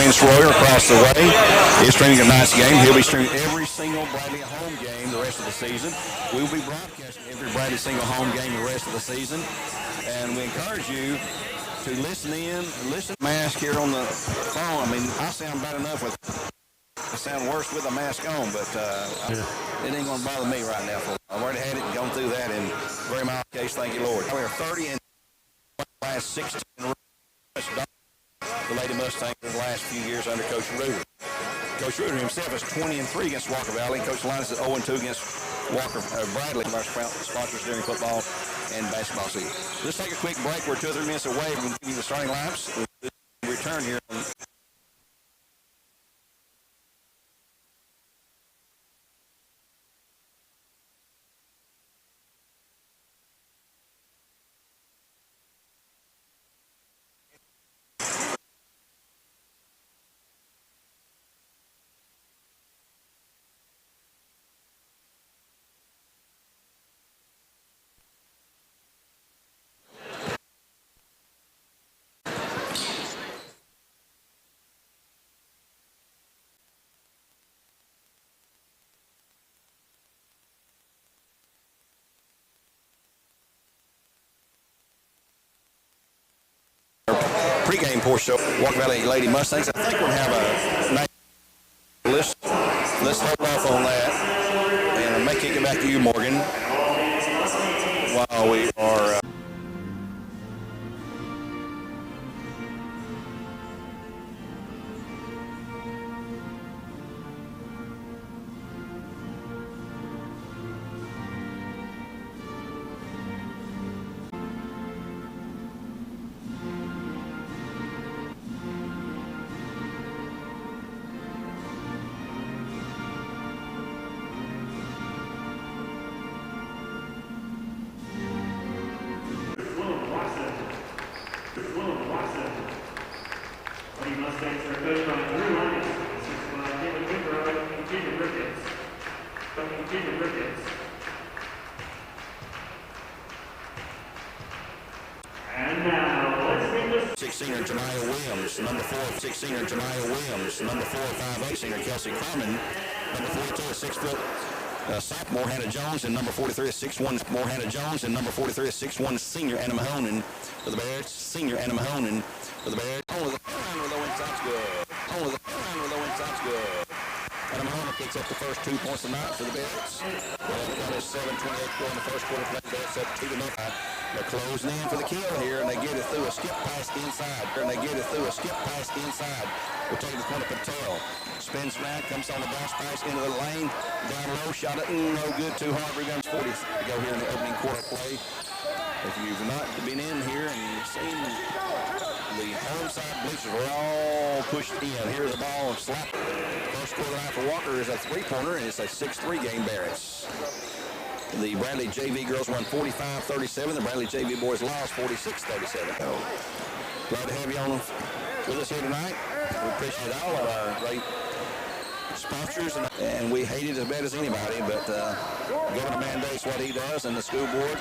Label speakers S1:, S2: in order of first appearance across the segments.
S1: Lane Sawyer across the way is streaming tonight's game. He'll be streaming every single Bradley home game the rest of the season. We will be broadcasting every Bradley single home game the rest of the season. And we encourage you to listen to mask here on the phone. I mean, I sound bad enough with I sound worse with a mask on, but it ain't going to bother me right now. I've already had it and gone through that in very mild case, thank you, Lord. We're 30 in the last 16 the Lady Mustangs in the last few years under Coach Reuter. Coach Reuter himself is 20-3 against Walker Valley. Coach Linus is 0-2 against Walker Bradley, our sponsors during football and basketball season. Let's take a quick break. We're 2 or 3 minutes away from giving you the starting lineups. We'll return here. Pre-game portion of Walker Valley Lady Mustangs. I think we're going to have a nice list. Let's hold off on that. And I may kick it back to you, Morgan, while we are... Senior Jemiah Williams, number 4, 6 senior Jemiah Williams, number 4, 5'8 senior Kelsey Carmen, number 42, 6-foot sophomore Hannah Jones, and number 43, 6'1 more Hannah Jones, and number 43, 6'1 senior Anna Mahonen for the Bearettes, senior Anna Mahonen for the Bearettes. Only the line with low inside's good. Only the line with low inside's good. Anna Mahonen picks up the first 2 points tonight for the Bearettes. Got a 7:28 score in the first quarter. The Bearettes up 2-0. They're closing in for the kill here, and they get it through a skip pass inside. We're taking the corner Patel. Spins around, comes on the bounce pass into the lane. Down low, shot it, no good, too hard. Rebounds 40 to go here in the opening quarter play. If you've not been in here and you've seen the home side bleachers are all pushed in. Here's the ball and slap. First quarter line for Walker is a 3-pointer, and it's a 6-3 game Bearettes. The Bradley JV girls won 45-37. The Bradley JV boys lost 46-37. Glad to have you on with us here tonight. We appreciate all of our great sponsors, and we hate it as bad as anybody, but Governor mandates what he does, and the school board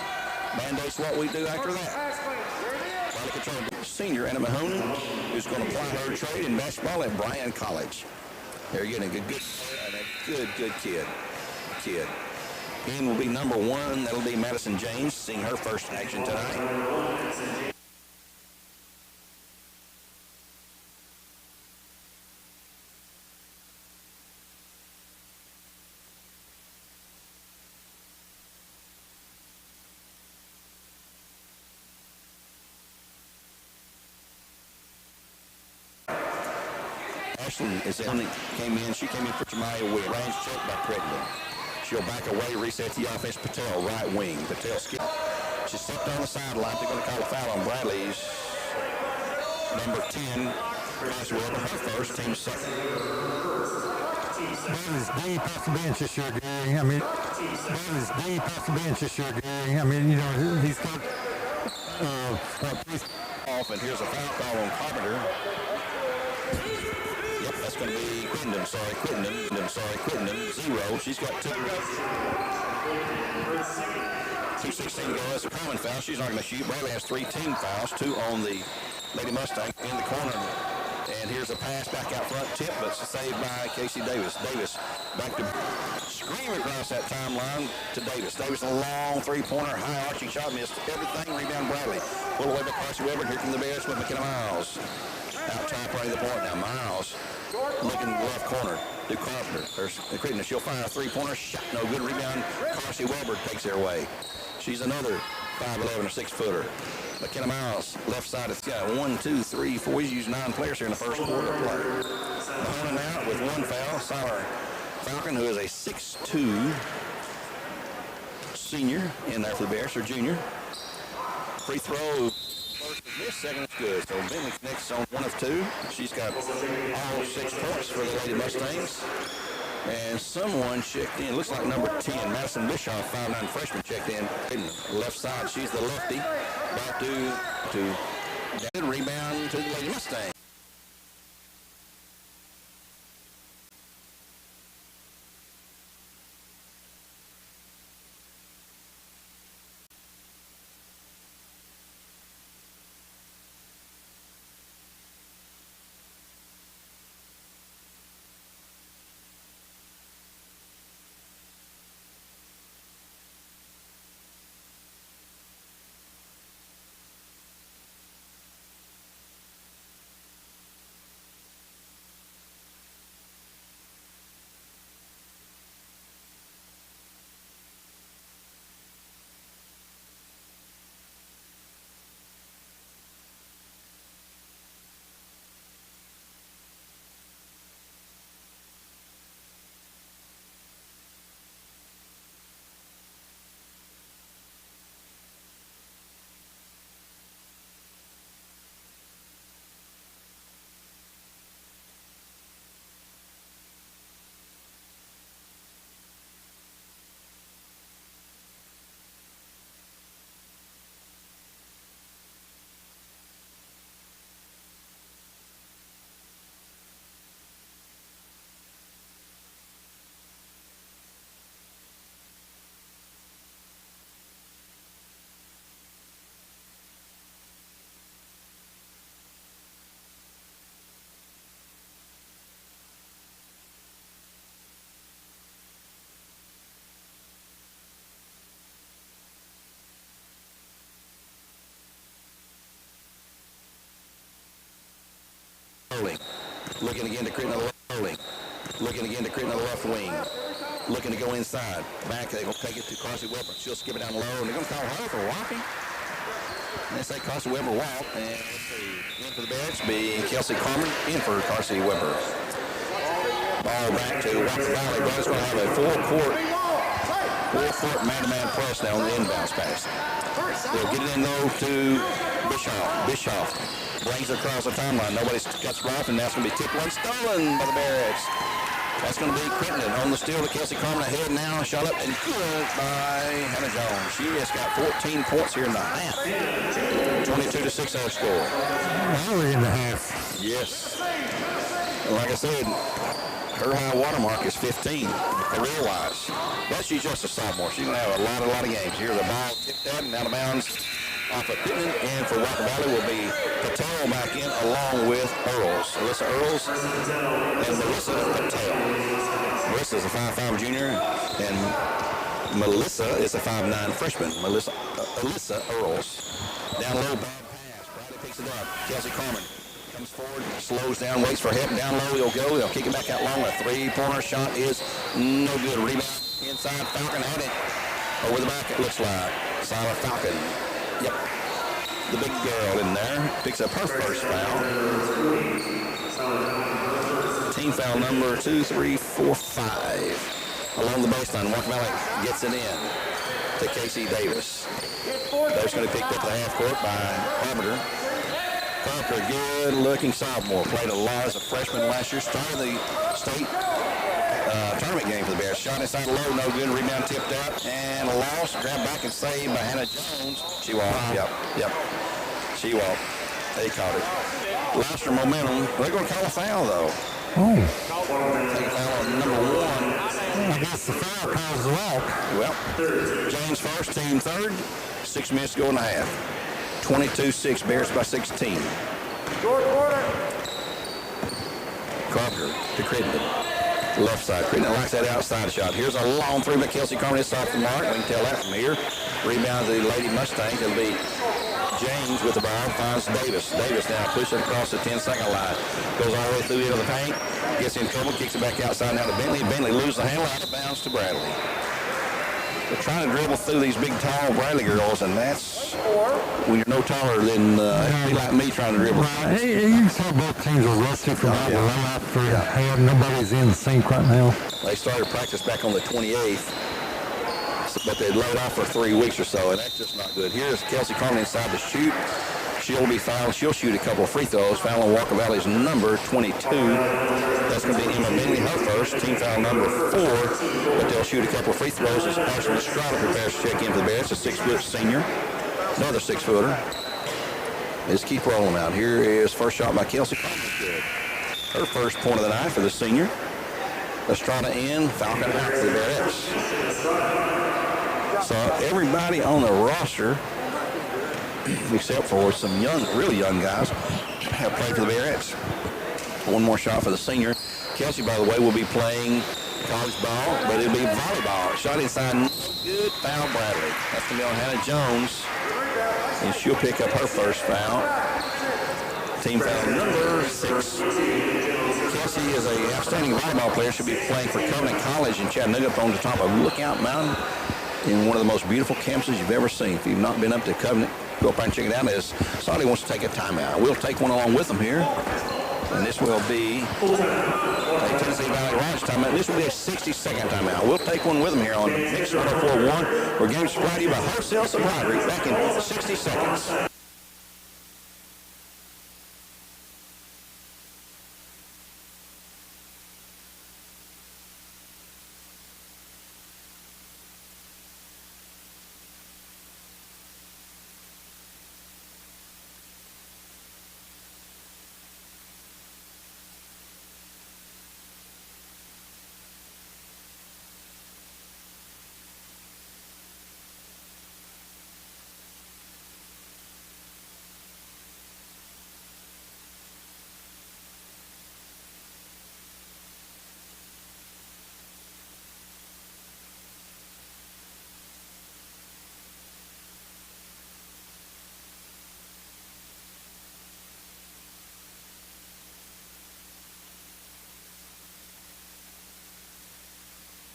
S1: mandates what we do after that. Senior Anna Mahonen, who's going to apply her trade in basketball at Bryan College. They're getting a good kid. In will be number 1. That'll be Madison James, seeing her first action tonight. Ashton is in. She came in for Jemiah Williams. Range check by Creighton. She'll back away, reset the offense. Patel, right wing. Patel skip. She stepped on the sideline. They're going to call a foul on Bradley's number 10. Roswell, her first, team second.
S2: Bradley's deep off the bench this year, Gary. Bradley's deep off the bench this year, Gary. He's got
S1: off, and here's a foul call on Carpenter. Yep, that's going to be Quittenden. Quittenden. 0. She's got 2. 2:16 to go. That's a common foul. She's not going to shoot. Bradley has 3 team fouls. 2 on the Lady Mustang in the corner. And here's a pass back out front, tip, but saved by Casey Davis. Davis back to scream across that timeline to Davis. Davis a long three-pointer, high arching shot, missed everything. Rebound Bradley. Pull away by Carson Weber. Here come the Bears with McKenna Miles. Out top right of the point now. Miles looking left corner to Carpenter. There's Creighton. She'll fire a three-pointer. Shot no good. Rebound. Carson Weber takes her away. She's another 5'11" or 6-footer. McKenna Miles, left side. It's got 1, 2, 3, 4. He's used 9 players here in the first quarter of play. Mahoney out with one foul. Siler Falcon, who is a 6'2" senior in there for the Bears, or junior. Free throw. First is missed, second is good. So Bentley connects on 1 of 2. She's got all 6 points for the Lady Mustangs. And someone checked in, looks like number 10, Madison Bischoff, 5'9" freshman, checked in left side. She's the lefty. Back to rebound to the Lady Mustang. Looking again to create another left. Looking again to create another left wing. Looking to go inside. Back, they're going to take it to Carson Weber. She'll skip it down low, and they're going to call her for walking. And they say Carson Weber walked. And let's see, in for the Bearettes be Kelsey Carmen, in for Carson Weber. Ball back to Walker Valley. Brothers going to have a four-foot man-to-man press now on the inbounds pass. They'll get it in though to Bischoff. Bischoff brings it across the timeline. Nobody cuts right, and that's going to be tipped one stolen by the Bearettes. That's going to be Crittenden on the steal to Kelsey Carmen ahead now. Shot up and good by Hannah Jones. She has got 14 points here in the half. 22-6 our score.
S2: Early in the half.
S1: Yes. And like I said, her high watermark is 15 career-wise. But she's just a sophomore. She's going to have a lot of games. Here the ball tipped out and out of bounds off of Pittman. And for Walker Valley will be Patel back in along with Earls. Alyssa Earls and Melissa Patel. Melissa's a 5'5" junior and Melissa is a 5'9" freshman. Alyssa Earls. Down low, bad pass. Bradley picks it up. Kelsey Carmen comes forward, slows down, waits for help. Down low, he'll go. They'll kick it back out long. A three-pointer shot is no good. Rebound inside. Falcon had it. Over the back, it looks like. Siler Falcon. Yep. The big girl in there picks up her first foul. Team foul number 2, 3, 4, 5. Along the baseline, Walker Valley gets it in to Casey Davis. Davis going to pick up the half court by Carpenter. Carpenter, good-looking sophomore. Played a lot as a freshman last year. Started the state tournament game for the Bears. Shot inside low, no good. Rebound tipped out and lost. Grabbed back and saved by Hannah Jones. She walked. Yep. She walked. They caught it. Lost her momentum. They're going to call a foul, though.
S2: Oh.
S1: Take a foul on number 1.
S2: I guess the foul calls the walk.
S1: Well, James first, team third. 6 minutes to go in the half. 22-6, Bears by 16.
S3: Short quarter.
S1: Carpenter to Crittenden. Left side. Crittenden likes that outside shot. Here's a long three by Kelsey Carpenter. It's off the mark. We can tell that from here. Rebound to the Lady Mustangs. It'll be James with the ball. Finds Davis. Davis now pushing across the 10-second line. Goes all the way through into the paint. Gets in trouble. Kicks it back outside now to Bentley. Bentley loses the handle out of bounds to Bradley. They're trying to dribble through these big, tall Bradley girls, and that's when you're no taller than be like me trying to dribble.
S2: Right. You can tell both teams are rusty from out the layup for half. Nobody's in sync right now.
S1: They started practice back on the 28th, but they laid off for 3 weeks or so, and that's just not good. Here's Kelsey Carmen inside to shoot. She'll be fouled. She'll shoot a couple of free throws. Foul on Walker Valley's number 22. That's going to be Emma Bentley, her first. Team foul number 4. But they'll shoot a couple of free throws as Arsenal Estrada prepares to check in for the Bears. A 6-foot senior. Another 6-footer. Let's keep rolling out. Here is first shot by Kelsey. Good. Her first point of the night for the senior. Estrada in. Falcon out for the Bearettes. So everybody on the roster, except for some young, really young guys, have played for the Bearettes. One more shot for the senior. Kelsey, by the way, will be playing college ball, but it'll be volleyball. Shot inside, good foul Bradley. That's going to be on Hannah Jones, and she'll pick up her first foul. Team foul number 6. Kelsey is an outstanding volleyball player. She'll be playing for Covenant College in Chattanooga up on the top of Lookout Mountain in one of the most beautiful campuses you've ever seen. If you've not been up to Covenant, go up and check it out. As Saudi wants to take a timeout. We'll take one along with them here. And this will be a Tennessee Valley Riders timeout. This will be a 60-second timeout. We'll take one with them here on Mix 104.1. We're games brought to you by Wholesale Supply. Back in 60 seconds.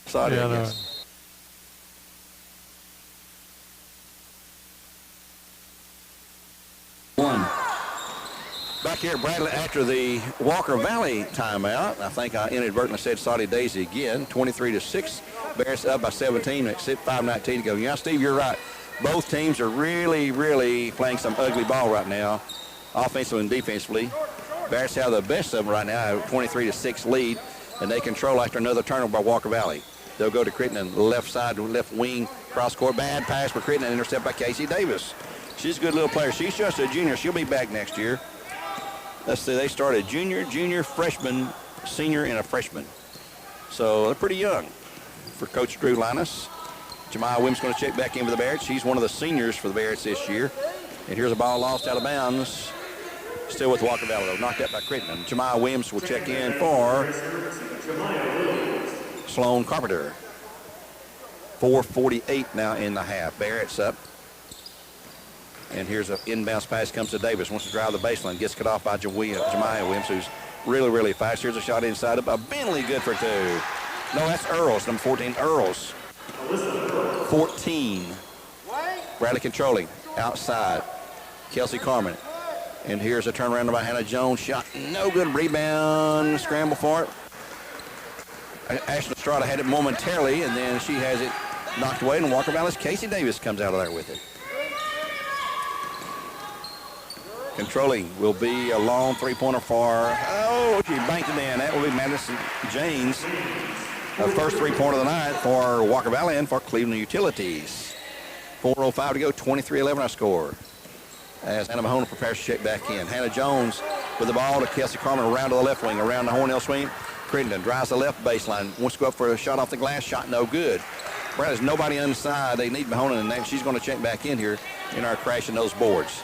S1: Saudi, I guess. Back here at Bradley after the Walker Valley timeout. I think I inadvertently said Saudi Daisy again. 23-6. Bears up by 17. It's 5:19 to go. Yeah, Steve, you're right. Both teams are really, really playing some ugly ball right now, offensively and defensively. Bears have the best of them right now, a 23-6 lead, and they control after another turnover by Walker Valley. They'll go to Crittenden, left side, left wing, cross court. Bad pass for Crittenden, intercept by Casey Davis. She's a good little player. She's just a junior. She'll be back next year. Let's see, they started junior, freshman, senior, and a freshman. So they're pretty young for Coach Drew Linus. Jemiah Williams going to check back in for the Bearettes. She's one of the seniors for the Bearettes this year. And here's a ball lost out of bounds. Still with Walker Valley, though. Knocked out by Crittenden. Jemiah Williams will check in for Sloan Carpenter. 4:48 now in the half. Bearettes up. And here's an inbounds pass comes to Davis. Wants to drive the baseline. Gets cut off by Jemiah Williams, who's really, really fast. Here's a shot inside by Bentley. Good for 2. No, that's Earls, number 14. Earls. 14. Bradley controlling. Outside. Kelsey Carmen. And here's a turnaround by Hannah Jones. Shot no good. Rebound. Scramble for it. Ashley Estrada had it momentarily, and then she has it knocked away. And Walker Valley's Casey Davis comes out of there with it. Controlling will be a long three-pointer for, she banked it in. That will be Madison James. The first three-pointer of the night for Walker Valley and for Cleveland Utilities. 4:05 to go, 23-11 our score. As Anna Mahoney prepares to check back in. Hannah Jones with the ball to Kelsey Carmen around to the left wing, around the Hornell swing. Crittenden drives the left baseline. Wants to go up for a shot off the glass. Shot no good. There's nobody inside. They need Mahoney, and she's going to check back in here in our crashing those boards.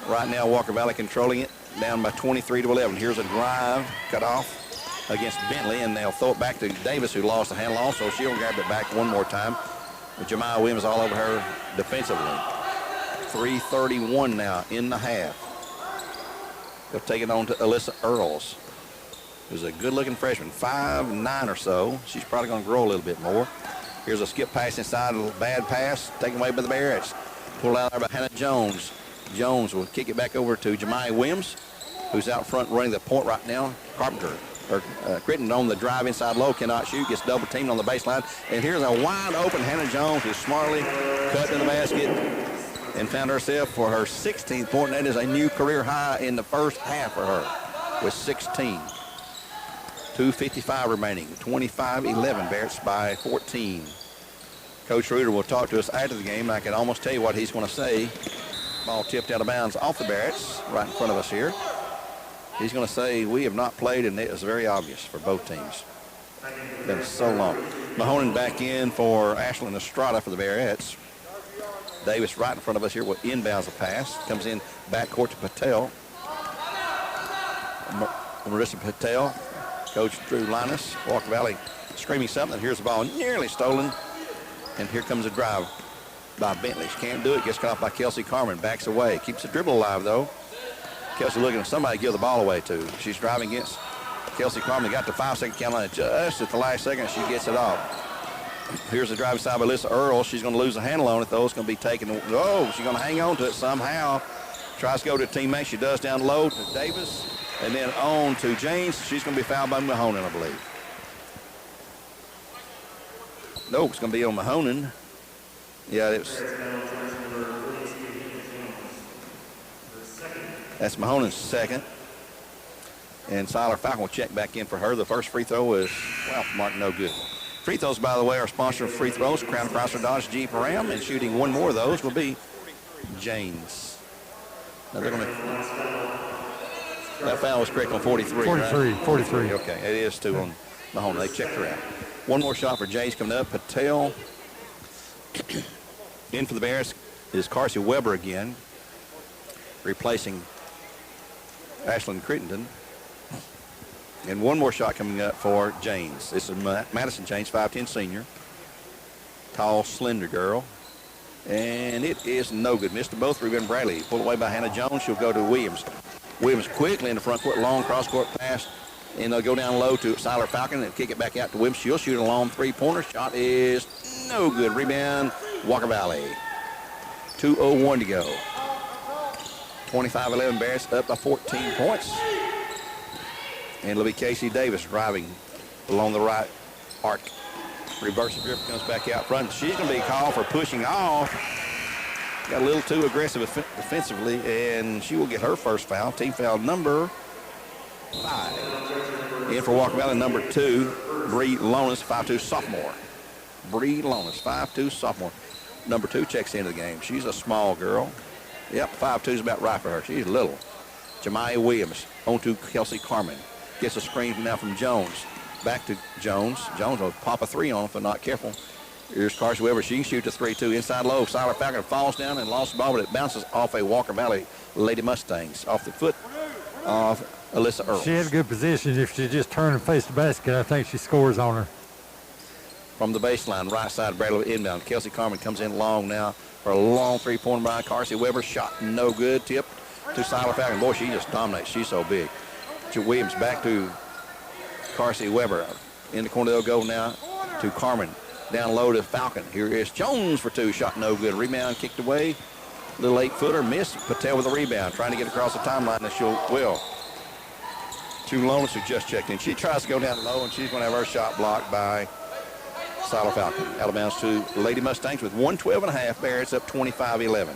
S1: Right now, Walker Valley controlling it. down by 23-11. Here's a drive cut off against Bentley, and they'll throw it back to Davis, who lost the handle also. She'll grab it back one more time. With Jemiah Williams all over her defensively. 3:31 now in the half. They'll take it on to Alyssa Earls, who's a good-looking freshman, 5'9" or so. She's probably going to grow a little bit more. Here's a skip pass inside, a bad pass, taken away by the Bearettes. Pulled out there by Hannah Jones. Jones will kick it back over to Jemiah Williams, who's out front running the point right now. Crittenden on the drive inside low, cannot shoot, gets double teamed on the baseline. And here's a wide open Hannah Jones, who smartly cut to the basket and found herself for her 16th point. And that is a new career high in the first half for her with 16. 2:55 remaining, 25-11, Bearettes by 14. Coach Reuter will talk to us after the game. I can almost tell you what he's going to say. Ball tipped out of bounds off the Bearettes right in front of us here. He's going to say, we have not played, and it is very obvious for both teams. It's been so long. Mahoning back in for Ashlyn Estrada for the Bearettes. Davis right in front of us here with inbounds a pass. Comes in backcourt to Patel. Marissa Patel, Coach Drew Linus, Walker Valley screaming something. Here's the ball nearly stolen. And here comes a drive by Bentley. She can't do it. Gets cut off by Kelsey Carmen. Backs away. Keeps the dribble alive, though. Kelsey looking at somebody to give the ball away to. She's driving against Kelsey Carmen. Got the 5-second count on it just at the last second. She gets it off. Here's the drive side by Alyssa Earl. She's going to lose a handle on it, though. It's going to be taken. Oh, she's going to hang on to it somehow. Tries to go to a teammate. She does down low to Davis. And then on to James. She's going to be fouled by Mahoning, I believe. No, it's going to be on Mahoning. Yeah, it's. That's Mahoning's second. And Siler Falcon will check back in for her. The first free throw is, well, mark no good. Free throws, by the way, are sponsored free throws. Crown Chrysler Dodge Jeep Ram. And shooting one more of those will be James. Now they're going to. That foul was correct on 43.
S2: 43,
S1: right?
S2: 43.
S1: Okay, it is two on Mahoning. They checked her out. One more shot for James coming up. Patel. In for the Bears is Carsey Weber again, replacing Ashlyn Crittenden. And one more shot coming up for James. This is Madison James, 5'10" senior. Tall, slender girl. And it is no good. Missed both. Rebound Bradley. Pulled away by Hannah Jones. She'll go to Williams. Williams quickly in the front court. Long cross-court pass. And they'll go down low to Siler Falcon and kick it back out to Williams. She'll shoot a long three-pointer. Shot is no good. Rebound, Walker Valley. 2:01 to go. 25-11 Bears up by 14 points. And it'll be Casey Davis driving along the right arc. Reverse dribble comes back out front. She's going to be called for pushing off. Got a little too aggressive defensively, and she will get her first foul. Team foul number 5. In for Walker Valley, number 2, Bree Lonis, 5'2" sophomore. Bree Lonis, 5'2" sophomore. Number 2 checks into the game. She's a small girl. Yep, 5'2" is about right for her. She's little. Jemiah Williams on to Kelsey Carmen. Gets a screen now from Jones. Back to Jones. Jones will pop a 3 on if they're not careful. Here's Carsey Weber. She can shoot the 3-2 inside low. Siler Falcon falls down and lost the ball, but it bounces off a Walker Valley Lady Mustangs off the foot of Alyssa Earl.
S2: She had a good position. If she just turned and faced the basket, I think she scores on her.
S1: From the baseline, right side, Bradley inbound. Kelsey Carmen comes in long now for a long three-pointer by Carsey Weber. Shot no good. Tip to Siler Falcon. Boy, she just dominates. She's so big. Williams back to Carsey Weber. In the corner, they'll go now to Carmen. Down low to Falcon. Here is Jones for 2. Shot no good. Rebound kicked away. Little 8-footer missed. Patel with a rebound. Trying to get across the timeline, and she'll will. Two Lonis who just checked in. She tries to go down low, and she's going to have her shot blocked by Siler Falcon. Alabama's to Lady Mustangs with 112.5. Bearettes up 25-11.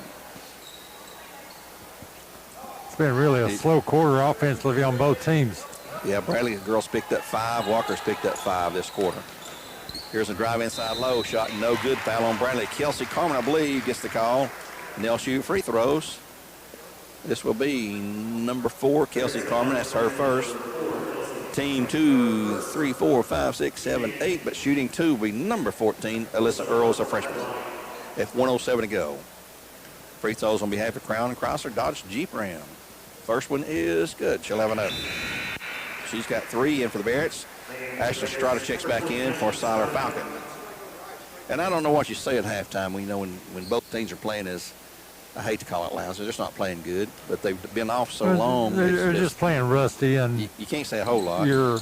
S2: It's been really a slow quarter offensively on both teams.
S1: Yeah, Bradley, the girls picked up 5. Walker's picked up 5 this quarter. Here's a drive inside low. Shot no good. Foul on Bradley. Kelsey Carmen, I believe, gets the call. And they'll shoot free throws. This will be number 4, Kelsey Carmen. That's her first. Team 2, 3, 4, 5, 6, 7, 8. But shooting 2 will be number 14, Alyssa Earls, a freshman. At 1:07 to go. Free throws on behalf of Crown and Chrysler Dodge Jeep Ram. First one is good. She'll have another. She's got 3 in for the Bearettes. Ashley Estrada checks back in for Siler Falcon. And I don't know what you say at halftime. We know when both teams are playing as, I hate to call it lousy, they're just not playing good, but they've been off so long.
S2: They're just playing rusty, and
S1: you can't say a whole lot.
S2: Your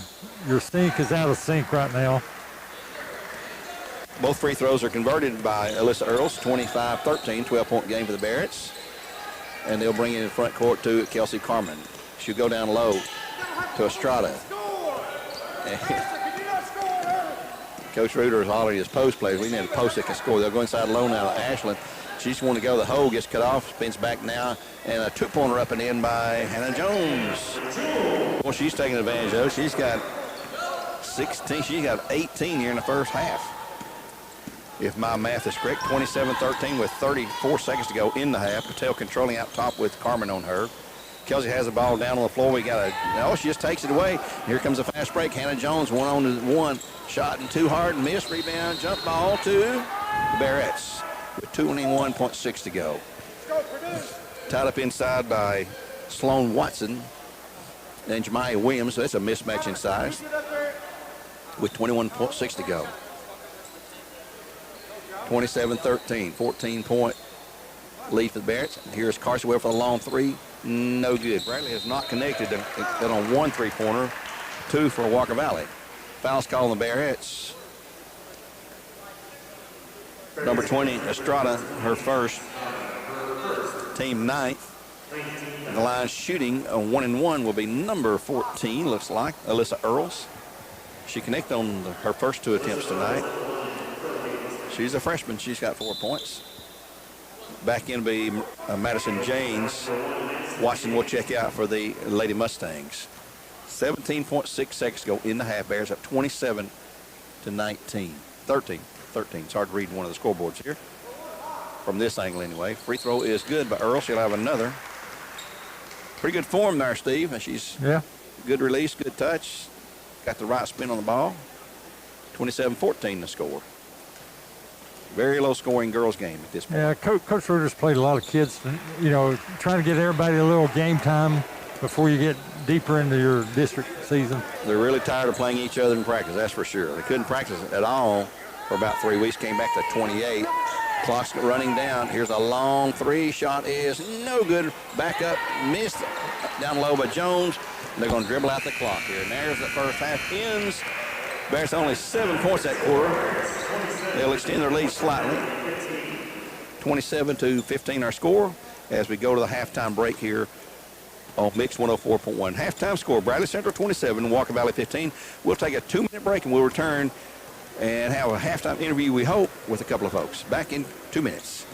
S2: sync is out of sync right now.
S1: Both free throws are converted by Alyssa Earls, 25-13, 12-point game for the Bearettes. And they'll bring it in front court to Kelsey Carmen. She'll go down low to Estrada. Coach Reuter is hollering his post players. We need a post that can score. They'll go inside low now to Ashland. She just want to go. The hole gets cut off, spins back now, and a two-pointer up and in by Hannah Jones. Well, she's taking advantage of it. She's got 16. She's got 18 here in the first half. If my math is correct, 27-13 with 34 seconds to go in the half. Patel controlling out top with Carmen on her. Kelsey has the ball down on the floor. We got she just takes it away. Here comes a fast break. Hannah Jones, 1-on-1. Shot and too hard and missed. Rebound, jump ball to the Bearettes with 21.6 to go. Tied up inside by Sloan Watson and Jemiah Williams. So that's a mismatch in size with 21.6 to go. 27-13, 14-point lead for the Bearettes. Here's Carswell for the long three. No good. Bradley has not connected that on 1 3-pointer, 2 for Walker Valley. Fouls called on the Bearettes. Number 20, Estrada, her first. Team 9th. And the line shooting a 1-and-1 will be number 14, looks like, Alyssa Earls. She connected on her first 2 attempts tonight. She's a freshman. She's got 4 points. Back in be Madison James. Washington will check out for the Lady Mustangs. 17.6 seconds to go in the half. Bears up 27-19. 13. It's hard to read one of the scoreboards here. From this angle anyway. Free throw is good by Earl. She'll have another. Pretty good form there, Steve. And she's good release, good touch. Got the right spin on the ball. 27-14 the score. Very low-scoring girls game at this point.
S2: Yeah, Coach Reuter's played a lot of kids, trying to get everybody a little game time before you get deeper into your district season.
S1: They're really tired of playing each other in practice, that's for sure. They couldn't practice at all for about 3 weeks, came back to 28. Clock's running down. Here's a long 3. Shot is no good. Back up, missed down low by Jones. They're going to dribble out the clock here. And there's the first half ends. Bears only 7 points that quarter. They'll extend their lead slightly. 27-15 our score as we go to the halftime break here on Mix 104.1. Halftime score, Bradley Central 27, Walker Valley 15. We'll take a 2-minute break and we'll return and have a halftime interview, we hope, with a couple of folks. Back in 2 minutes.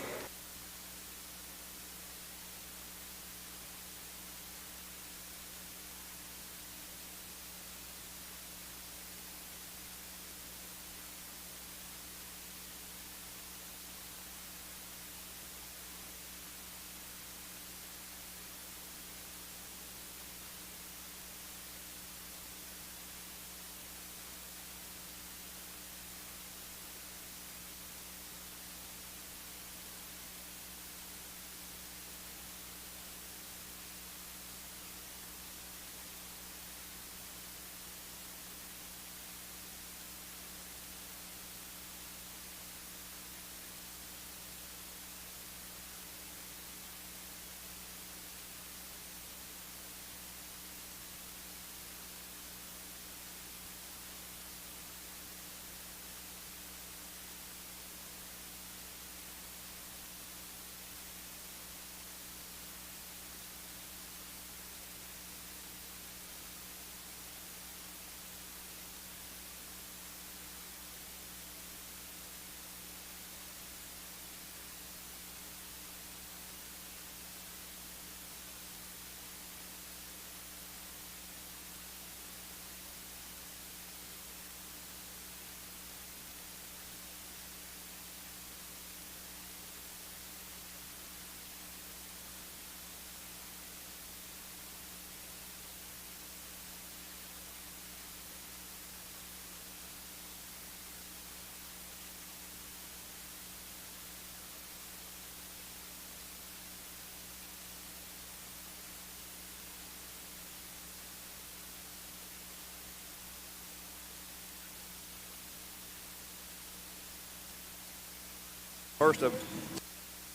S1: first of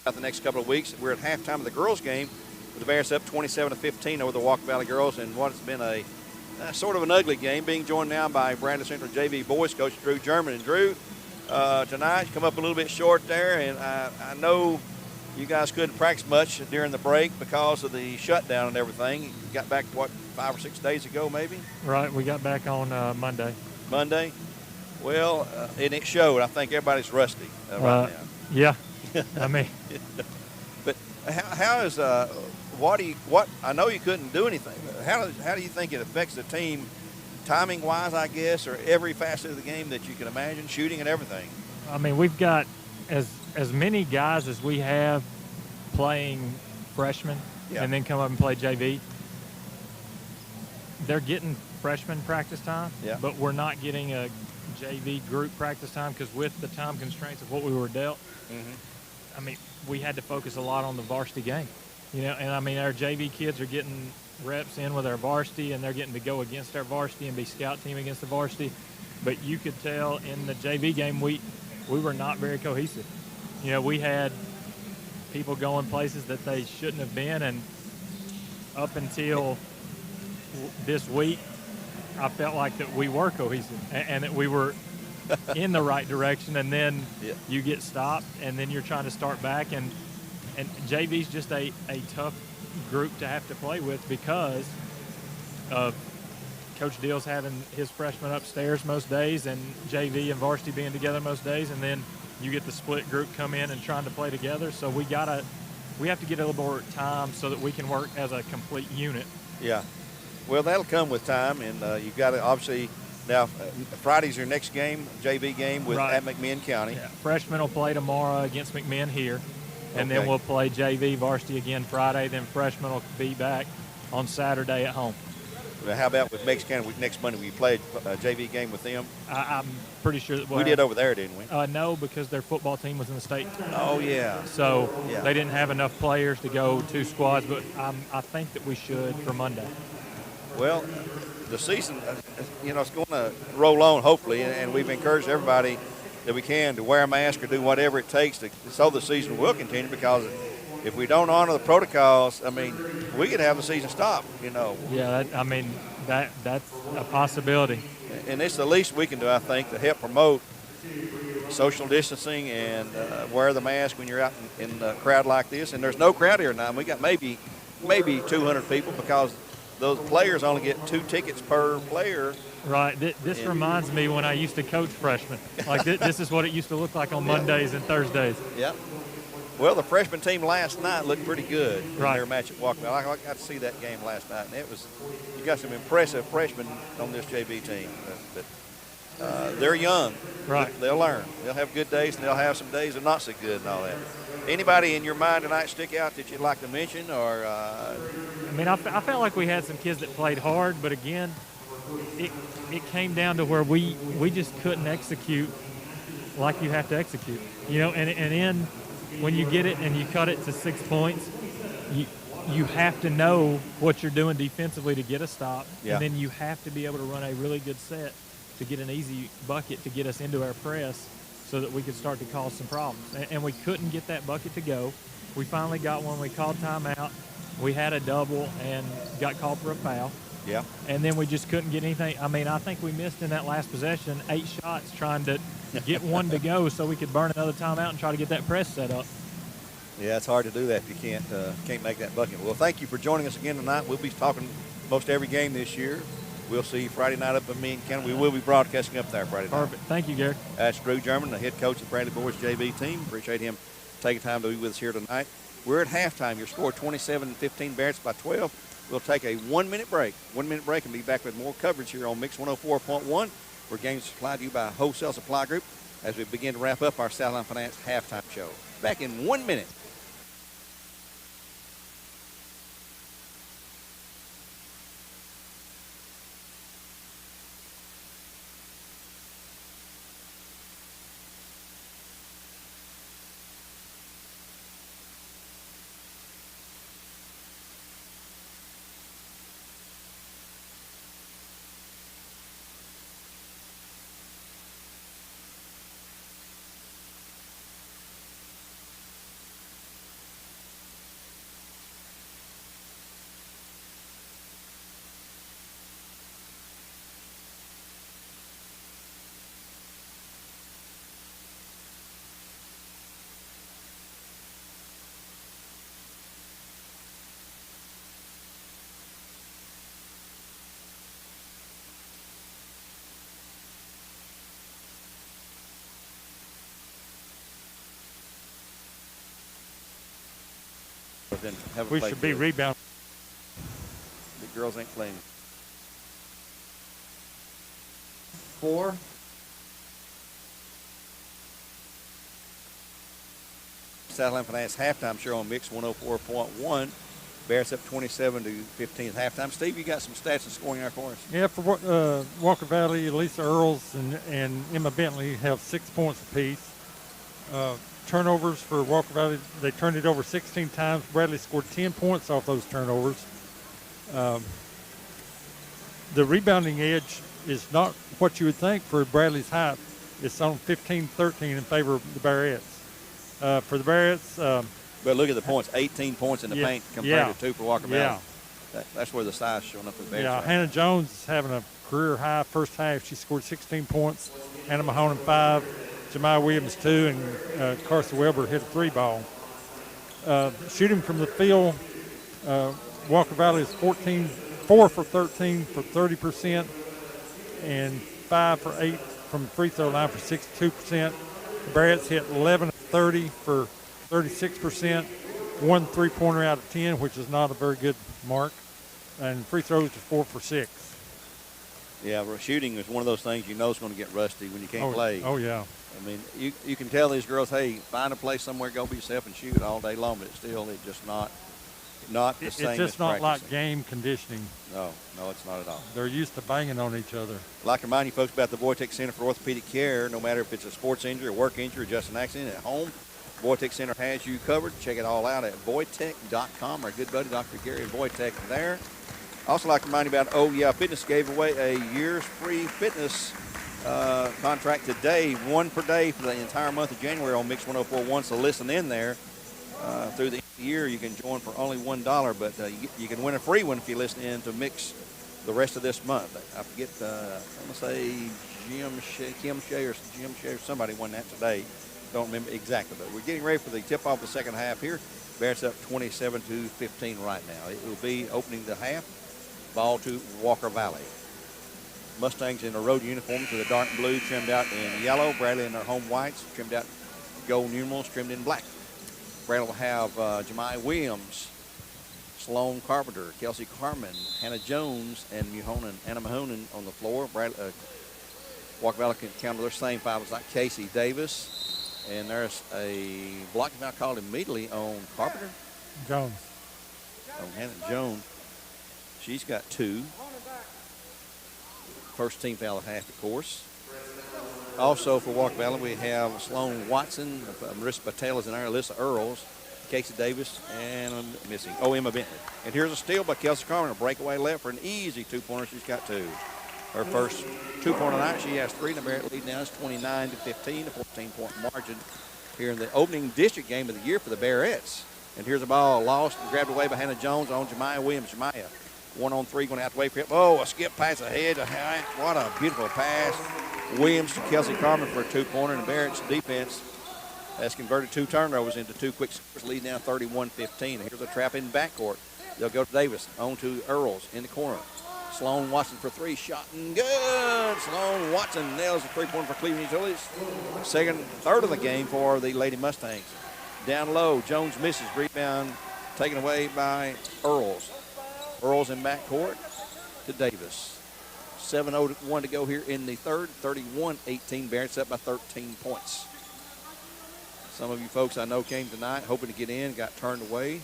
S1: the next couple of weeks. We're at halftime of the girls' game with the Bearettes up 27-15 over the Walker Valley girls in what has been a sort of an ugly game, being joined now by Brandon Central JV boys coach Drew German. And Drew, tonight you come up a little bit short there, and I know you guys couldn't practice much during the break because of the shutdown and everything. You got back, what, 5 or 6 days ago maybe?
S3: Right, we got back on Monday.
S1: Monday? Well, and it showed. I think everybody's rusty right now.
S3: Yeah, I mean.
S1: But how is what I know you couldn't do anything. But how do you think it affects the team, timing wise, I guess, or every facet of the game that you can imagine, shooting and everything?
S3: I mean, we've got as many guys as we have playing freshmen, and then come up and play JV. They're getting freshman practice time, but we're not getting a JV group practice time because with the time constraints of what we were dealt, I mean, we had to focus a lot on the varsity game. You know, and I mean, our JV kids are getting reps in with our varsity, and they're getting to go against our varsity and be scout team against the varsity. But you could tell in the JV game, we were not very cohesive. You know, we had people going places that they shouldn't have been, and up until this week, I felt like that we were cohesive and that we were in the right direction, and then you get stopped, and then you're trying to start back, and JV's just a tough group to have to play with because of Coach Deal's having his freshmen upstairs most days and JV and varsity being together most days, and then you get the split group come in and trying to play together. So we have to get a little more time so that we can work as a complete unit.
S1: Yeah. Well, that'll come with time, and you've got to obviously now Friday's your next game, JV game at McMinn County.
S3: Yeah. Freshmen will play tomorrow against McMinn here. And then we'll play JV varsity again Friday. Then freshmen will be back on Saturday at home.
S1: Now, how about with Mexico County next Monday? We played a JV game with them.
S3: I'm pretty sure that
S1: we did over there, didn't we?
S3: No, because their football team was in the state.
S1: Oh yeah.
S3: So they didn't have enough players to go 2 squads, but I think that we should for Monday.
S1: Well, the season, it's going to roll on hopefully, and we've encouraged everybody that we can to wear a mask or do whatever it takes so the season will continue, because if we don't honor the protocols, I mean, we could have the season stop,
S3: Yeah, that's a possibility.
S1: And it's the least we can do, I think, to help promote social distancing and wear the mask when you're out in a crowd like this. And there's no crowd here tonight. We got maybe 200 people because those players only get 2 tickets per player.
S3: Right. This reminds me when I used to coach freshmen. Like this is what it used to look like on Mondays and Thursdays.
S1: Yeah. Well, the freshman team last night looked pretty good in their match at Walker Valley. I got to see that game last night, and you got some impressive freshmen on this JV team. But they're young.
S3: Right.
S1: They'll learn. They'll have good days, and they'll have some days that are not so good and all that. Anybody in your mind tonight stick out that you'd like to mention? Or
S3: I mean, I felt like we had some kids that played hard, but again, it came down to where we just couldn't execute like you have to execute. And when you get it and you cut it to 6 points, you have to know what you're doing defensively to get a stop, and then you have to be able to run a really good set to get an easy bucket to get us into our press so that we could start to cause some problems. And we couldn't get that bucket to go. We finally got one. We called timeout. We had a double and got called for a foul.
S1: Yeah.
S3: And then we just couldn't get anything. I mean, I think we missed in that last possession 8 shots trying to get one to go so we could burn another timeout and try to get that press set up.
S1: Yeah, it's hard to do that if you can't make that bucket. Well, thank you for joining us again tonight. We'll be talking most every game this year. We'll see you Friday night up in McMinn County. We will be broadcasting up there Friday night.
S3: Perfect. Thank you, Gary.
S1: That's Drew German, the head coach of the Bradley Boys JV team. Appreciate him taking time to be with us here tonight. We're at halftime. Your score 27-15, Bearettes by 12. We'll take a 1-minute break. 1-minute break and be back with more coverage here on Mix 104.1, where games are supplied to you by Wholesale Supply Group as we begin to wrap up our Southline Finance halftime show. Back in 1 minute. girls didn't have a
S2: We
S1: play
S2: should be
S1: good.
S2: rebounding.
S1: The girls ain't playing.
S4: 4.
S1: Southland Finance halftime show on Mix 104.1. Bearettes up 27-15 at halftime. Steve, you got some stats and scoring there for us?
S2: Yeah, for Walker Valley, Lisa Earls and Emma Bentley have 6 points apiece. Turnovers for Walker Valley, they turned it over 16 times. Bradley scored 10 points off those turnovers. The rebounding edge is not what you would think for Bradley's height. It's on 15-13 in favor of the Bearettes. For the Bearettes,
S1: But look at the points, 18 points in the paint compared to 2 for Walker Valley. That's where the size showing up for the Bearettes.
S2: Yeah, Hannah Jones is having a career high first half. She scored 16 points. Hannah Mahonen 5. Jemiah Williams 2, and Carson Weber hit a 3 ball. Shooting from the field, Walker Valley is 4 for 13 for 30%, and 5 for 8 from the free throw line for 62%. The Bearettes hit 11 of 30 for 36%, 1 3-pointer out of 10, which is not a very good mark, and free throws are 4 for 6.
S1: Yeah, shooting is one of those things you know is going to get rusty when you can't play.
S2: Oh, yeah.
S1: I mean, you can tell these girls, hey, find a place somewhere, go be yourself and shoot all day long, but it's just not the same.
S2: It's just
S1: as
S2: not
S1: practicing.
S2: like game conditioning.
S1: No, it's not at all.
S2: They're used to banging on each other.
S1: I'd like to remind you folks about the Voitech Center for Orthopedic Care. No matter if it's a sports injury, a work injury, or just an accident at home, Voitech Center has you covered. Check it all out at Voitech.com. Our good buddy, Dr. Gary Voitech, there. Also like to remind you about Fitness gave away a year's free fitness contract today, 1 per day for the entire month of January on Mix 104.1. So listen in there. Through the year, you can join for only $1, but you can win a free one if you listen in to Mix the rest of this month. I forget, I'm going to say Kim Shea or somebody won that today. Don't remember exactly, but we're getting ready for the tip-off of the second half here. Bearettes up 27-15 right now. It will be opening the half. Ball to Walker Valley. Mustangs in their road uniforms with a dark blue trimmed out in yellow. Bradley in their home whites trimmed out gold numerals trimmed in black. Bradley will have Jemiah Williams, Sloan Carpenter, Kelsey Carmen, Hannah Jones, and Anna Mahonen on the floor. Walker Valley can count their same 5 as like Casey Davis. And there's a block foul called immediately on Carpenter.
S2: Jones.
S1: On Hannah Jones. She's got 2. First team foul at half, of course. Also for Walker Valley, we have Sloan Watson, Marissa Patel is in there, Alyssa Earls, Casey Davis, and I'm missing, Emma Bentley. And here's a steal by Kelsey Carmen, a breakaway left for an easy 2-pointer. She's got 2. Her first 2-pointer night, she has 3. The Bearett lead now is 29-15, a 14-point margin here in the opening district game of the year for the Bearettes. And here's a ball lost and grabbed away by Hannah Jones on Jemiah Williams. Jemiah 1-on-3, going to have to wait for him. Oh, a skip pass ahead. What a beautiful pass. Williams to Kelsey Carmen for a 2-pointer, and the Bearett's defense has converted 2 turnovers into 2 quick scores, lead now 31-15. Here's a trap in backcourt. They'll go to Davis, on to Earls in the corner. Sloan Watson for 3, shot and good. Sloan Watson nails the 3-pointer for Cleveland Utilities. Third of the game for the Lady Mustangs. Down low, Jones misses, rebound taken away by Earls. Earls in backcourt to Davis. 7:01 to go here in the third. 31-18. Bearett's up by 13 points. Some of you folks I know came tonight hoping to get in, got turned away.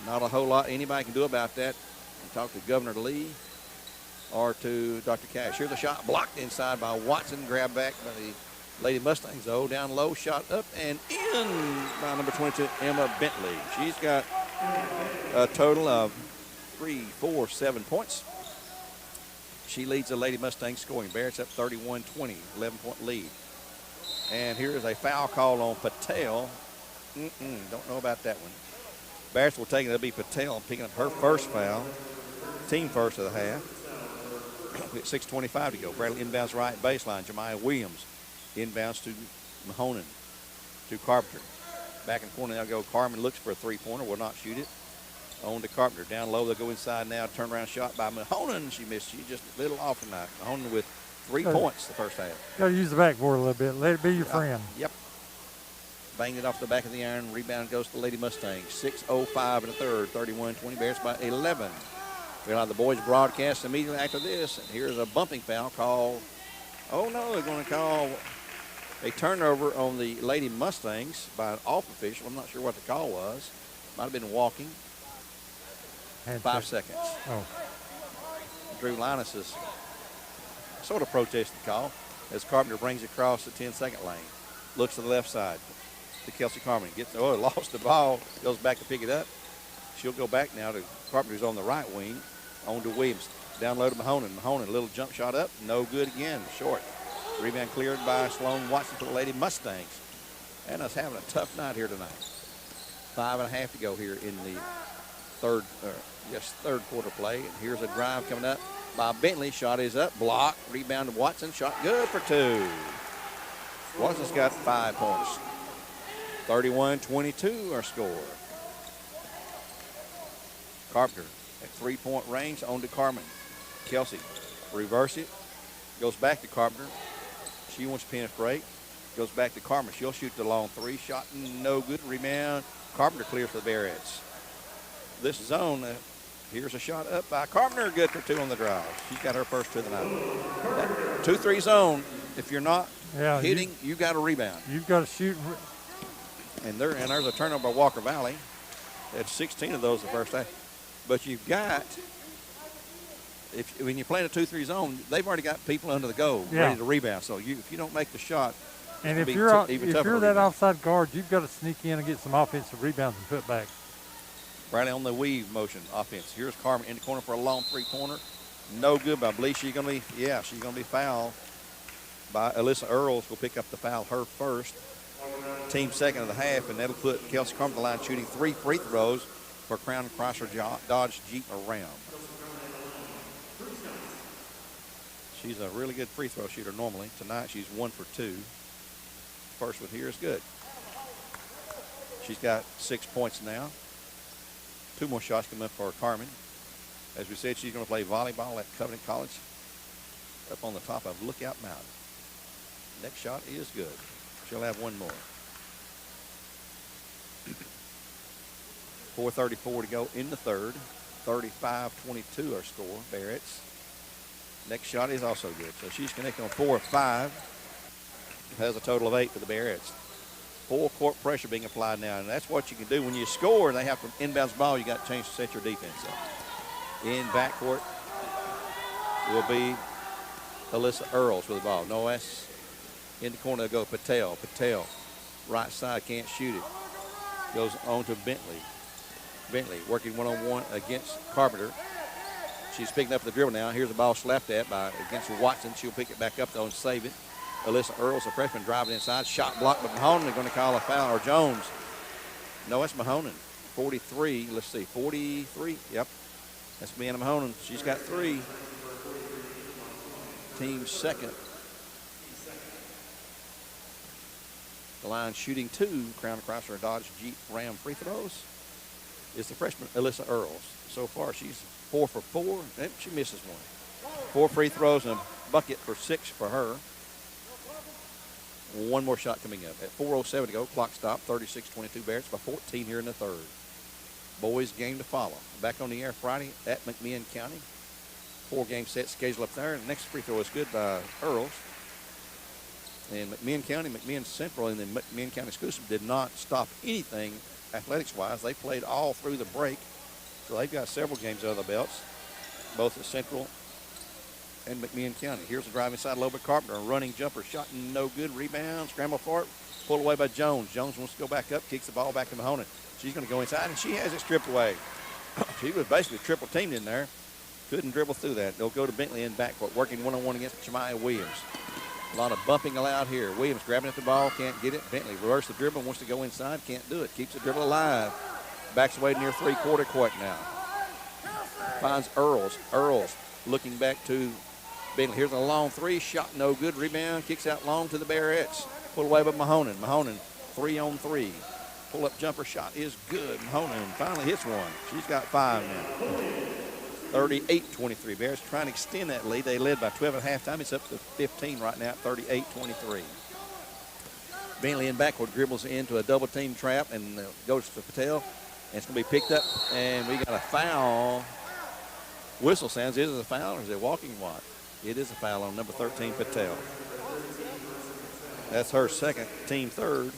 S1: Not a whole lot anybody can do about that. Talk to Governor Lee or to Dr. Cash. Here's a shot blocked inside by Watson. Grabbed back by the Lady Mustangs, though. Down low, shot up and in by number 22, Emma Bentley. She's got a total of 7 points. She leads the Lady Mustangs scoring. Bearett's up 31-20, 11-point lead. And here is a foul call on Patel. Don't know about that one. Bearett's will take it. It'll be Patel picking up her first foul. Team first of the half. With 6:25 to go. Bradley inbounds right baseline. Jemiah Williams inbounds to Mahonen. To Carpenter. Back in the corner now go Carmen. Looks for a 3-pointer. Will not shoot it. On to Carpenter. Down low. They'll go inside now. Turnaround shot by Mahonen. She missed. She just a little off tonight. Mahonen with 3 points the first half.
S2: Got to use the backboard a little bit. Let it be your friend.
S1: Yep. banged it off the back of the iron. Rebound goes to the Lady Mustangs. 6:05 in the third, 31-20. Bearettes by 11. We'll have the boys broadcast immediately after this. And here's a bumping foul called. Oh, no, they're going to call a turnover on the Lady Mustangs by an off official. I'm not sure what the call was. Might have been walking. 5 seconds.
S2: Oh.
S1: Drew Linus is sort of protesting the call as Carpenter brings it across the 10-second lane. Looks to the left side to Kelsey Carmen. Lost the ball, goes back to pick it up. She'll go back now to Carpenter, who's on the right wing, on to Williams. Down low to Mahonen. Mahonen, a little jump shot up, no good again, short. Rebound cleared by Sloan Watson for the Lady Mustangs. Anna's having a tough night here tonight. 5.5 to go here in the third quarter play. And here's a drive coming up by Bentley. Shot is up, blocked, rebound to Watson. Shot good for 2. Watson's got 5 points. 31-22 our score. Carpenter at 3-point range on to Carmen. Kelsey reverse it, goes back to Carpenter. She wants to penetrate, goes back to Carmen. She'll shoot the long 3. Shot no good. Rebound. Carpenter clears for the Bearettes. This zone, here's a shot up by Carpenter. Good for 2 on the drive. She's got her first 2 of the night. That 2-3 zone, if you're not hitting, you got a rebound.
S2: You've got to shoot.
S1: And there's a turnover by Walker Valley. They had 16 of those the first half. But you've got, when you're playing a 2-3 zone, they've already got people under the goal ready to rebound. So if you don't make the shot,
S2: and if you're that offside guard, you've got to sneak in and get some offensive rebounds and put back.
S1: Riley on the weave motion offense. Here's Carmen in the corner for a long 3-pointer. No good, but I believe she's going to be fouled by Alyssa Earls. Will pick up the foul, her first. Team second of the half, and that'll put Kelsey Carmen on the line shooting 3 free throws for Crown Chrysler Dodge Jeep Ram. She's a really good free throw shooter normally. Tonight she's 1 for 2. First one here is good. She's got 6 points now. 2 more shots coming up for Carmen. As we said, she's going to play volleyball at Covenant College up on the top of Lookout Mountain. Next shot is good. She'll have 1 more. 4:34 to go in the third. 35-22 our score, Bearettes. Next shot is also good. So she's connected on 4 of 5. Has a total of 8 for the Bearettes. Full court pressure being applied now, and that's what you can do when you score and they have to inbounds ball. You got to change to set your defense up. In backcourt will be Alyssa Earls with the ball. No S. In the corner go Patel. Patel, right side, can't shoot it. Goes on to Bentley. Bentley working one-on-one against Carpenter. She's picking up the dribble now. Here's the ball slapped at against Watson. She'll pick it back up though and save it. Alyssa Earls, a freshman, driving inside. Shot blocked by Mahonen. They're going to call a foul. Or Jones. No, it's Mahonen. 43. Let's see. 43. Yep. That's Brianna Mahonen. She's got 3. Team second. The line shooting 2 Crown Chrysler Dodge Jeep Ram free throws is the freshman Alyssa Earls. So far, she's 4 for 4. She misses 1. 4 free throws and a bucket for 6 for her. 1 more shot coming up. At 4:07 to go, clock stop. 36-22 Bearettes by 14 here in the third. Boys game to follow. Back on the air Friday at McMinn County. 4-game set scheduled up there. And the next free throw is good by Earls. And McMinn County, McMinn Central, and the McMinn County School System did not stop anything athletics-wise. They played all through the break. So they've got several games under the belts, both at Central and McMinn County. Here's the drive inside low by Carpenter. A running jumper shot no good. Rebound, scramble for it. Pulled away by Jones. Jones wants to go back up, kicks the ball back to Mahonen. She's going to go inside, and she has it stripped away. She was basically triple teamed in there. Couldn't dribble through that. They'll go to Bentley in backcourt, working one-on-one against Jemiah Williams. A lot of bumping allowed here. Williams grabbing at the ball, can't get it. Bentley reverse the dribble, wants to go inside, can't do it. Keeps the dribble alive. Backs away near three-quarter court now. Finds Earls. Earls looking back to Bentley. Here's a long 3, shot no good. Rebound, kicks out long to the Bearettes. Pulled away by Mahonen. Mahonen, 3-on-3. Pull-up jumper shot is good. Mahonen finally hits 1. She's got 5 now. 38-23. Bears trying to extend that lead. They led by 12 at halftime. It's up to 15 right now at 38-23. Bentley in backward, dribbles into a double team trap and goes to Patel. And it's going to be picked up. And we got a foul. Whistle sounds. Is it a foul or is it walking what? It is a foul on number 13, Patel. That's her second, team third.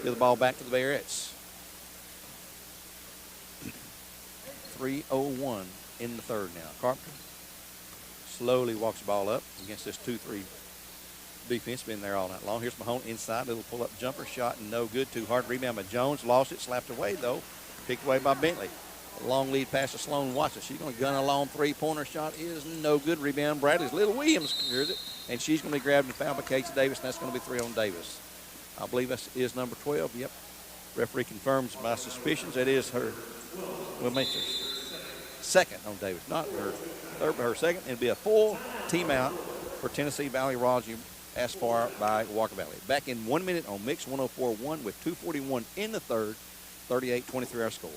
S1: Give the ball back to the Bearettes. 3:01 in the third now. Carpenter slowly walks the ball up against this 2-3 defense. Been there all night long. Here's Mahone inside. Little pull-up jumper shot and no good. Too hard. Rebound by Jones. Lost it. Slapped away, though. Picked away by Bentley. Long lead pass to Sloan Watson. She's going to gun a long three-pointer shot. Is no good. Rebound. Bradley's Little Williams clears it. And she's going to be grabbed and fouled by Casey Davis. And that's going to be 3 on Davis. I believe that is number 12. Yep. Referee confirms my suspicions. That is her. Well, makes her second on Davis. Not her third, but her second. It'll be a full team out for Tennessee Valley Roger, as far by Walker Valley. Back in 1 minute on Mix 104.1 with 2:41 in the third. 38-23 our score.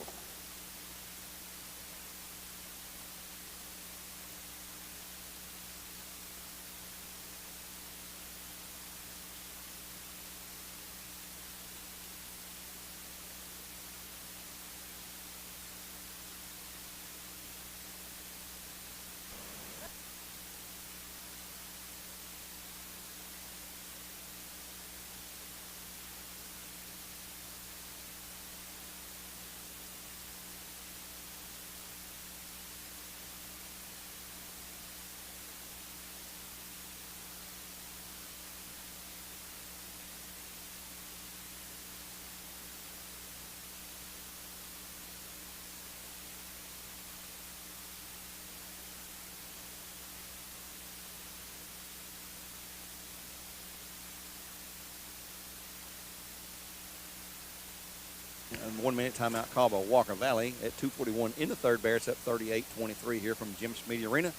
S1: And 1 minute timeout call by Walker Valley at 2:41 in the third. Bears up 38-23 here from Jim Smiddy Arena.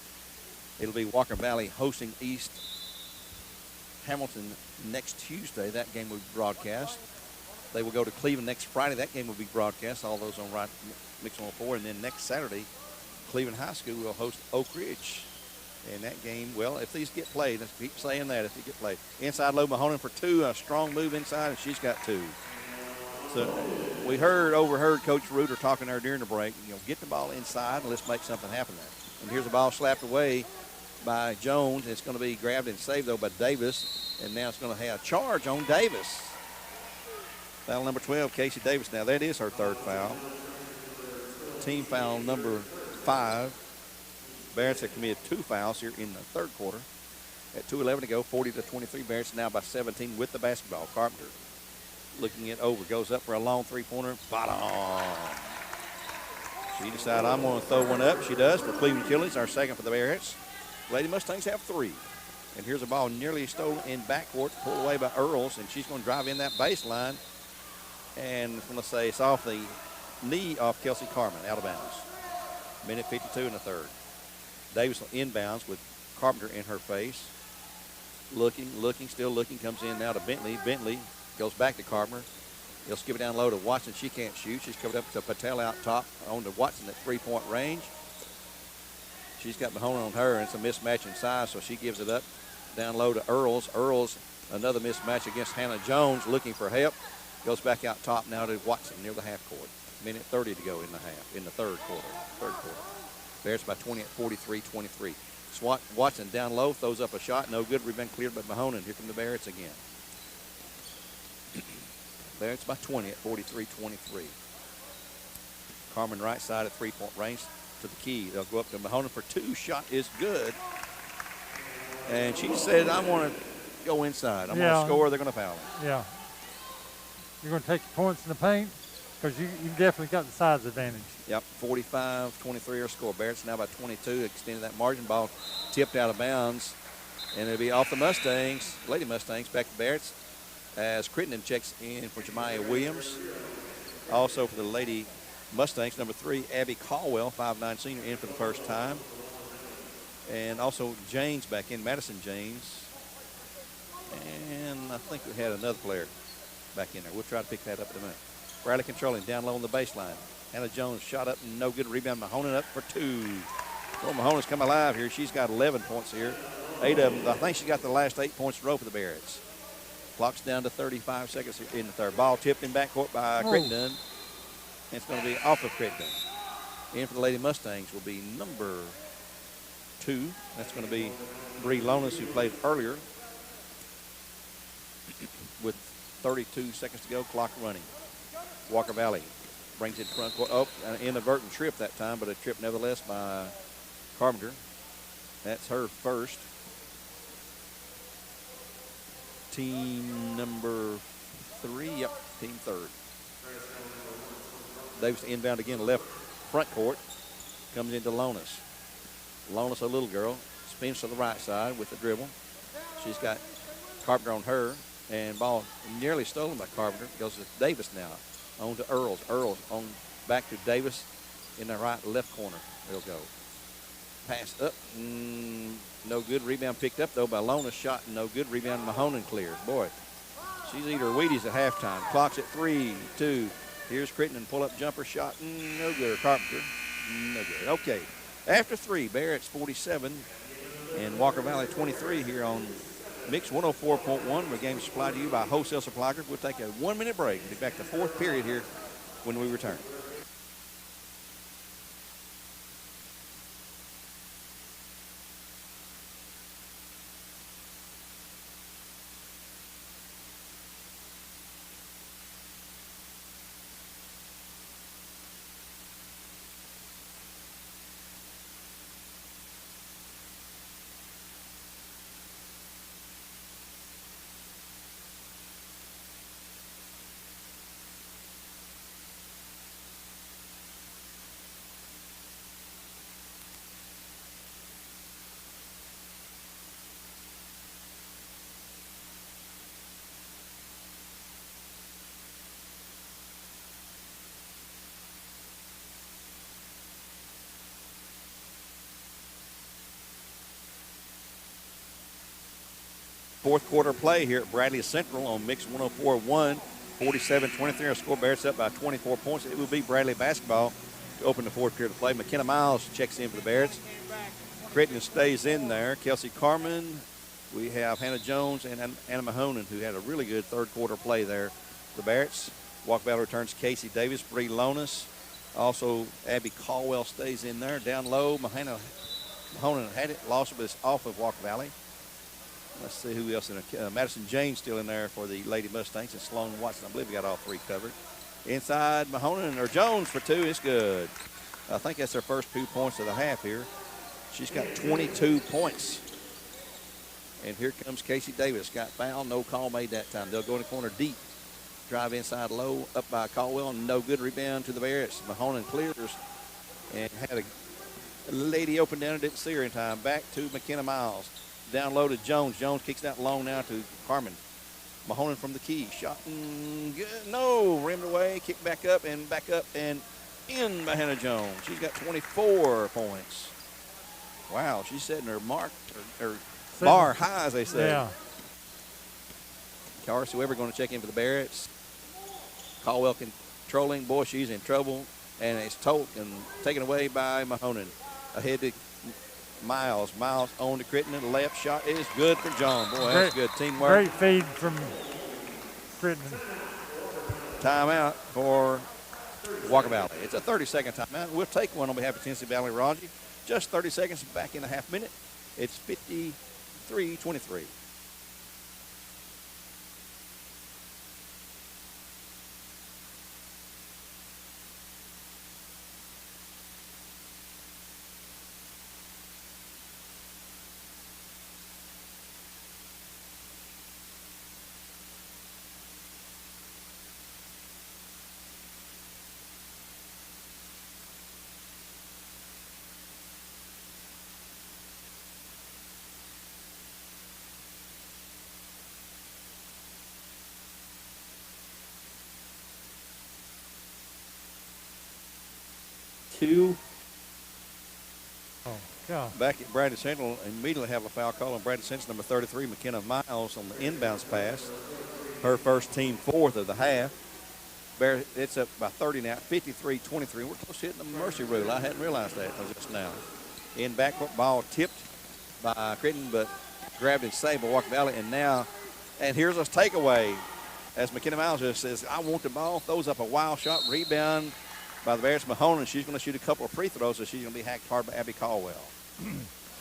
S1: It'll be Walker Valley hosting East Hamilton next Tuesday. That game will be broadcast. They will go to Cleveland next Friday. That game will be broadcast. All those on right Mix 104. And then next Saturday, Cleveland High School will host Oak Ridge. And that game, well, if these get played, let's keep saying that, if they get played. Inside low, Mahoning for 2. A strong move inside, and she's got 2. So we overheard Coach Reuter talking there during the break. Get the ball inside and let's make something happen there. And here's a ball slapped away by Jones. It's going to be grabbed and saved, though, by Davis. And now it's going to have a charge on Davis. Foul number 12, Casey Davis. Now, that is her third foul. Team foul number 5. Bearettes have committed 2 fouls here in the third quarter. At 2:11 to go, 40-23. Bearettes now by 17 with the basketball. Carpenter looking it over, goes up for a long three-pointer. Bottom. She decided, I'm going to throw one up. She does for Cleveland Killings, our second for the Bearettes. Lady Mustangs have 3. And here's a ball nearly stolen in backcourt, pulled away by Earls, and she's going to drive in that baseline. And I'm going to say it's off the knee of Kelsey Carmen, out of bounds. Minute 52 in the third. Davis inbounds with Carpenter in her face. Looking, still looking, comes in now to Bentley. Bentley goes back to Carpenter. He'll skip it down low to Watson. She can't shoot. She's covered up to Patel out top on to Watson at 3-point range. She's got Mahoney on her, and it's a mismatch in size, so she gives it up down low to Earls. Earls, another mismatch against Hannah Jones, looking for help. Goes back out top now to Watson near the half court. Minute 30 to go in the third quarter. Bears by 20 at 43-23. Watson down low, throws up a shot. No good. Rebound cleared by Mahoney. Here come the Bearettes again. Bearettes by 20 at 43-23. Carmen right side at 3-point range to the key. They'll go up to Mahoney for 2. Shot is good. And she said, I want to go inside. I'm going to score. They're going to foul him.
S2: Yeah. You're going to take your points in the paint because you definitely got the size advantage.
S1: Yep, 45-23 our score. Bearettes now by 22, extending that margin. Ball tipped out of bounds. And it'll be off the Mustangs, Lady Mustangs, back to Bearettes as Crittenden checks in for Jemiah Williams. Also for the Lady Mustangs, number 3, Abby Caldwell, 5'9" senior, in for the first time. And also James back in, Madison James. And I think we had another player back in there. We'll try to pick that up in a minute. Bradley controlling down low on the baseline. Hannah Jones shot up and no good. Rebound Mahoney up for 2. Well, Mahoney's come alive here. She's got 11 points here. 8 of them. I think she got the last 8 points in a row for the Bearettes. Clock's down to 35 seconds in the third. Ball tipped in backcourt by Crittenden. It's going to be off of Crittenden. In for the Lady Mustangs will be number 2. That's going to be Bree Lonis, who played earlier. With 32 seconds to go, clock running. Walker Valley brings it front court. Oh, an inadvertent trip that time, but a trip nevertheless by Carpenter. That's her first. Team number 3, yep, team third. Davis inbound again, left front court. Comes into Lonis. Lonis, a little girl, spins to the right side with the dribble. She's got Carpenter on her, and ball nearly stolen by Carpenter. Goes to Davis now. On to Earls. Earls on back to Davis in the right left corner. They'll go. Pass up. No good. Rebound picked up, though, by Lonis. Shot no good. Rebound Mahonen cleared. Boy, she's eating her Wheaties at halftime. Clock's at 3, 2. Here's Crittenden. Pull-up jumper shot. No good. Carpenter. No good. Okay. After 3, Bearettes 47 and Walker Valley 23 here on Mix 104.1. The game supplied to you by Wholesale Supply Group. We'll take a 1-minute break. We'll be back to the 4th period here when we return. Fourth quarter play here at Bradley Central on Mix 104.1. 47-23. Our score Bears up by 24 points. It will be Bradley basketball to open the fourth period of play. McKenna Miles checks in for the Bears. Crittenden stays in there. Kelsey Carmen. We have Hannah Jones and Anna Mahonen, who had a really good third quarter play there. The Bears. Walker Valley returns Casey Davis, Bree Lonis. Also, Abby Caldwell stays in there. Down low, Mahonen had it, lost it, but it's off of Walker Valley. Let's see who else in there. Madison James still in there for the Lady Mustangs, and Sloan Watson. I believe we got all 3 covered. Inside, Mahonen or Jones for 2. It's good. I think that's her first 2 points of the half here. She's got 22 points. And here comes Casey Davis. Got fouled. No call made that time. They'll go in the corner deep. Drive inside low. Up by Caldwell. No good. Rebound to the Bears. Mahonen clears and had a lady open down and didn't see her in time. Back to McKenna Miles. Down low to Jones. Jones kicks that long now to Carmen. Mahonen from the key. Shot good. No. Rimmed away. Kicked back up and in by Hannah Jones. She's got 24 points. Wow. She's setting her mark, her bar high, as they say.
S2: Yeah.
S1: Carson Weber going to check in for the Bearettes. Caldwell controlling. Boy, she's in trouble. And it's taken away by Mahonen. Ahead to Miles. Miles on to Crittenden. The left shot is good for John. Boy, that's good teamwork.
S2: Great feed from Crittenden.
S1: Timeout for Walker Valley. It's a 30-second timeout. We'll take one on behalf of Tennessee Valley Raji. Just 30 seconds back in a half minute. It's 53-23.
S4: Two.
S2: Oh, God.
S1: Back at Bradley Central, immediately have a foul call on Bradley Central, number 33, McKenna Miles on the inbounds pass. Her first team 4th of the half. It's up by 30 now, 53-23. We're close to hitting the mercy rule. I hadn't realized that until just now. In backcourt, ball tipped by Crittenden, but grabbed and saved by Walker Valley. And now And here's a takeaway. As McKenna Miles just says, I want the ball, throws up a wild shot, rebound by the Bearettes Mahoney. She's going to shoot a couple of free throws, so she's going to be hacked hard by Abby Caldwell.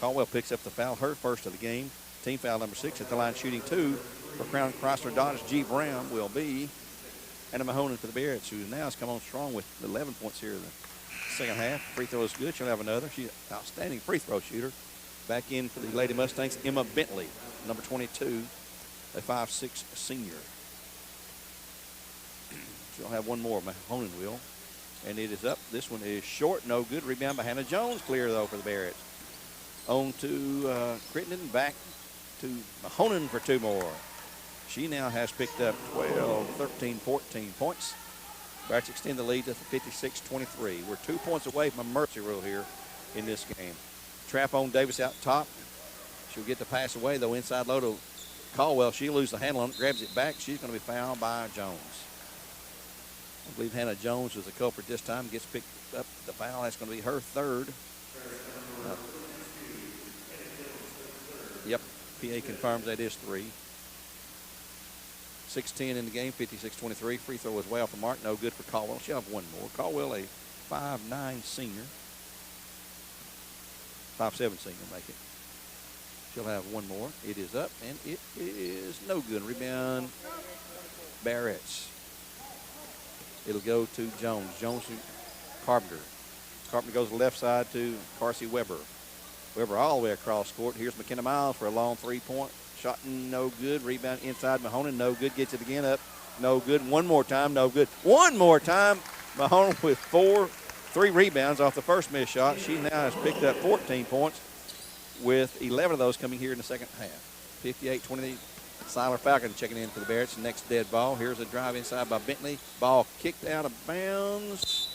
S1: Caldwell picks up the foul, her first of the game. Team foul number 6 at the line, shooting 2 for Crown Chrysler Dodge. G. Brown will be Anna Mahoney for the Bearettes, who now has come on strong with 11 points here in the second half. Free throw is good. She'll have another. She's an outstanding free throw shooter. Back in for the Lady Mustangs, Emma Bentley, number 22, a 5'6" senior. She'll have one more, Mahoney will. And it is up. This one is short, no good. Rebound by Hannah Jones, clear though for the Bearettes. On to Crittenden, back to Mahoney for 2 more. She now has picked up 12, 13, 14 points. Bearettes extend the lead to 56-23. We're 2 points away from a mercy rule here in this game. Trap on Davis out top. She'll get the pass away, though, inside low to Caldwell. She'll lose the handle on it, grabs it back. She's going to be fouled by Jones. I believe Hannah Jones was the culprit this time. Gets picked up the foul. That's going to be her third. Yep, PA confirms that is 3. 6-10 in the game, 56-23. Free throw is way off the mark. No good for Caldwell. She'll have one more. Caldwell, a 5'9" senior. 5'7" senior, make it. She'll have one more. It is up, and it is no good. Rebound, Bearettes. It'll go to Jones. Jones to Carpenter. Carpenter goes to the left side to Carsey Weber. Weber all the way across court. Here's McKenna Miles for a long 3-point. Shot no good. Rebound inside Mahoney. No good. Gets it again up. No good. One more time. No good. One more time. Mahoney with 3 rebounds off the first missed shot. She now has picked up 14 points with 11 of those coming here in the second half. 58-20. Siler Falcon checking in for the Bearettes. Next dead ball. Here's a drive inside by Bentley. Ball kicked out of bounds.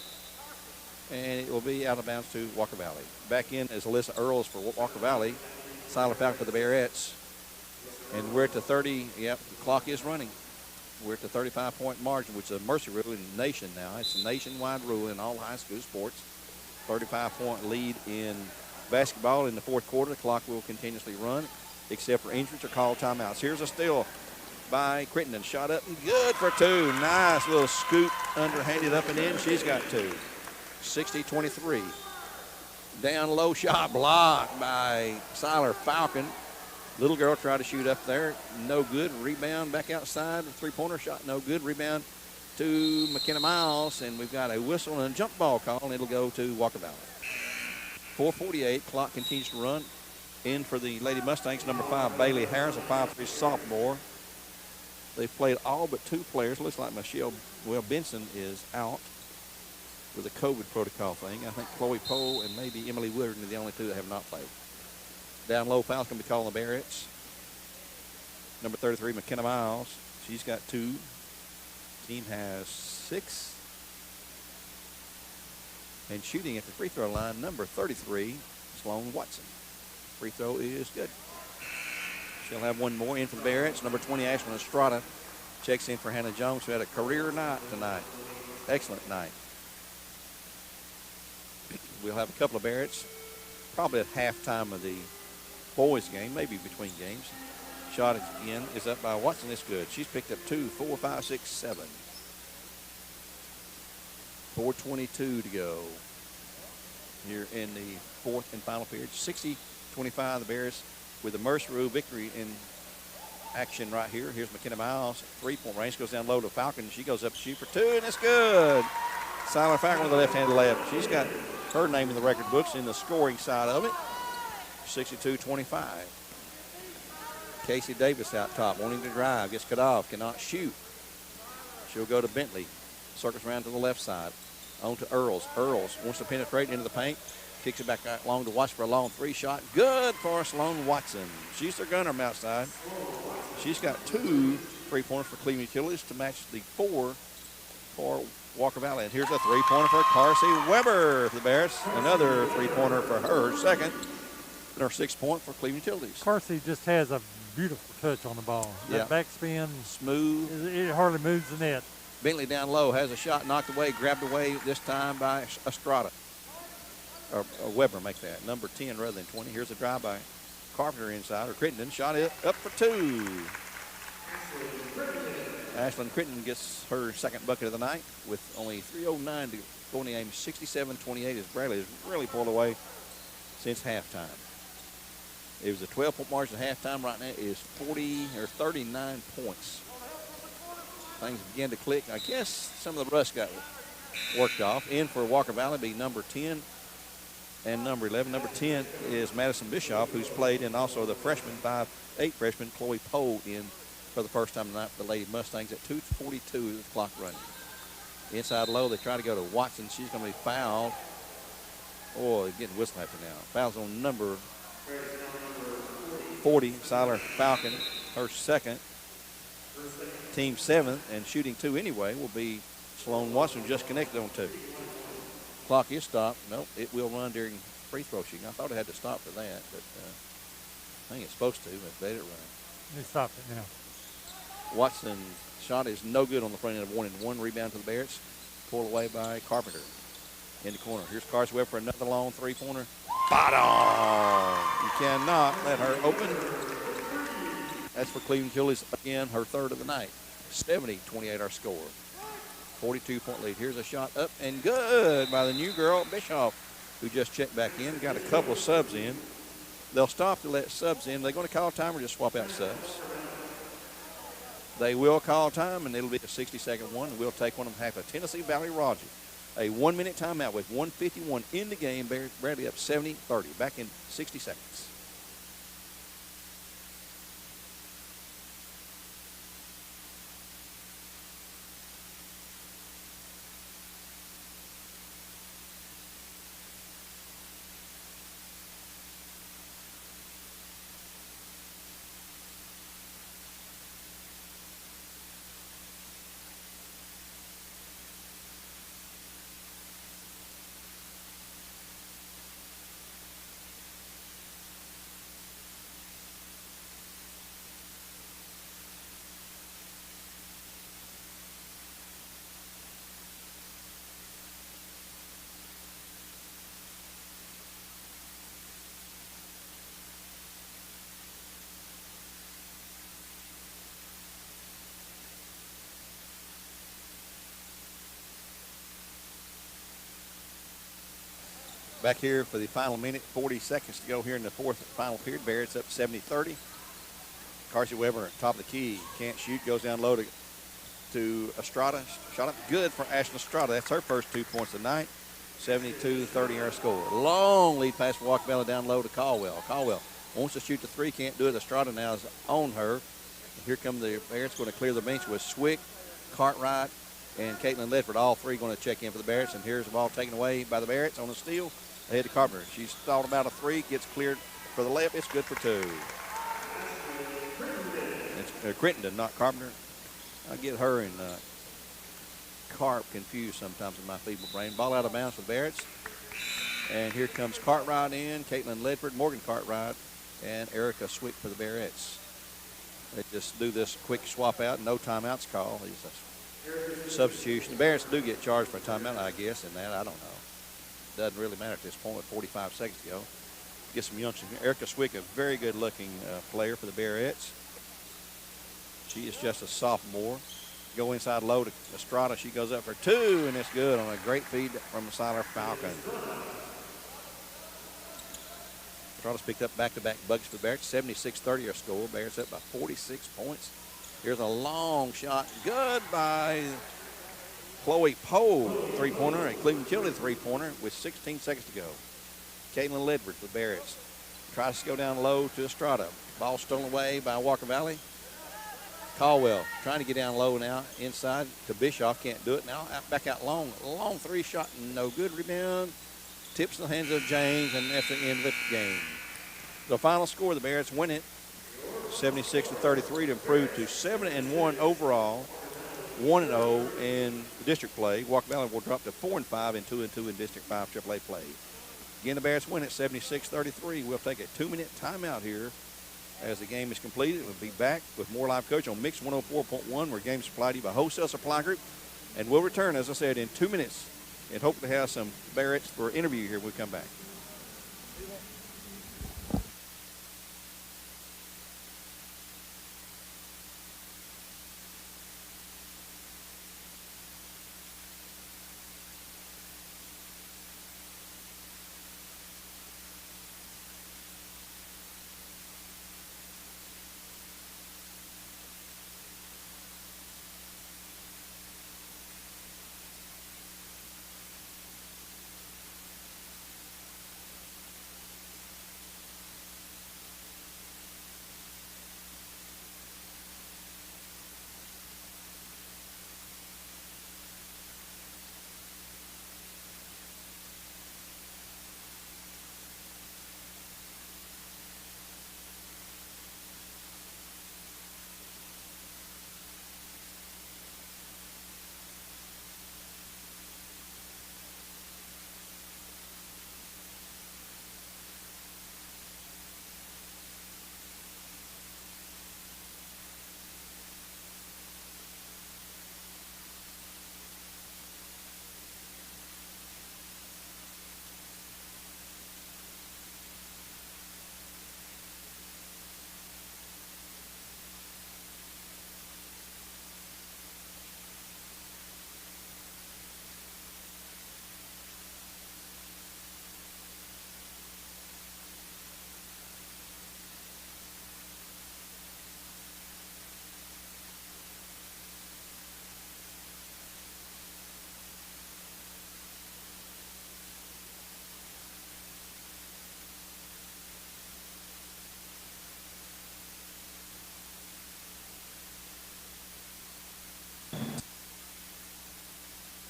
S1: And it will be out of bounds to Walker Valley. Back in is Alyssa Earls for Walker Valley. Siler Falcon for the Bearettes. And we're at the 30. Yep, the clock is running. We're at the 35-point margin, which is a mercy rule in the nation now. It's a nationwide rule in all high school sports. 35-point lead in basketball in the fourth quarter. The clock will continuously run, except for injuries or called timeouts. Here's a steal by Crittenden. Shot up and good for 2. Nice little scoop, underhanded up and in. She's got 2. 60-23. Down low shot blocked by Siler Falcon. Little girl tried to shoot up there. No good. Rebound back outside. 3-pointer shot. No good. Rebound to McKenna Miles. And we've got a whistle and a jump ball call. And it'll go to Walker Valley. 4:48. Clock continues to run. In for the Lady Mustangs, number 5, Bailey Harris, a 5'3" sophomore. They've played all but 2 players. Looks like Michelle Benson is out with a COVID protocol thing. I think Chloe Poe and maybe Emily Woodard are the only 2 that have not played. Down low, foul's going to be called on the Bearettes. Number 33, McKenna Miles. She's got 2. Team has 6. And shooting at the free throw line, number 33, Sloan Watson. Free throw is good. She'll have one more in for the Bearettes. Number 20, Ashlyn Estrada checks in for Hannah Jones, who had a career night tonight. Excellent night. We'll have a couple of Bearettes probably at halftime of the boys game, maybe between games. Shot again is up by Watson. It's good. She's picked up 2, 4, 5, 6, 7. 4:22 to go here in the fourth and final period. 60-25, the Bears with the mercy rule victory in action right here. Here's McKenna Miles. 3-point range goes down low to Falcon. She goes up to shoot for 2, and it's good. Siler Falcon with a left-handed layup. She's got her name in the record books in the scoring side of it. 62-25. Casey Davis out top, wanting to drive, gets cut off, cannot shoot. She'll go to Bentley. Circles around to the left side. On to Earls. Earls wants to penetrate into the paint. Kicks it back out long to Watson for a long 3 shot. Good for Sloan Watson. She's their gunner from outside. She's got 2 3-pointers for Cleveland Utilities to match the 4 for Walker Valley. And here's a 3-pointer for Carsey Weber for the Bears. Another 3-pointer for her second. And her 6th point for Cleveland Utilities.
S2: Carsey just has a beautiful touch on the ball. That backspin.
S1: Smooth.
S2: It hardly moves the net.
S1: Bentley down low has a shot knocked away, grabbed away this time by Estrada. Or Weber make that. Number 10 rather than 20. Here's a drive by Carpenter inside, or Crittenden. Shot it up for 2. Ashlyn Crittenden gets her second bucket of the night with only 3:09 to go in the game. 67-28 as Bradley has really pulled away since halftime. It was a 12-point margin at halftime. Right now it is 39 points. Things began to click. I guess some of the rust got worked off. In for Walker Valley be number 10 and number 11. Number 10 is Madison Bischoff, who's played, and also the freshman, 5'8" freshman, Chloe Poe, in for the first time tonight for the Lady Mustangs at 2:42 with the clock running. Inside low, they try to go to Watson. She's going to be fouled. Oh, they're getting whistle after now. Fouls on number 40, Siler Falcon, her second. Team seventh, and shooting two anyway, will be Sloan Watson, just connected on two. Clock is stopped. Nope, it will run during free throw shooting. I thought it had to stop for that, but I think it's supposed to, but let it run.
S2: They stopped it now.
S1: Watson's shot is no good on the front end of 1-and-1. Rebound to the Bearettes. Pulled away by Carpenter. In the corner. Here's Carson Webb for another long three-pointer. Bottom! You cannot let her open. That's for Cleveland Chili's, again, her third of the night. 70-28 our score. 42-point lead. Here's a shot up and good by the new girl, Bischoff, who just checked back in. Got a couple of subs in. They'll stop to let subs in. They're going to call time or just swap out subs. They will call time, and it'll be a 60-second one, and we'll take one on behalf of Tennessee Valley Roger. A 1-minute timeout with 1:51 in the game. Bradley up 70-30. Back in 60 seconds. Back here for the final minute, 40 seconds to go here in the fourth final period. Bearettes up 70-30. Carson Weber, top of the key, can't shoot, goes down low to Estrada. Shot up good for Ashton Estrada. That's her first 2 points of the night. 72-30 our score. Long lead pass for Walker Valley down low to Caldwell. Caldwell wants to shoot the three, can't do it. Estrada now is on her. Here come the Bearettes, going to clear the bench with Swick, Cartwright, and Caitlin Ledford. All three going to check in for the Bearettes. And here's the ball taken away by the Bearettes on the steal. Ahead to Carpenter. She's thought about a three, gets cleared for the layup. It's good for two. It's Crittenden, not Carpenter. I get her and Carp confused sometimes in my feeble brain. Ball out of bounds for the Bearettes. And here comes Cartwright in, Caitlin Ledford, Morgan Cartwright, and Erica Swick for the Bearettes. They just do this quick swap out, no timeouts call. It's a substitution. The Bearettes do get charged for a timeout, I guess, in that. I don't know. Doesn't really matter at this point with 45 seconds to go. Get some youngsters. Erica Swick, a very good-looking player for the Bearettes. She is just a sophomore. Go inside low to Estrada. She goes up for two, and it's good on a great feed from the Siler Falcon. Estrada's picked up back-to-back buckets for the Bearettes. 76-30 our score. Bearettes up by 46 points. Here's a long shot. Good by Chloe Poe, three-pointer, and Cleveland Chili three-pointer with 16 seconds to go. Caitlin Ledford for the Bearettes. Tries to go down low to Estrada. Ball stolen away by Walker Valley. Caldwell trying to get down low now. Inside to Bischoff. Can't do it now. Back out long. Long three shot. No good. Rebound. Tips in the hands of James, and that's the end of the game. The final score, the Bearettes win it 76-33 to improve to 7-1 overall. 1-0 in district play. Walker Valley will drop to 4-5 and 2-2 in District 5 AAA play. Again, the Bearettes win it 76-33. We'll take a 2-minute timeout here as the game is completed. We'll be back with more live coach on Mix 104.1, where games supplied to you by Wholesale Supply Group. And we'll return, as I said, in 2 minutes and hope to have some Bearettes for an interview here when we come back.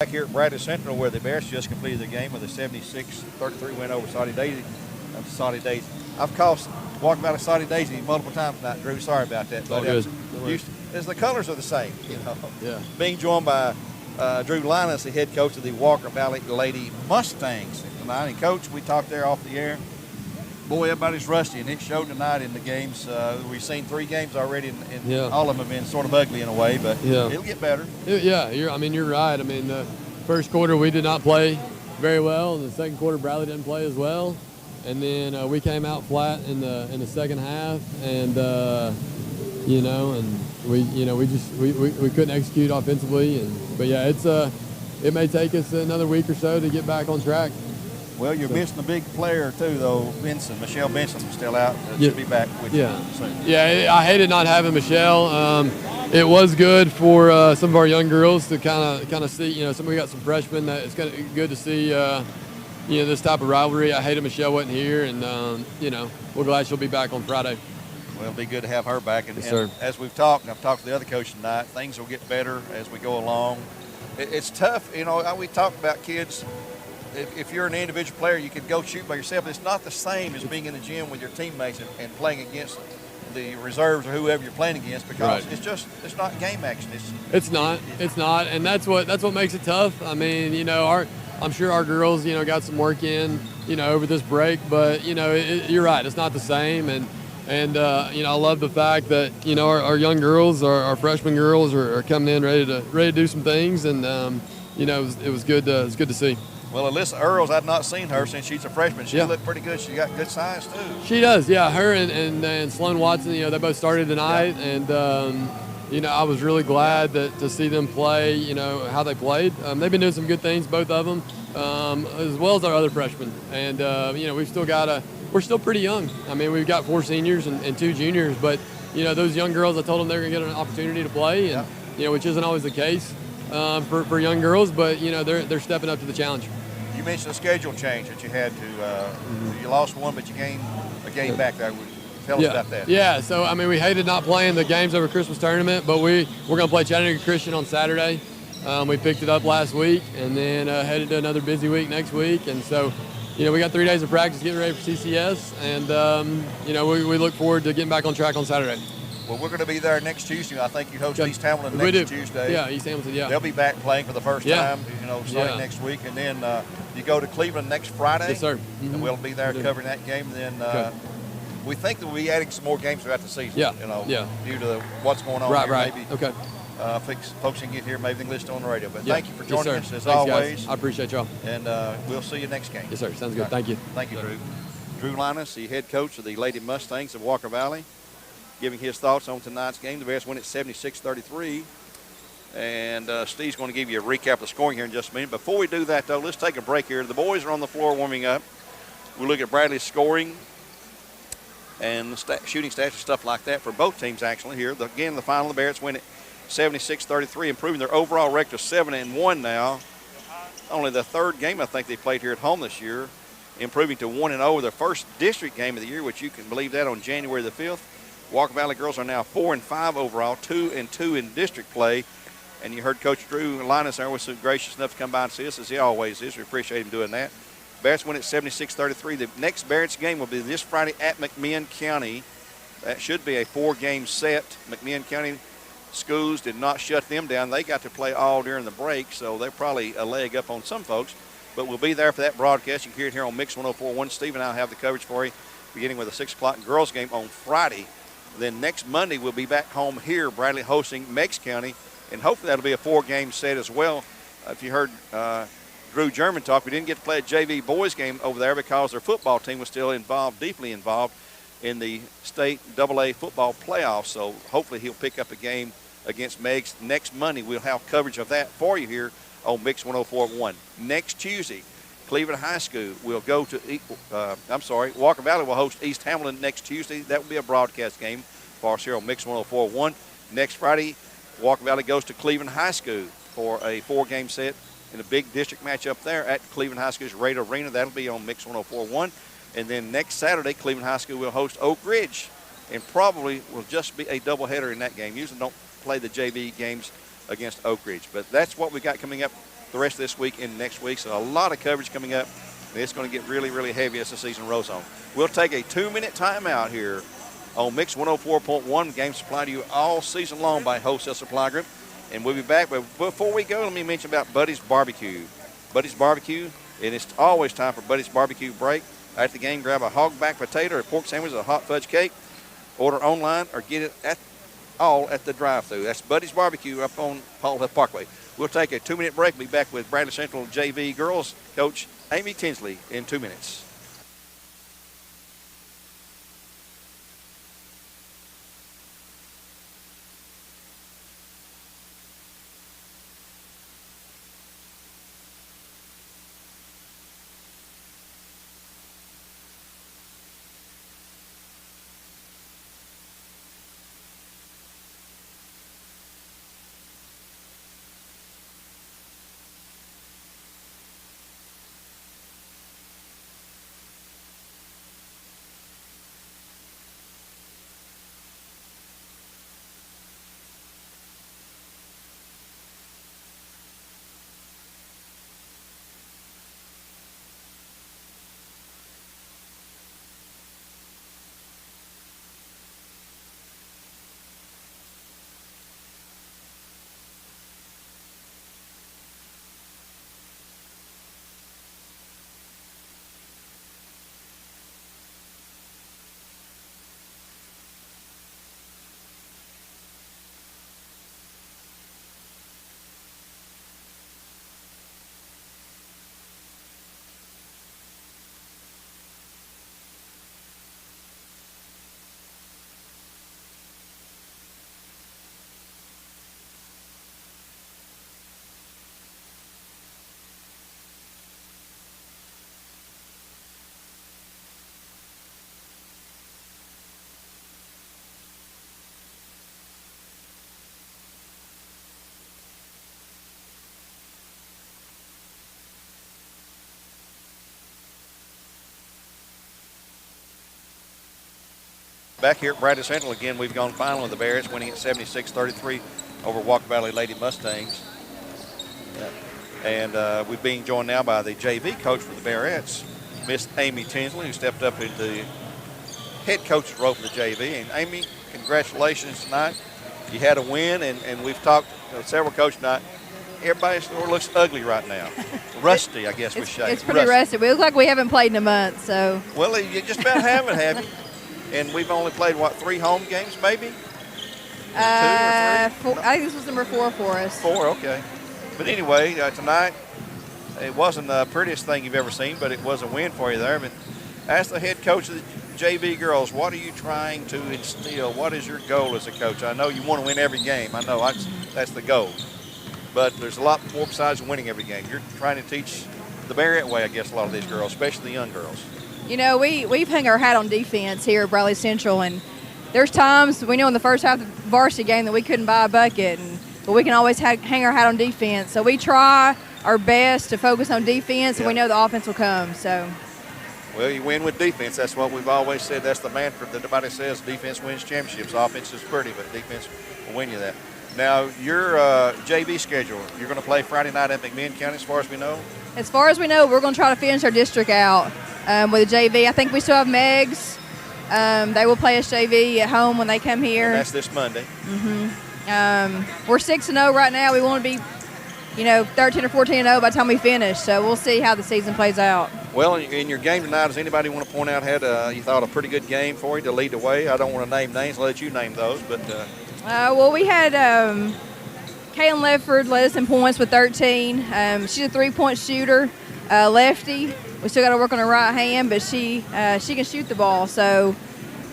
S5: Back here at Bradley Central, where the Bears just completed the game with a 76-33 win over Saudi Daisy. I've walked by Saudi Daisy multiple times tonight, Drew. Sorry about that.
S6: But good.
S5: As the colors are the same, you know.
S6: Yeah.
S5: Being joined by Drew Linus, the head coach of the Walker Valley Lady Mustangs tonight. And Coach, we talked there off the air. Boy, everybody's rusty, and it showed tonight in the games. We've seen 3 games already, and all of them have been sort of ugly in a way, but it'll get better.
S6: You're right. I mean, the first quarter we did not play very well, and the second quarter Bradley didn't play as well, and then we came out flat in the second half, and we couldn't execute offensively, but it may take us another week or so to get back on track.
S5: Well, you're missing a big player too, though. Michelle Benson is still out. She'll be back with you soon.
S6: Yeah, I hated not having Michelle. It was good for some of our young girls to kind of see. We got some freshmen. It's good to see. This type of rivalry. I hated Michelle wasn't here, and we're glad she'll be back on Friday.
S5: Well, it'll be good to have her back. And,
S6: yes, sir.
S5: And as we've talked, and I've talked to the other coach tonight, things will get better as we go along. It's tough. We talk about kids. If you're an individual player, you can go shoot by yourself. It's not the same as being in the gym with your teammates and playing against the reserves or whoever you're playing against, because it's not game action. It's not,
S6: and that's what makes it tough. I mean, I'm sure our girls, got some work in, over this break, but you're right, it's not the same, and I love the fact that our young girls, our freshman girls, are coming in ready to do some things, and it was good to see.
S5: Well, Alyssa Earls, I've not seen her since she's a freshman. She looked pretty good. She got good size, too.
S6: She does, yeah. Her and Sloan Watson, they both started tonight. And, I was really glad to see them play, how they played. They've been doing some good things, both of them, as well as our other freshmen. And, we've still we're still pretty young. I mean, we've got 4 seniors and 2 juniors. But, those young girls, I told them they're going to get an opportunity to play, and, which isn't always the case for young girls. But, they're stepping up to the challenge.
S5: You mentioned a schedule change that you had to. You lost one, but you gained a game back there. Tell us about that.
S6: Yeah, so, I mean, we hated not playing the games over Christmas tournament, but we're going to play Chattanooga Christian on Saturday. We picked it up last week, and then headed to another busy week next week. And so, we got 3 days of practice getting ready for CCS, and, we look forward to getting back on track on Saturday.
S5: Well, we're going to be there next Tuesday. I think you host East Hamilton next Tuesday.
S6: Yeah, East Hamilton,
S5: They'll be back playing for the first time, starting next week. And then you go to Cleveland next Friday.
S6: Yes, sir. Mm-hmm.
S5: And we'll be there covering that game. And then we think that we'll be adding some more games throughout the season. Due to what's going on here.
S6: Right.
S5: Maybe,
S6: okay.
S5: Folks can get here, maybe they can listen on the radio. But thank you for joining us, as
S6: Thanks,
S5: always.
S6: Guys. I appreciate y'all.
S5: And we'll see you next game.
S6: Yes, sir. Sounds good. Thank you.
S5: Thank you, Drew. Drew Linus, the head coach of the Lady Mustangs of Walker Valley, giving his thoughts on tonight's game. The Bears win at 76-33. And Steve's going to give you a recap of the scoring here in just a minute. Before we do that, though, let's take a break here. The boys are on the floor warming up. We'll look at Bradley's scoring and the shooting stats and stuff like that for both teams, actually, here. Again, the final, the Bears win at 76-33, improving their overall record to 7-1 now. Only the 3rd game, I think, they played here at home this year, improving to 1-0, their first district game of the year, which you can believe that, on January the 5th. Walker Valley girls are now 4-5 overall, 2-2 in district play. And you heard Coach Drew Linus there was so gracious enough to come by and see us, as he always is. We appreciate him doing that. Bears win at 76-33. The next Bears game will be this Friday at McMinn County. That should be a 4-game set. McMinn County schools did not shut them down. They got to play all during the break, so they're probably a leg up on some folks. But we'll be there for that broadcast. You can hear it here on Mix 104.1. Steve and I will have the coverage for you, beginning with a 6 o'clock girls game on Friday. Then next Monday, we'll be back home here, Bradley hosting Meigs County, and hopefully that'll be a 4-game set as well. If you heard Drew German talk, we didn't get to play a JV boys game over there because their football team was still deeply involved in the state AA football playoffs. So hopefully he'll pick up a game against Meigs next Monday. We'll have coverage of that for you here on Mix 104.1. Next Tuesday, Cleveland High School will go to, Walker Valley will host East Hamilton next Tuesday. That will be a broadcast game for us here on Mix 104.1. Next Friday, Walker Valley goes to Cleveland High School for a 4-game set in a big district matchup there at Cleveland High School's Raider Arena. That'll be on Mix 104.1. And then next Saturday, Cleveland High School will host Oak Ridge, and probably will just be a doubleheader in that game. Usually don't play the JV games against Oak Ridge. But that's what we got coming up the rest of this week and next week. So a lot of coverage coming up. And it's going to get really, really heavy as the season rolls on. We'll take a 2-minute timeout here on Mix 104.1. Game supplied to you all season long by Wholesale Supply Group. And we'll be back. But before we go, let me mention about Buddy's Barbecue. Buddy's Barbecue, and it's always time for Buddy's Barbecue break. At the game, grab a hog back potato or pork sandwich or a hot fudge cake. Order online or get it at the drive-thru. That's Buddy's Barbecue up on Paul Hill Parkway. We'll take a 2-minute break. We'll be back with Bradley Central JV girls coach Amy Tinsley in 2 minutes. Back here at Bradley Central again, we've gone final with the Bearettes, winning at 76-33 over Walker Valley Lady Mustangs. And we're being joined now by the JV coach for the Bearettes, Miss Amy Tinsley, who stepped up into the head coach's role for the JV. And Amy, congratulations tonight. You had a win, and we've talked to several coaches tonight. Everybody sort of looks ugly right now. Rusty, I guess we say.
S7: It's pretty rusty. We look like we haven't played in a month, so.
S5: Well, you just about haven't, have you? And we've only played, 3 home games maybe? 2 or 3?
S7: I think this was number 4 for us.
S5: 4, okay. But anyway, tonight, it wasn't the prettiest thing you've ever seen, but it was a win for you there. But ask the head coach of the JV girls, what are you trying to instill? What is your goal as a coach? I know you want to win every game. I know that's the goal. But there's a lot more besides winning every game. You're trying to teach the Bearette way, I guess, a lot of these girls, especially the young girls.
S7: You know, we've hung our hat on defense here at Bradley Central, and there's times we know in the first half of the varsity game that we couldn't buy a bucket, but we can always hang our hat on defense. So we try our best to focus on defense, and we know the offense will come. So.
S5: Well, you win with defense. That's what we've always said. That's the mantra that everybody says. Defense wins championships. Offense is pretty, but defense will win you that. Now, your JV schedule, you're going to play Friday night at McMinn County as far as we know?
S7: As far as we know, we're going to try to finish our district out with the JV. I think we still have Megs. They will play us JV at home when they come here.
S5: And that's this Monday.
S7: Mm-hmm. We're 6-0 right now. We want to be, 13 or 14-0 by the time we finish. So we'll see how the season plays out.
S5: Well, in your game tonight, does anybody want to point out had you thought a pretty good game for you to lead the way? I don't want to name names. I'll let you name those. But
S7: well, we had Kaylin Ledford led us in points with 13. She's a 3-point shooter, lefty. We still got to work on her right hand, but she can shoot the ball. So,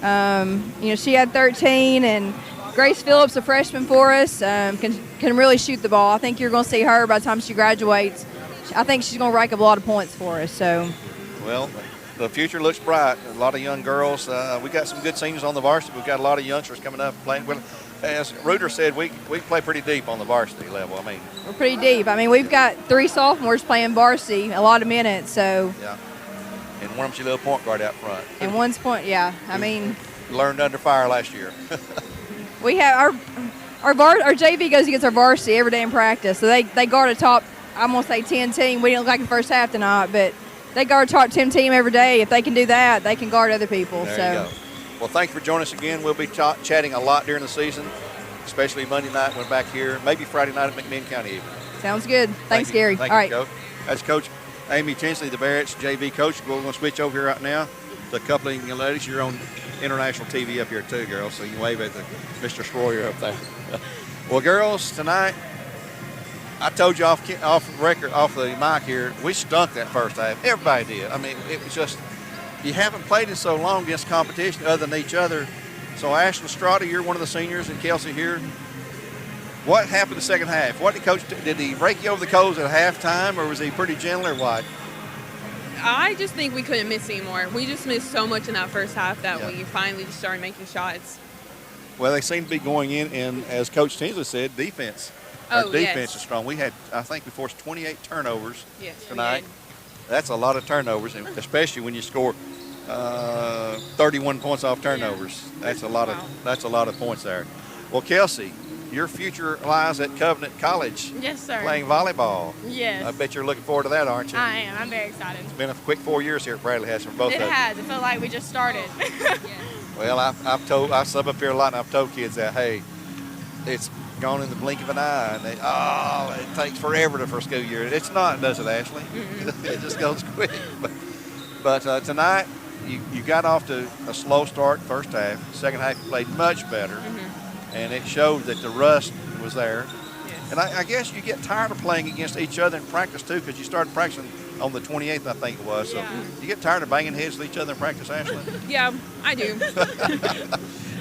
S7: she had 13, and Grace Phillips, a freshman for us, can really shoot the ball. I think you're going to see her by the time she graduates. I think she's going to rack up a lot of points for us. So,
S5: well, the future looks bright. A lot of young girls. We got some good seniors on the varsity. We've got a lot of youngsters coming up playing. Well, as Reuter said, we play pretty deep on the varsity level.
S7: We're pretty deep. We've got 3 sophomores playing varsity, a lot of minutes. So
S5: yeah, and one of them's your little point guard out front.
S7: And one's point, yeah.
S5: Learned under fire last year.
S7: We have our JV goes against our varsity every day in practice. So they guard I'm going to say 10 team. We didn't look like the first half tonight, but they guard top 10 team every day. If they can do that, they can guard other people.
S5: There you go. Well, thank you for joining us again. We'll be chatting a lot during the season, especially Monday night when we're back here, maybe Friday night at McMinn County even.
S7: Sounds good. Thanks, Gary.
S5: Thank
S7: All
S5: you,
S7: right.
S5: Coach. That's Coach Amy Tinsley, the Bearettes JV coach. We're going to switch over here right now. The couple of young ladies, you're on international TV up here too, girls, so you can wave at Mr. Schroyer up there. Well, girls, tonight, I told you off the mic here, we stunk that first half. Everybody did. I mean, it was just, you haven't played in so long against competition other than each other. So Ashton Strada, you're one of the seniors, and Kelsey here. What happened the second half? What did Coach, did he rake you over the coals at halftime, or was he pretty gentle, or what?
S8: I just think we couldn't miss anymore. We just missed so much in that first half that we finally just started making shots.
S5: Well, they seem to be going in, and as Coach Tinsley said, defense. Our defense is strong. We had, I think, we forced 28 turnovers tonight. That's a lot of turnovers, and especially when you score 31 points off turnovers. That's a lot of points there. Well, Kelsey, your future lies at Covenant College.
S9: Yes, sir.
S5: Playing volleyball.
S9: Yes.
S5: I bet you're looking forward to that, aren't you?
S9: I am. I'm very excited.
S5: It's been a quick 4 years here at Bradley House for both of you.
S9: It has. It felt like we just started.
S5: Well, I sub up here a lot, and I've told kids that, hey, it's gone in the blink of an eye, and it takes forever for school year. It's not, does it, Ashley? It just goes quick. But tonight, you got off to a slow start first half. Second half, you played much better, and it showed that the rust was there. Yes. And I guess you get tired of playing against each other in practice, too, because you started practicing on the 28th, I think it was. So you get tired of banging heads with each other in practice, Ashley?
S8: Yeah, I do.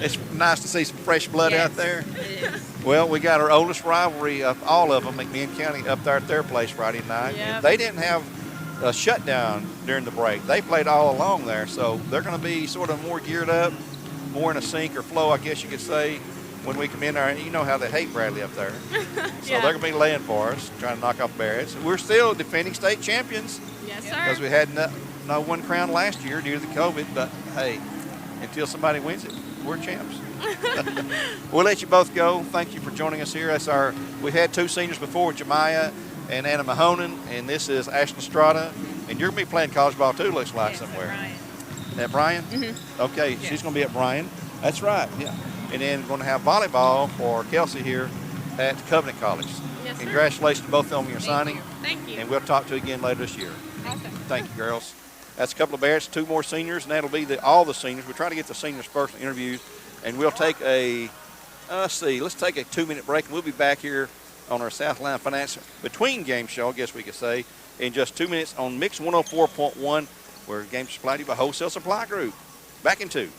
S5: It's nice to see some fresh blood out there. Well, we got our oldest rivalry of all of them, McMinn County, up there at their place Friday night. Yep. They didn't have a shutdown during the break. They played all along there, so they're going to be sort of more geared up, more in a sync or flow, I guess you could say, when we come in there. You know how they hate Bradley up there. So they're going to be laying for us, trying to knock off Bearettes. We're still defending state champions.
S9: Yes, sir.
S5: Because we had no one crown last year due to the COVID, but hey, until somebody wins it, we're champs. We'll let you both go. Thank you for joining us here. We had two seniors before, Jemiah and Anna Mahonen, and this is Ashton Strada. And you're going to be playing college ball too, looks like, somewhere. At Bryan? Okay, she's going to be at Bryan. That's right, yeah. And then going to have volleyball for Kelsey here at Covenant College.
S9: Yes,
S5: Congratulations to both of them on your signing.
S9: Thank you.
S5: And we'll talk to you again later this year.
S9: Awesome.
S5: Thank you, girls. That's a couple of Bearettes, two more seniors, and that'll be all the seniors. We're trying to get the seniors first in interviews, and we'll take let's take a 2-minute break, and we'll be back here on our Southline Finance between game show, I guess we could say, in just 2 minutes on Mix 104.1, where games supplied to you by Wholesale Supply Group. Back in 2.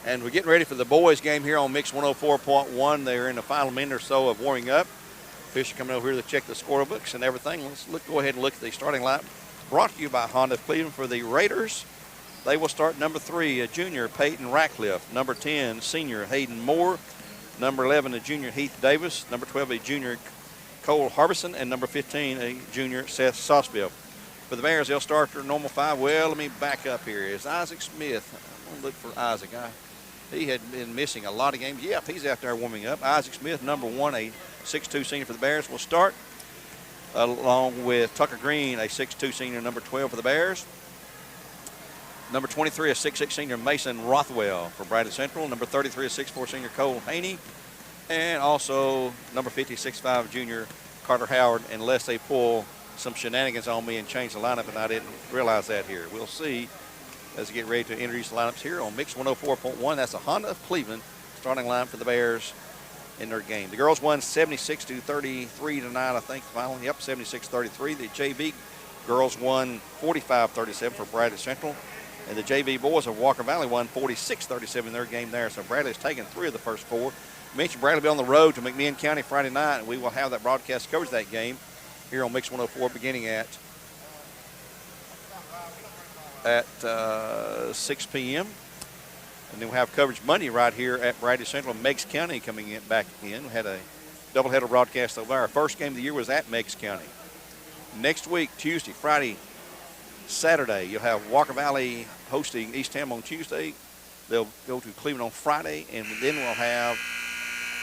S5: And we're getting ready for the boys game here on Mix 104.1. They're in the final minute or so of warming up. Fisher coming over here to check the scorebooks and everything. Let's go ahead and look at the starting lineup. Brought to you by Honda of Cleveland for the Raiders. They will start number 3, a junior, Peyton Ratcliffe. Number 10, senior, Hayden Moore. Number 11, a junior, Heath Davis. Number 12, a junior, Cole Harbison. And number 15, a junior, Seth Sauceville. For the Bears, they'll start their normal 5. Well, let me back up here. It's Isaac Smith. I'm going to look for Isaac. He had been missing a lot of games. Yep, he's out there warming up. Isaac Smith, number 1, a 6'2 senior for the Bears, will start, along with Tucker Green, a 6'2 senior, number 12 for the Bears. Number 23, a 6'6 senior, Mason Rothwell for Bradley Central. Number 33, a 6'4 senior, Cole Haney. And also number 50, 6'5 junior, Carter Howard, unless they pull some shenanigans on me and change the lineup, and I didn't realize that here. We'll see as we get ready to introduce the lineups here on Mix 104.1. That's a Honda of Cleveland starting line for the Bears in their game. The girls won 76-33 tonight, I think, finally. Yep, 76-33. The JV girls won 45-37 for Bradley Central. And the JV boys of Walker Valley won 46-37 in their game there. So Bradley's taken 3 of the first 4. Mentioned Bradley will be on the road to McMinn County Friday night, and we will have that broadcast coverage of that game here on Mix 104 beginning at 6 p.m. And then we'll have coverage Monday right here at Bradley Central. Meigs County coming in back in. We had a doubleheader broadcast over there. Our first game of the year was at Meigs County. Next week, Tuesday, Friday, Saturday, you'll have Walker Valley hosting East Ham on Tuesday. They'll go to Cleveland on Friday, and then we'll have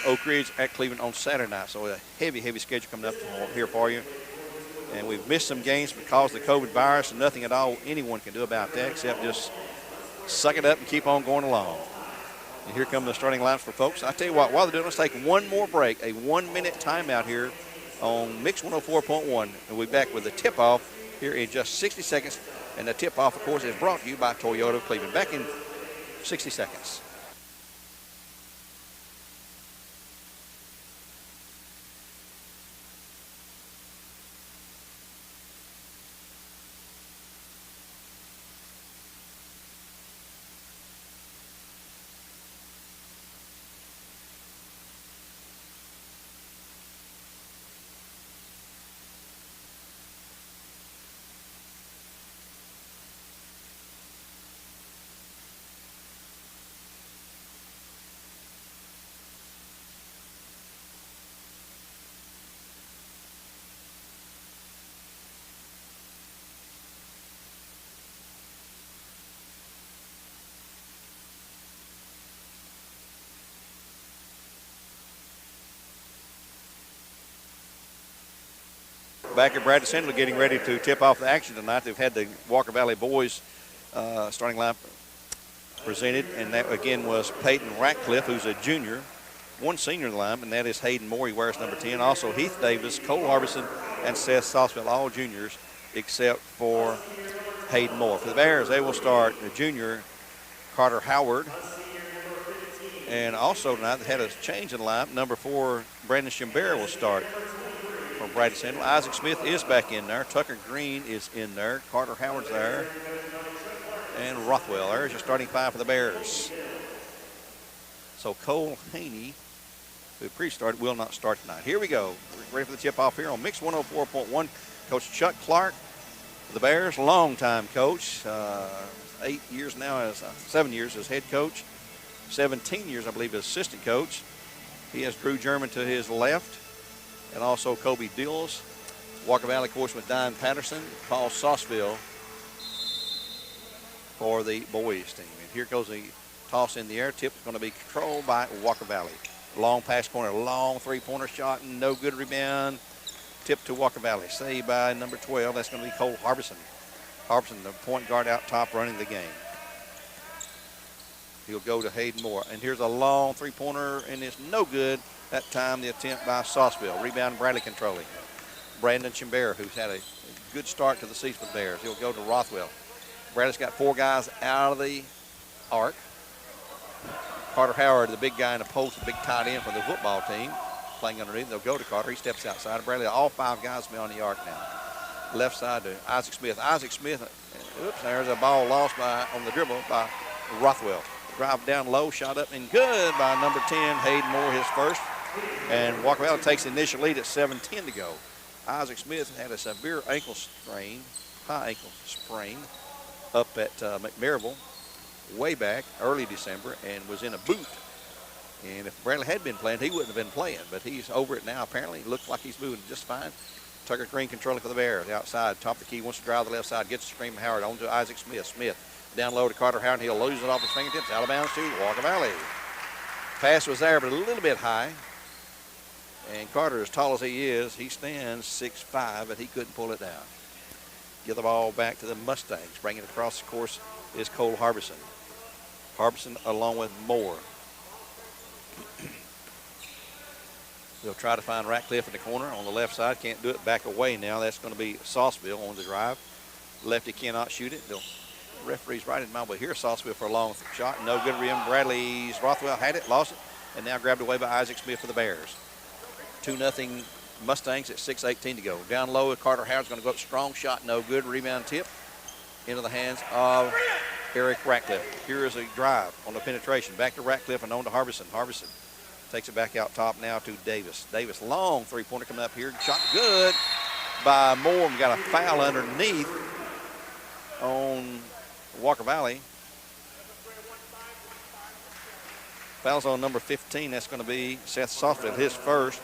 S5: Oak Ridge at Cleveland on Saturday night. So a heavy schedule coming up here for you. And we've missed some games because of the COVID virus, and nothing at all anyone can do about that except just suck it up and keep on going along. And here come the starting lineups for folks. I tell you what, while they're doing, let's take one more break, a 1-minute timeout here on Mix 104.1. And we'll be back with the tip-off here in just 60 seconds. And the tip-off, of course, is brought to you by Toyota of Cleveland. Back in 60 seconds. Back at Bradley Central getting ready to tip off the action tonight. They've had the Walker Valley boys starting lineup presented, and that again was Peyton Ratcliffe, who's a junior, 1 senior in the line, and that is Hayden Moore. He wears number 10. Also Heath Davis, Cole Harbison, and Seth Sauceville, all juniors except for Hayden Moore. For the Bears, they will start the junior Carter Howard. And also tonight they had a change in the lineup. Number 4, Brandon Shimbera will start from Bradley Central. Isaac Smith is back in there. Tucker Green is in there. Carter Howard's there. And Rothwell. There's your starting 5 for the Bears. So Cole Haney, who pre-started, will not start tonight. Here we go. We're ready for the tip-off here on Mix 104.1. Coach Chuck Clark for the Bears, longtime coach. 7 years as head coach. 17 years, I believe, as assistant coach. He has Drew German to his left, and also Kobe Dills. Walker Valley, of course, with Diane Patterson, Paul Sauceville for the boys team. And here goes the toss in the air. Tip is going to be controlled by Walker Valley. Long pass corner, long three-pointer shot, and no good rebound. Tip to Walker Valley. Saved by number 12. That's going to be Cole Harbison. Harbison, the point guard out top, running the game. He'll go to Hayden Moore. And here's a long three-pointer, and it's no good. That time, the attempt by Sauceville. Rebound, Bradley controlling. Brandon Chimbera, who's had a good start to the season with Bears. He'll go to Rothwell. Bradley's got 4 guys out of the arc. Carter Howard, the big guy in the post, the big tight end for the football team, playing underneath. They'll go to Carter. He steps outside. Bradley, all 5 guys will be on the arc now. Left side to Isaac Smith. Isaac Smith, oops, there's a ball lost on the dribble by Rothwell. drive down low, shot up and good by number 10, Hayden Moore, his first. And Walker Valley takes the initial lead at 7:10 to go. Isaac Smith had a severe ankle sprain, high ankle sprain, up at McMarrieville way back early December and was in a boot. And if Bradley had been playing, he wouldn't have been playing. But he's over it now, apparently. Looks like he's moving just fine. Tucker Green controlling for the Bears. Outside, top of the key, wants to drive the left side. Gets to Scream Howard on to Isaac Smith. Smith down low to Carter Howard. He'll lose it off his fingertips. Out of bounds to Walker Valley. Pass was there, but a little bit high. And Carter, as tall as he is, he stands 6'5", but he couldn't pull it down. Give the ball back to the Mustangs. Bringing it across the course is Cole Harbison. Harbison along with Moore. They'll try to find Ratcliffe in the corner on the left side. Can't do it. Back away now. That's going to be Sauceville on the drive. Lefty cannot shoot it. The referee's right in mind. But here's Sauceville for a long shot. No good rim. Bradley's Rothwell had it, lost it, and now grabbed away by Isaac Smith for the Bears. 2-0 Mustangs at 6:18 to go. Down low, Carter Howard's going to go up. Strong shot. No good. Rebound tip into the hands of Eric Ratcliffe. Here is a drive on the penetration. Back to Ratcliffe and on to Harbison. Harbison takes it back out top now to Davis. Davis, long three-pointer coming up here. Shot good by Moore. We got a foul underneath on Walker Valley. Foul's on number 15. That's going to be Seth Sauceville, his first.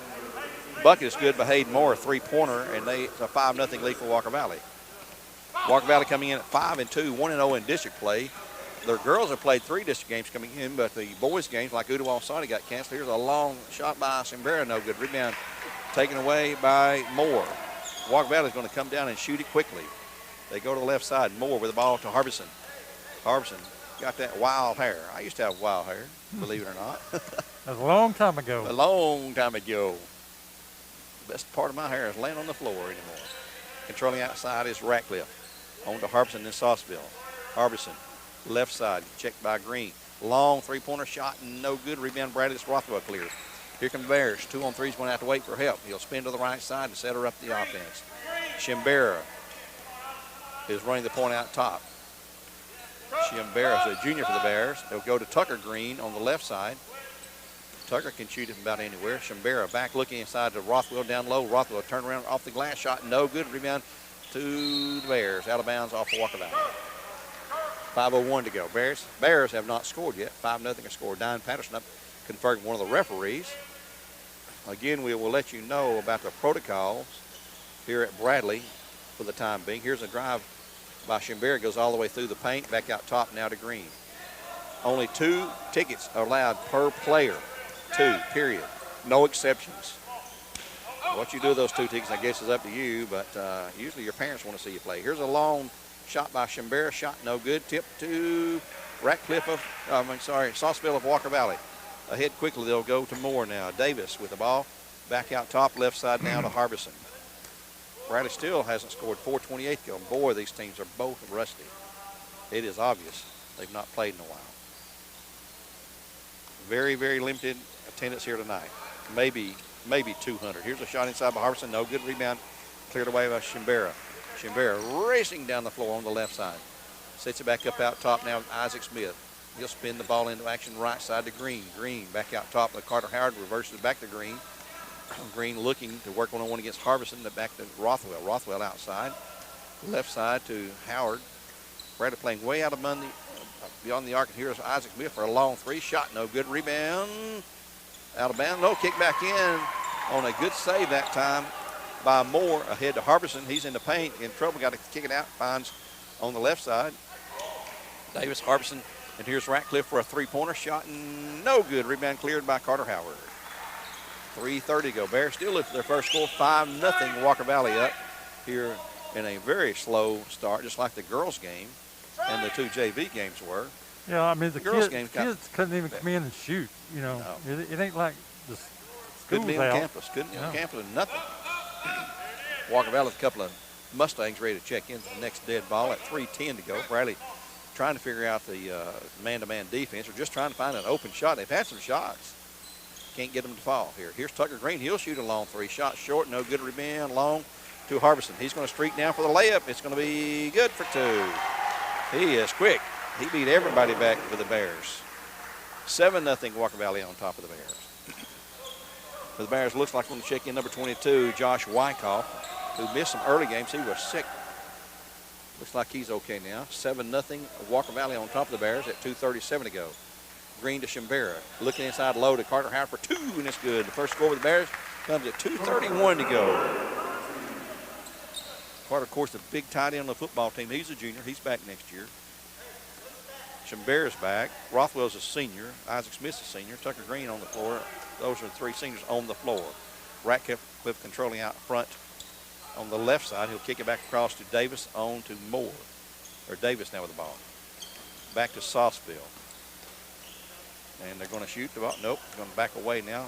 S5: Bucket is good by Hayden Moore, a three-pointer, and it's a 5-0 lead for Walker Valley. Walker Valley coming in at 5-2, 1-0 in district play. Their girls have played 3 district games coming in, but the boys' games, like Udawal Saudi, got canceled. Here's a long shot by Simbera, no good. Rebound taken away by Moore. Walker Valley is going to come down and shoot it quickly. They go to the left side. Moore with the ball to Harbison. Harbison got that wild hair. I used to have wild hair, believe it or not.
S2: That was a long time ago.
S5: A long time ago. The best part of my hair is laying on the floor anymore. Controlling outside is Ratcliffe. On to Harbison and Sauceville. Harbison, left side, checked by Green. Long three-pointer shot, no good. Rebound, Bradley's Rothwell clear. Here come the Bears. 2-on-3's going to have to wait for help. He'll spin to the right side to set her up the offense. Shimbera is running the point out top. Shimbera is a junior for the Bears. They'll go to Tucker Green on the left side. Tucker can shoot it from about anywhere. Shimbera back looking inside to Rothwell down low. Rothwell turn around off the glass shot, no good. Rebound to the Bears, out of bounds off of Walker Valley. 5:01 to go. Bears have not scored yet. 5-0 has scored. Diane Patterson up, conferred with one of the referees. Again, we will let you know about the protocols here at Bradley for the time being. Here's a drive by Shimbera, goes all the way through the paint, back out top now to Green. Only 2 tickets are allowed per player. 2, period. No exceptions. What you do with those 2 tickets, I guess, is up to you, but usually your parents want to see you play. Here's a long shot by Shimbera, shot no good. Tip to Sauceville of Walker Valley. Ahead quickly, they'll go to Moore now. Davis with the ball, back out top, left side now to Harbison. Bradley still hasn't scored. 4:28 to go. Boy, these teams are both rusty. It is obvious they've not played in a while. Very, very limited attendance here tonight. Maybe 200. Here's a shot inside by Harbison. No good. Rebound cleared away by Shimbera. Shimbera racing down the floor on the left side. Sets it back up out top now with Isaac Smith. He'll spin the ball into action right side to Green. Green back out top with Carter Howard. Reverses back to Green. Green looking to work one-on-one against Harbison. Back to Rothwell. Rothwell outside. Left side to Howard. Bradley playing way out of money beyond the arc. And here's Isaac Smith for a long 3. Shot no good. Rebound out of bounds. No, kick back in on a good save that time by Moore. Ahead to Harbison. He's in the paint. In trouble. Got to kick it out. Finds on the left side. Davis, Harbison. And here's Ratcliffe for a 3-pointer shot. No good. Rebound cleared by Carter Howard. 3:30 to go. Bears still look for their first score. 5-0 Walker Valley up here in a very slow start, just like the girls' game and the 2 JV games were.
S2: Yeah, I mean, the
S5: girls'
S2: kids
S5: game
S2: couldn't even come in and shoot. You know, no. It ain't like the
S5: couldn't be on
S2: out.
S5: campus. Couldn't be on campus. Nothing. Walker Valley with a couple of Mustangs ready to check in for the next dead ball at 3:10 to go. Bradley trying to figure out the man-to-man defense, or just trying to find an open shot. They've had some shots. Can't get them to fall here. Here's Tucker Green. He'll shoot a long 3. Shot short, no good. Rebound long to Harbison. He's going to streak down for the layup. It's going to be good for 2. He is quick. He beat everybody back for the Bears. 7-0 Walker Valley on top of the Bears. For the Bears, looks like we're going to check in number 22, Josh Wyckoff, who missed some early games. He was sick. Looks like he's okay now. 7-0 Walker Valley on top of the Bears at 2:37 to go. Green to Shimbera. Looking inside low to Carter Howard for 2, and it's good. The first score for the Bears comes at 2:31 to go. Carter, of course, the big tight end on the football team. He's a junior. He's back next year. Shimbera's back. Rothwell's a senior. Isaac Smith's a senior. Tucker Green on the floor. Those are the 3 seniors on the floor. Ratcliffe controlling out front on the left side. He'll kick it back across to Davis, on to Moore. Or Davis now with the ball. Back to Sauceville. And they're going to shoot the ball. Nope, they're going to back away now.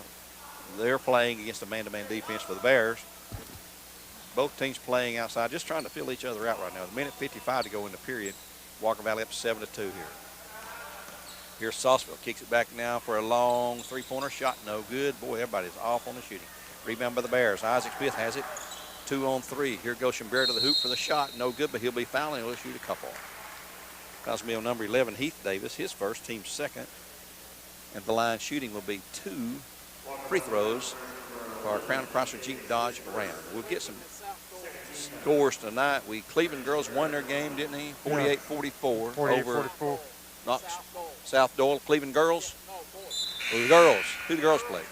S5: They're playing against a man-to-man defense for the Bears. Both teams playing outside, just trying to fill each other out right now. 1:55 to go in the period. Walker Valley up 7-2 here. Here's Sauceville. Kicks it back now for a long 3-pointer shot. No good. Boy, everybody's off on the shooting. Rebound by the Bears. Isaac Smith has it. 2-on-3. Here goes Shimbera to the hoop for the shot. No good, but he'll be fouling. He'll shoot a couple. Cosmeo number 11, Heath Davis, his first, team second. And the line shooting will be 2 free throws for our Crown Chrysler Jeep Dodge Ram. We'll get some scores tonight. Cleveland girls won their game, didn't he? 48-44 over Knox South Doyle. Cleveland girls. Well, the girls. Who the girls play?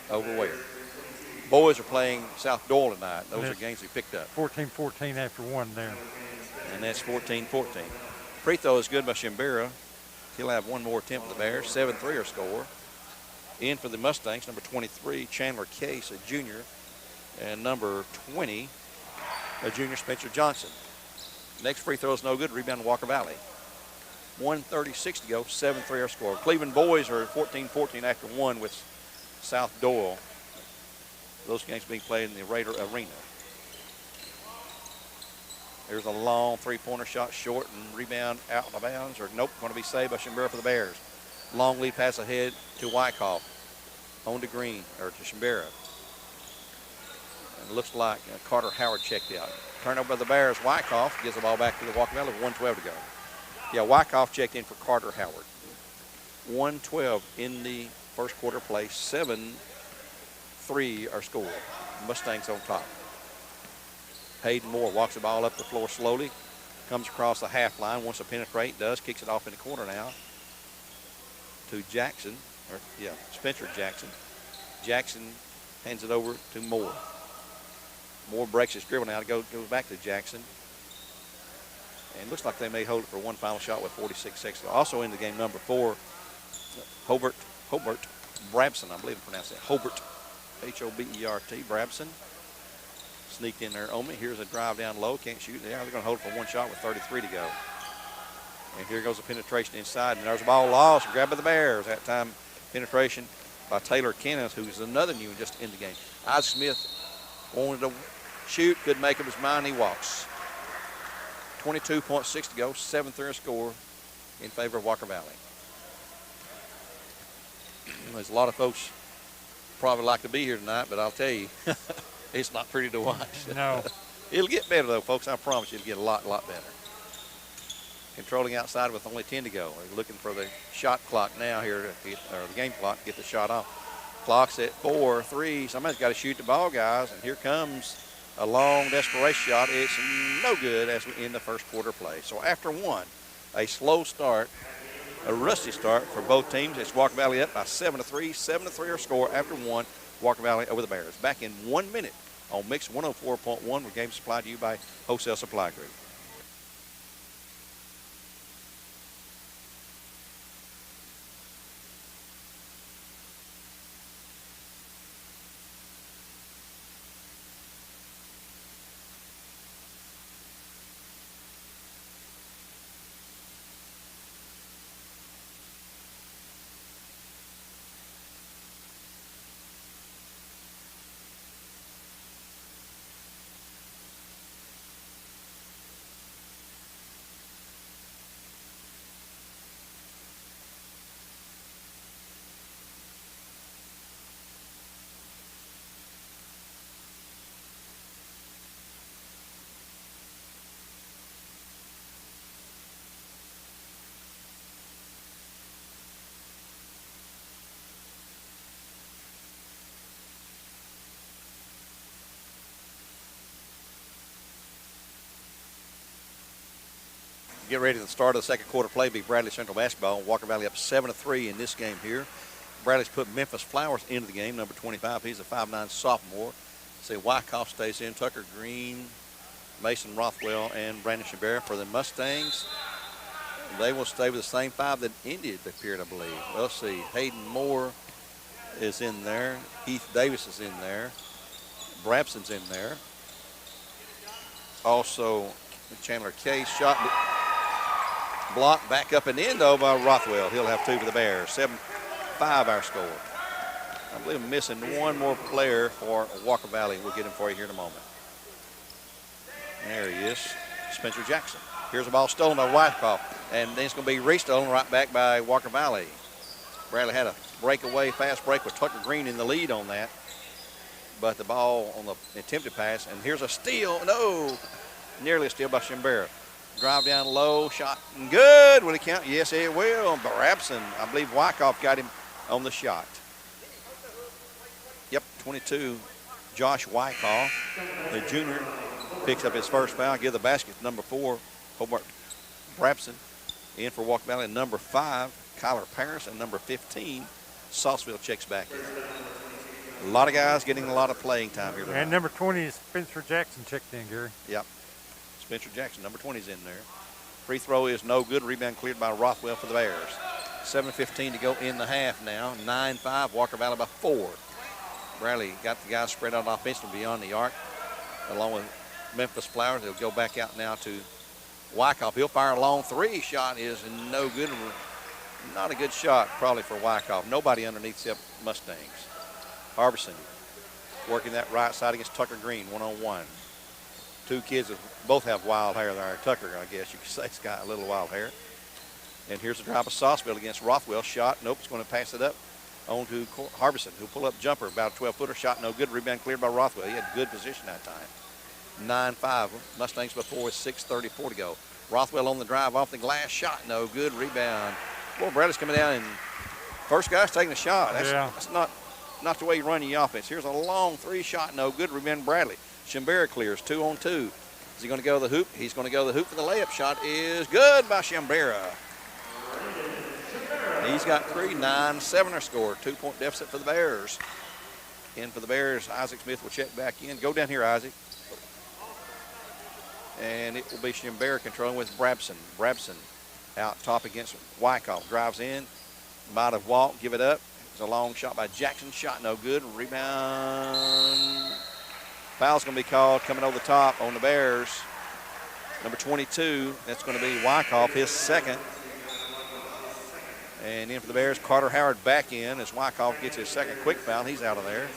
S5: Over where? Boys are playing South Doyle tonight. Those are games we picked up.
S2: 14-14 after 1 there.
S5: And that's 14-14. Free throw is good by Shimbera. He'll have one more attempt for the Bears. 7-3 score. In for the Mustangs, number 23, Chandler Case, a junior. And number 20, a junior, Spencer Johnson. Next free throw is no good. Rebound to Walker Valley. 1:36 to go. 7-3 score. Cleveland boys are 14-14 after 1 with South Doyle. Those games being played in the Raider Arena. There's a long 3-pointer shot short and rebound out of bounds. Or nope, going to be saved by Shimbera for the Bears. Long lead pass ahead to Wyckoff. On to Green, or to Shimbera. And it looks like Carter Howard checked out. Turnover by the Bears. Wyckoff gives the ball back to the Walker Valley with 1:12 to go. Yeah, Wyckoff checked in for Carter Howard. 1:12 in the first quarter play. 7-3 are scored. Mustangs on top. Hayden Moore walks the ball up the floor slowly. Comes across the half line. Wants to penetrate. Does. Kicks it off in the corner now to Jackson. Spencer Jackson. Jackson hands it over to Moore. Moore breaks his dribble now. Goes back to Jackson. And looks like they may hold it for one final shot with 46 seconds. Also in the game, number 4, Hobart Brabson. I believe I pronounced that. Hobart, Hobert, Brabson. Sneaked in there on me. Here's a drive down low. Can't shoot. They're going to hold it for one shot with 33 to go. And here goes the penetration inside. And there's a ball lost. Grabbed by the Bears. That time, penetration by Taylor Kenneth, who's another new one just in the game. Isaac Smith wanted to shoot. Couldn't make up his mind. He walks. 22.6 to go. 7-3 score in favor of Walker Valley. There's a lot of folks probably like to be here tonight, but I'll tell you, it's not pretty to watch.
S2: No.
S5: It'll get better, though, folks. I promise you it'll get a lot better. Controlling outside with only 10 to go. They're looking for the shot clock now here, or the game clock, to get the shot off. Clock's at 4-3. Somebody's got to shoot the ball, guys. And here comes a long desperation shot. It's no good as we end the first quarter play. So after 1, a slow start, a rusty start for both teams. It's Walker Valley up by 7-3. 7-3 score after 1. Walker Valley over the Bears. Back in 1 minute on Mix 104.1, where games supplied to you by Wholesale Supply Group. get ready to the start of the second quarter play. Be Bradley Central basketball. Walker Valley up 7-3 in this game here. Bradley's put Memphis Flowers into the game, number 25. He's a 5'9" sophomore. See, Wyckoff stays in. Tucker Green, Mason Rothwell, and Brandon Shabera for the Mustangs. They will stay with the same 5 that ended the period, I believe. Well, let's see. Hayden Moore is in there. Heath Davis is in there. Brabson's in there. Also, Chandler Case shot blocked back up and in, though, by Rothwell. He'll have 2 for the Bears. 7-5 our score. I believe I'm missing one more player for Walker Valley. We'll get him for you here in a moment. There he is, Spencer Jackson. Here's the ball stolen by Wyckoff, and then it's going to be restolen right back by Walker Valley. Bradley had a breakaway, fast break with Tucker Green in the lead on that. But the ball on the attempted pass, and here's a steal. No, nearly a steal by Shimbera. Drive down low, shot, and good. Will it count? Yes, it will. Barabson, I believe Wyckoff got him on the shot. Yep, 22, Josh Wyckoff, the junior, picks up his first foul. Give the basket to number 4, Hobart Brabson. In for Walker Valley, number 5, Kyler Paris, and number 15, Sauceville checks back in. A lot of guys getting a lot of playing time here tonight.
S2: And number 20 is Spencer Jackson checked in, Gary.
S5: Yep. Spencer Jackson, number 20 is in there. Free throw is no good. Rebound cleared by Rothwell for the Bears. 7:15 to go in the half now. 9-5, Walker Valley by 4. Bradley got the guys spread out offensively beyond the arc, along with Memphis Flowers. They'll go back out now to Wyckoff. He'll fire a long 3. Shot is no good. Not a good shot probably for Wyckoff. Nobody underneath the Mustangs. Harbison working that right side against Tucker Green, 1-on-1. 2 kids that both have wild hair there. Tucker, I guess you could say, has got a little wild hair. And here's the drop of Sauceville against Rothwell. Shot, nope, it's going to pass it up on to Harbison, who pull up jumper, about a 12-footer. Shot no good. Rebound cleared by Rothwell. He had good position that time. 9-5, Mustangs before with 6:34 to go. Rothwell on the drive off the glass. Shot no good. Rebound. Boy, Bradley's coming down, and first guy's taking a shot. That's not the way you run your offense. Here's a long 3 shot, no good. Rebound Bradley. Shimbera clears 2-on-2. Is he going to go to the hoop? He's going to go to the hoop for the layup. Shot is good by Shimbera. He's got 3, 9-7 our score. 2-point deficit for the Bears. In for the Bears, Isaac Smith will check back in. Go down here, Isaac. And it will be Shimbera controlling with Brabson. Brabson out top against Wyckoff. Drives in. Might have walked. Give it up. It's a long shot by Jackson. Shot no good. Rebound. Foul's going to be called coming over the top on the Bears. Number 22. That's going to be Wyckoff, his second. And in for the Bears, Carter Howard back in as Wyckoff gets his second quick foul. He's out of there.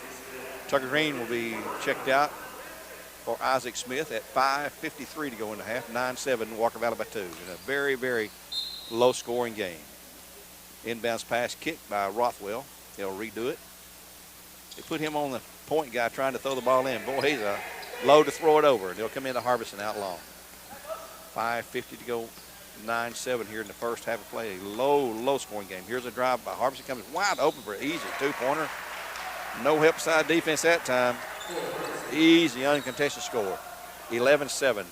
S5: Tucker Green will be checked out for Isaac Smith at 5:53 to go in the half. 9-7, Walker Valley by 2. In a very, very low-scoring game. Inbounds pass kicked by Rothwell. They'll redo it. They put him on the point guy trying to throw the ball in. Boy, he's a low to throw it over. They'll come into Harbison out long. 5:50 to go. 9-7 here in the first half of play. A low-scoring game. Here's a drive by Harbison. Comes wide open for an easy 2-pointer. No help side defense that time. Easy, uncontested score. 11-7.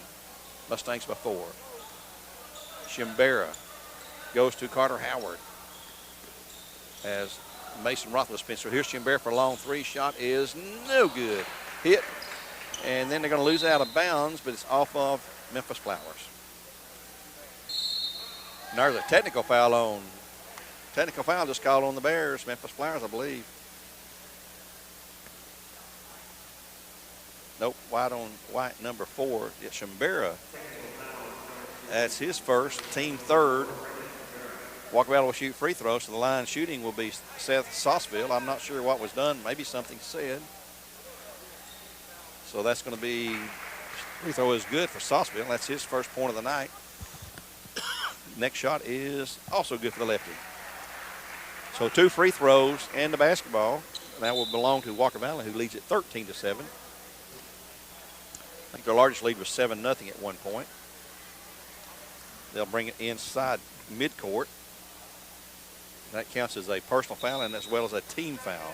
S5: Mustangs by 4. Shimbera goes to Carter Howard as Mason Rothwell spins. So here's Shimbera for a long 3. Shot is no good. Hit. And then they're going to lose it out of bounds, but it's off of Memphis Flowers. And there's a technical foul just called on the Bears. Memphis Flowers, I believe. Nope, white on white, number 4. It's Shimbera. That's his first, team third. Walker Valley will shoot free throws, so the line shooting will be Seth Sauceville. I'm not sure what was done. Maybe something said. So that's going to be, free throw is good for Sauceville. That's his first point of the night. Next shot is also good for the lefty. So 2 free throws and the basketball. That will belong to Walker Valley, who leads at 13-7. I think their largest lead was 7-0 at one point. They'll bring it inside midcourt. That counts as a personal foul and as well as a team foul.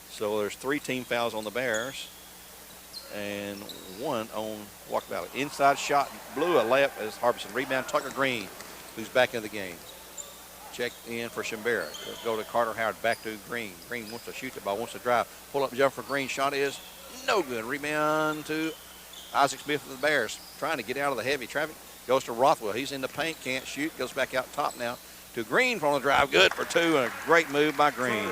S5: So there's 3 team fouls on the Bears. and 1 on Walker Valley. Inside shot, blew a layup as Harbison. Rebound, Tucker Green, who's back in the game. Check in for Shimbera. Go to Carter Howard, back to Green. Green wants to shoot the ball, wants to drive. Pull up jump for Green. Shot is no good. Rebound to Isaac Smith of the Bears. Trying to get out of the heavy traffic. Goes to Rothwell. He's in the paint, can't shoot. Goes back out top now to Green from the drive. Good for 2, and a great move by Green.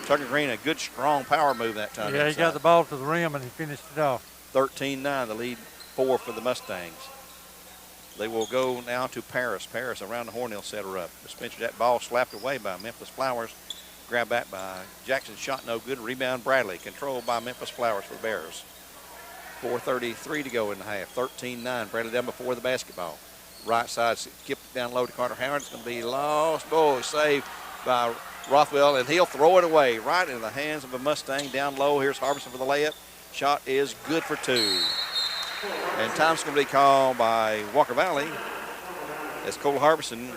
S5: Tucker Green, a good, strong power move that time.
S2: Yeah, he got the ball to the rim, and he finished it off.
S5: 13-9, the lead 4 for the Mustangs. They will go now to Paris. Paris around the horn, they'll set her up. Spencer, that ball slapped away by Memphis Flowers. Grabbed back by Jackson, shot no good. Rebound Bradley, controlled by Memphis Flowers for the Bears. 4:33 to go in the half. 13-9, Bradley down before the basketball. Right side, skipped down low to Carter Howard. It's going to be lost. Oh, saved by Rothwell, and he'll throw it away right into the hands of a Mustang. Down low, here's Harbison for the layup. Shot is good for 2. And time's going to be called by Walker Valley as Cole Harbison,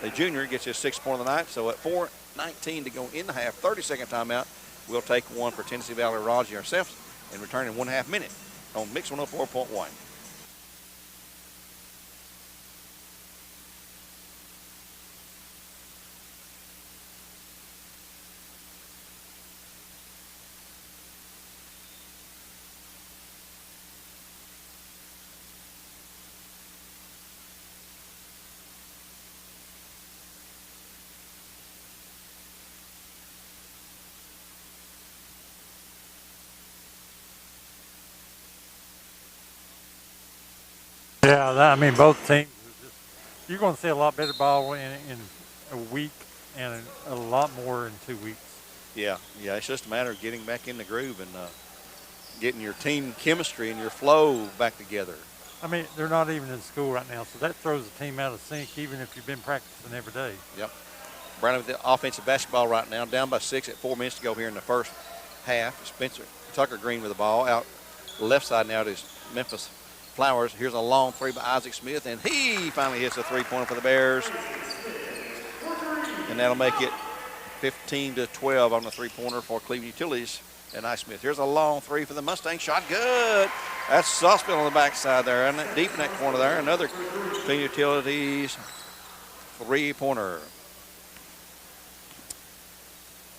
S5: the junior, gets his 6th point of the night. So at 4:19 to go in the half, 30-second timeout. We'll take one for Tennessee Valley Raji ourselves and return in 1.5 minutes on Mix 104.1.
S2: Yeah, I mean, both teams. You're going to see a lot better ball in a week and a lot more in 2 weeks.
S5: Yeah, it's just a matter of getting back in the groove and getting your team chemistry and your flow back together.
S2: I mean, they're not even in school right now, so that throws the team out of sync, even if you've been practicing every day.
S5: Yep. Brandon with the offensive basketball right now, down by 6 at 4 minutes to go here in the first half. Spencer Tucker Green with the ball out left side now to Memphis Flowers. Here's a long 3 by Isaac Smith, and he finally hits a 3-pointer for the Bears. And that'll make it 15-12 on the 3-pointer for Cleveland Utilities and Ice Smith. Here's a long 3 for the Mustang. Shot good. That's Saucebill on the backside there, and deep in that corner there. Another Cleveland Utilities 3-pointer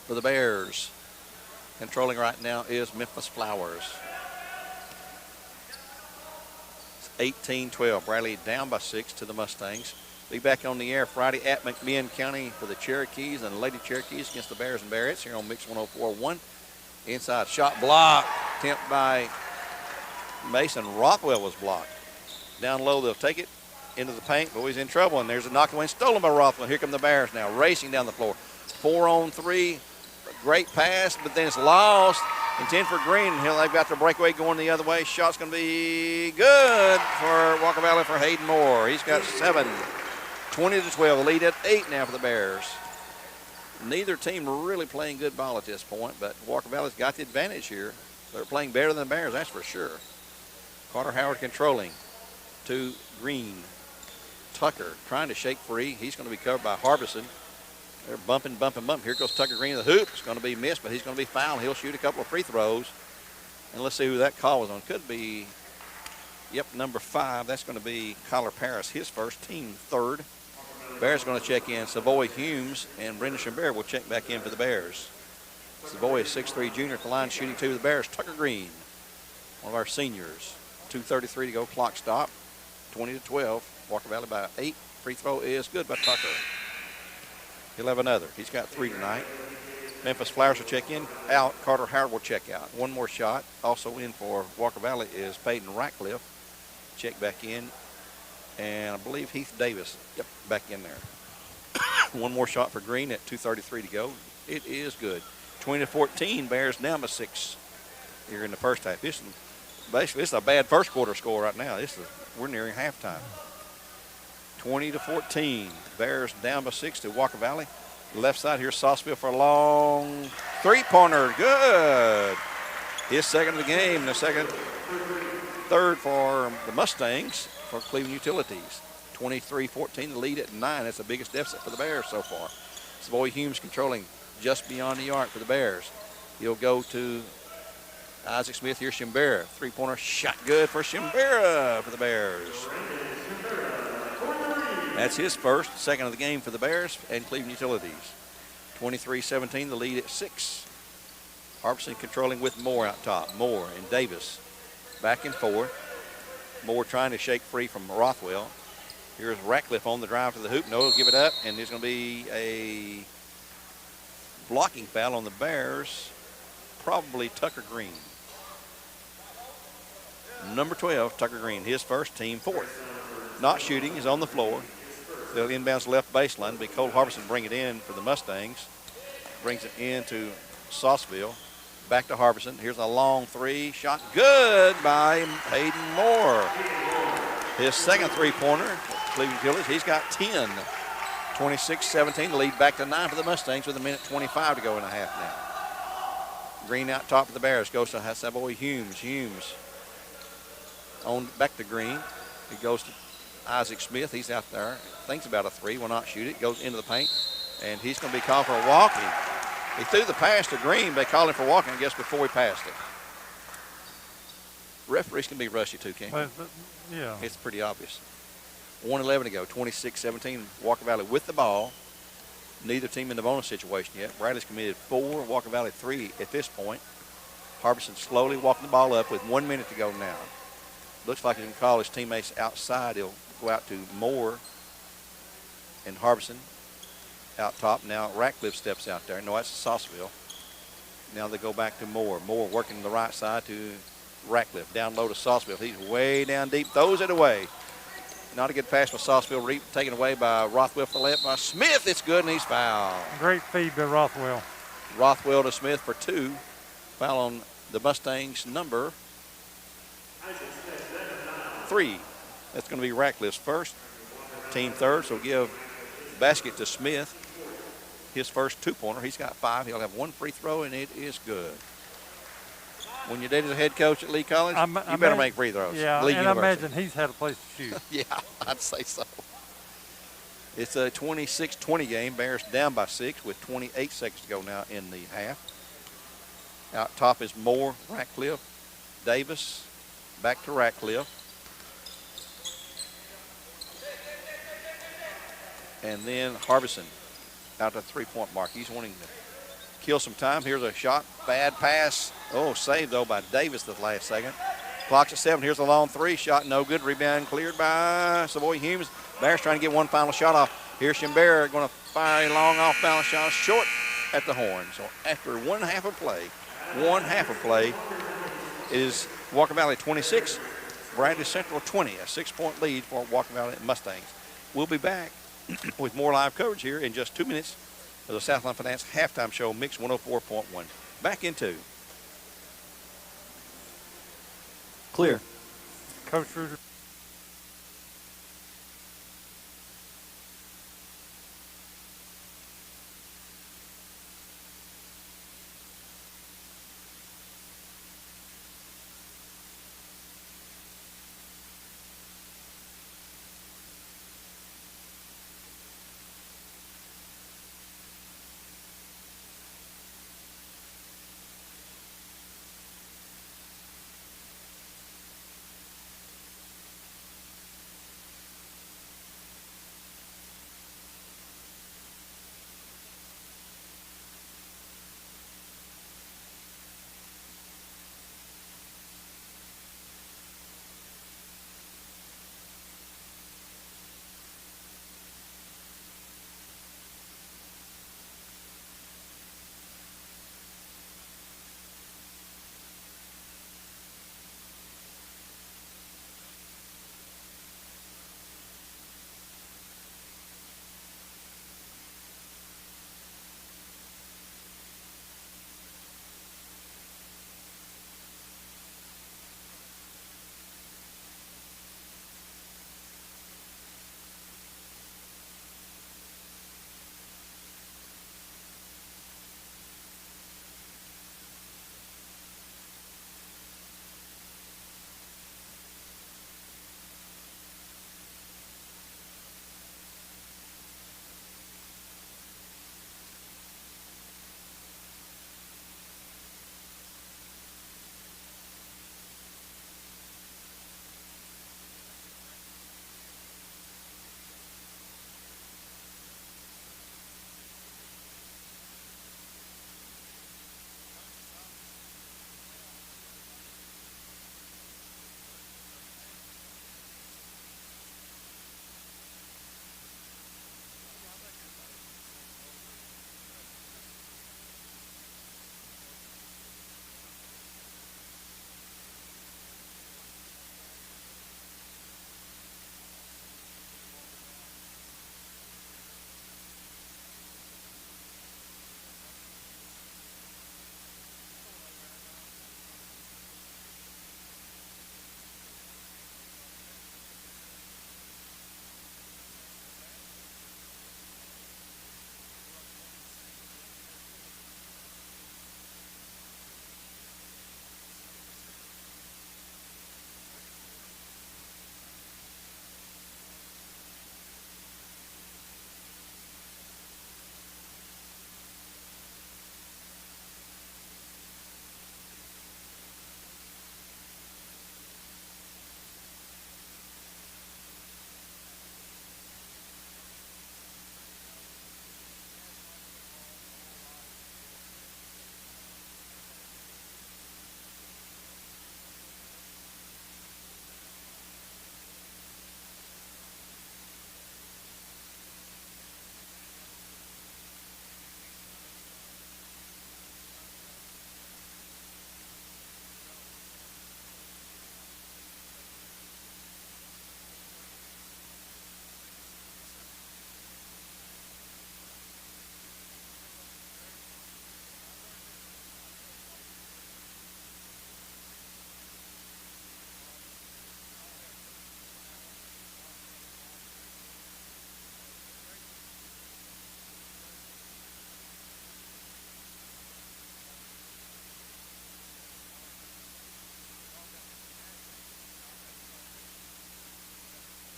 S5: for the Bears. Controlling right now is Memphis Flowers. 18-12. Bradley down by 6 to the Mustangs. Be back on the air Friday at McMinn County for the Cherokees and the Lady Cherokees against the Bears and Bearettes here on Mix 104.1. Inside shot blocked. Attempt by Mason. Rothwell was blocked. Down low, they'll take it into the paint. Boys in trouble, and there's a knock away stolen by Rothwell. Here come the Bears now, racing down the floor. 4-on-3. Great pass, but then it's lost. And 10 for Green. They've got the breakaway going the other way. Shot's going to be good for Walker Valley for Hayden Moore. He's got 7. 20-12. The lead at 8 now for the Bears. Neither team really playing good ball at this point, but Walker Valley's got the advantage here. They're playing better than the Bears, that's for sure. Carter Howard controlling to Green. Tucker trying to shake free. He's going to be covered by Harbison. They're bumping. Here goes Tucker Green to the hoop. It's going to be missed, but he's going to be fouled. He'll shoot a couple of free throws. And let's see who that call was on. Could be, number 5. That's going to be Kyler Paris, his first, team third. Bears going to check in. Savoy Humes and Brendan Shimbera will check back in for the Bears. Savoy is 6'3" junior at the line, shooting 2 of the Bears. Tucker Green, one of our seniors. 2:33 to go, clock stop. 20-12. Walker Valley by 8. Free throw is good by Tucker. He'll have another. He's got 3 tonight. Memphis Flowers will check in. Out. Carter Howard will check out. One more shot. Also in for Walker Valley is Peyton Ratcliffe. Check back in. And I believe Heath Davis. Back in there. One more shot for Green at 2:33 to go. It is good. 20-14. Bears down by 6 here in the first half. This is a bad first quarter score right now. We're nearing halftime. 20-14. Bears down by 6 to Walker Valley. Left side, here's Saucebill for a long 3-pointer. Good. His second of the game. The third for the Mustangs for Cleveland Utilities. 23-14, the lead at 9. That's the biggest deficit for the Bears so far. Savoy Humes controlling just beyond the arc for the Bears. He'll go to Isaac Smith, here's Shimbera. Three-pointer shot good for Shimbera for the Bears. That's his first, second of the game for the Bears and Cleveland Utilities. 23-17, the lead at 6. Harbison controlling with Moore out top. Moore and Davis back and forth. Moore trying to shake free from Rothwell. Here's Ratcliffe on the drive to the hoop. No, he'll give it up, and there's going to be a blocking foul on the Bears. Probably Tucker Green. Number 12, Tucker Green, his first, team fourth. Not shooting, is on the floor. They'll inbounds left baseline. It'll be Cole Harbison bring it in for the Mustangs. Brings it into Sauceville. Back to Harbison. Here's a long three. Shot good by Hayden Moore. His second three-pointer, Cleveland Utilities. He's got 10. 26-17. The lead back to 9 for the Mustangs with 1:25 to go in the half now. Green out top for the Bears. Goes to Savoy Humes. Humes on back to Green. He goes to Isaac Smith. He's out there. Thinks about a three. Will not shoot it. Goes into the paint. And he's going to be called for a walking. He threw the pass to Green. They called him for walking, I guess, before he passed it. Referees can be rushy too, can't they?
S2: Yeah.
S5: It's pretty obvious. 1:11 to go. 26-17. Walker Valley with the ball. Neither team in the bonus situation yet. Bradley's committed 4. Walker Valley 3 at this point. Harbison slowly walking the ball up with 1 minute to go now. Looks like he's going to call his teammates outside. He'll go out to Moore and Harbison out top. Now Ratcliffe steps out there. No, that's Sauceville. Now they go back to Moore. Moore working the right side to Ratcliffe. Down low to Sauceville. He's way down deep. Throws it away. Not a good pass by Sauceville. Taken away by Rothwell for the left by Smith. It's good, and he's fouled.
S2: Great feed by Rothwell.
S5: Rothwell to Smith for 2. Foul on the Mustangs number 3. That's going to be Ratcliffe's first. Team third, so give basket to Smith. His first two-pointer. He's got 5. He'll have 1 free throw, and it is good. When you're dating the head coach at Lee College, you better make free throws.
S2: Yeah,
S5: Lee
S2: and
S5: University.
S2: I imagine he's had a place to shoot.
S5: Yeah, I'd say so. It's a 26-20 game. Bears down by 6 with 28 seconds to go now in the half. Out top is Moore, Ratcliffe, Davis, back to Ratcliffe. And then Harbison out to the three-point mark. He's wanting to kill some time. Here's a shot. Bad pass. Oh, saved, though, by Davis the last second. Clock's at 7. Here's a long three. Shot no good. Rebound cleared by Savoy Humes. Bears trying to get one final shot off. Here's Shimbera going to fire a long off-balance shot short at the horn. So after one half of play is Walker Valley 26, Bradley Central 20, a 6-point lead for Walker Valley Mustangs. We'll be back with more live coverage here in just 2 minutes of the Southland Finance halftime show, Mix 104.1. Back in 2.
S4: Clear.
S2: Coach Ruger.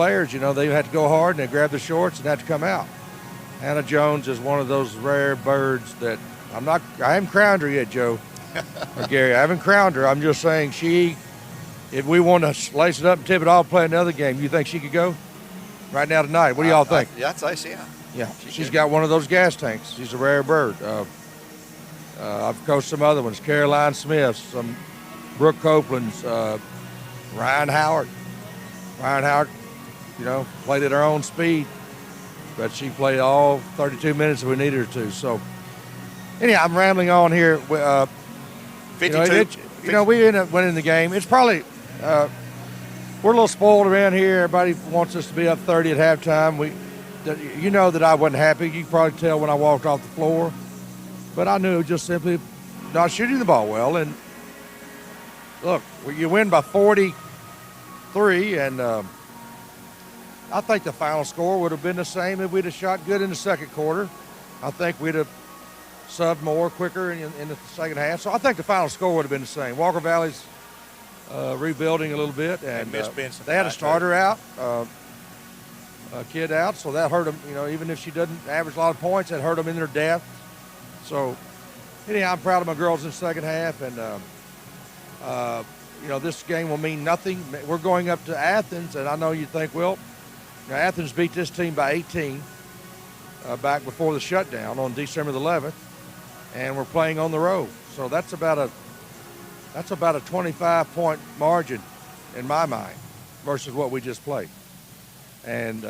S10: players, they had to go hard and they grab the shorts and had to come out. Hannah Jones is one of those rare birds that I haven't crowned her yet, Joe or Gary. I haven't crowned her. I'm just saying if we want to lace it up and tip it off, play another game, you think she could go right now tonight? What do y'all think?
S5: I'd say so, yeah.
S10: Yeah, she's got one of those gas tanks. She's a rare bird. I've coached some other ones, Caroline Smith, some Brooke Copeland's, Ryan Howard. Ryan Howard, played at her own speed, but she played all 32 minutes that we needed her to. So, anyhow, I'm rambling on here.
S5: 52.
S10: We ended up winning the game. It's probably we're a little spoiled around here. Everybody wants us to be up 30 at halftime. That I wasn't happy. You can probably tell when I walked off the floor. But I knew just simply not shooting the ball well. And look, you win by 43, and I think the final score would have been the same if we'd have shot good in the second quarter. I think we'd have subbed more quicker in the second half. So I think the final score would have been the same. Walker Valley's rebuilding a little bit, and they had a starter out, a kid out, so that hurt them. Even if she doesn't average a lot of points, that hurt them in their depth. So, anyhow, I'm proud of my girls in the second half, and this game will mean nothing. We're going up to Athens, and I know you think, Athens beat this team by 18 back before the shutdown on December the 11th, and we're playing on the road. So that's about a 25-point margin in my mind versus what we just played. And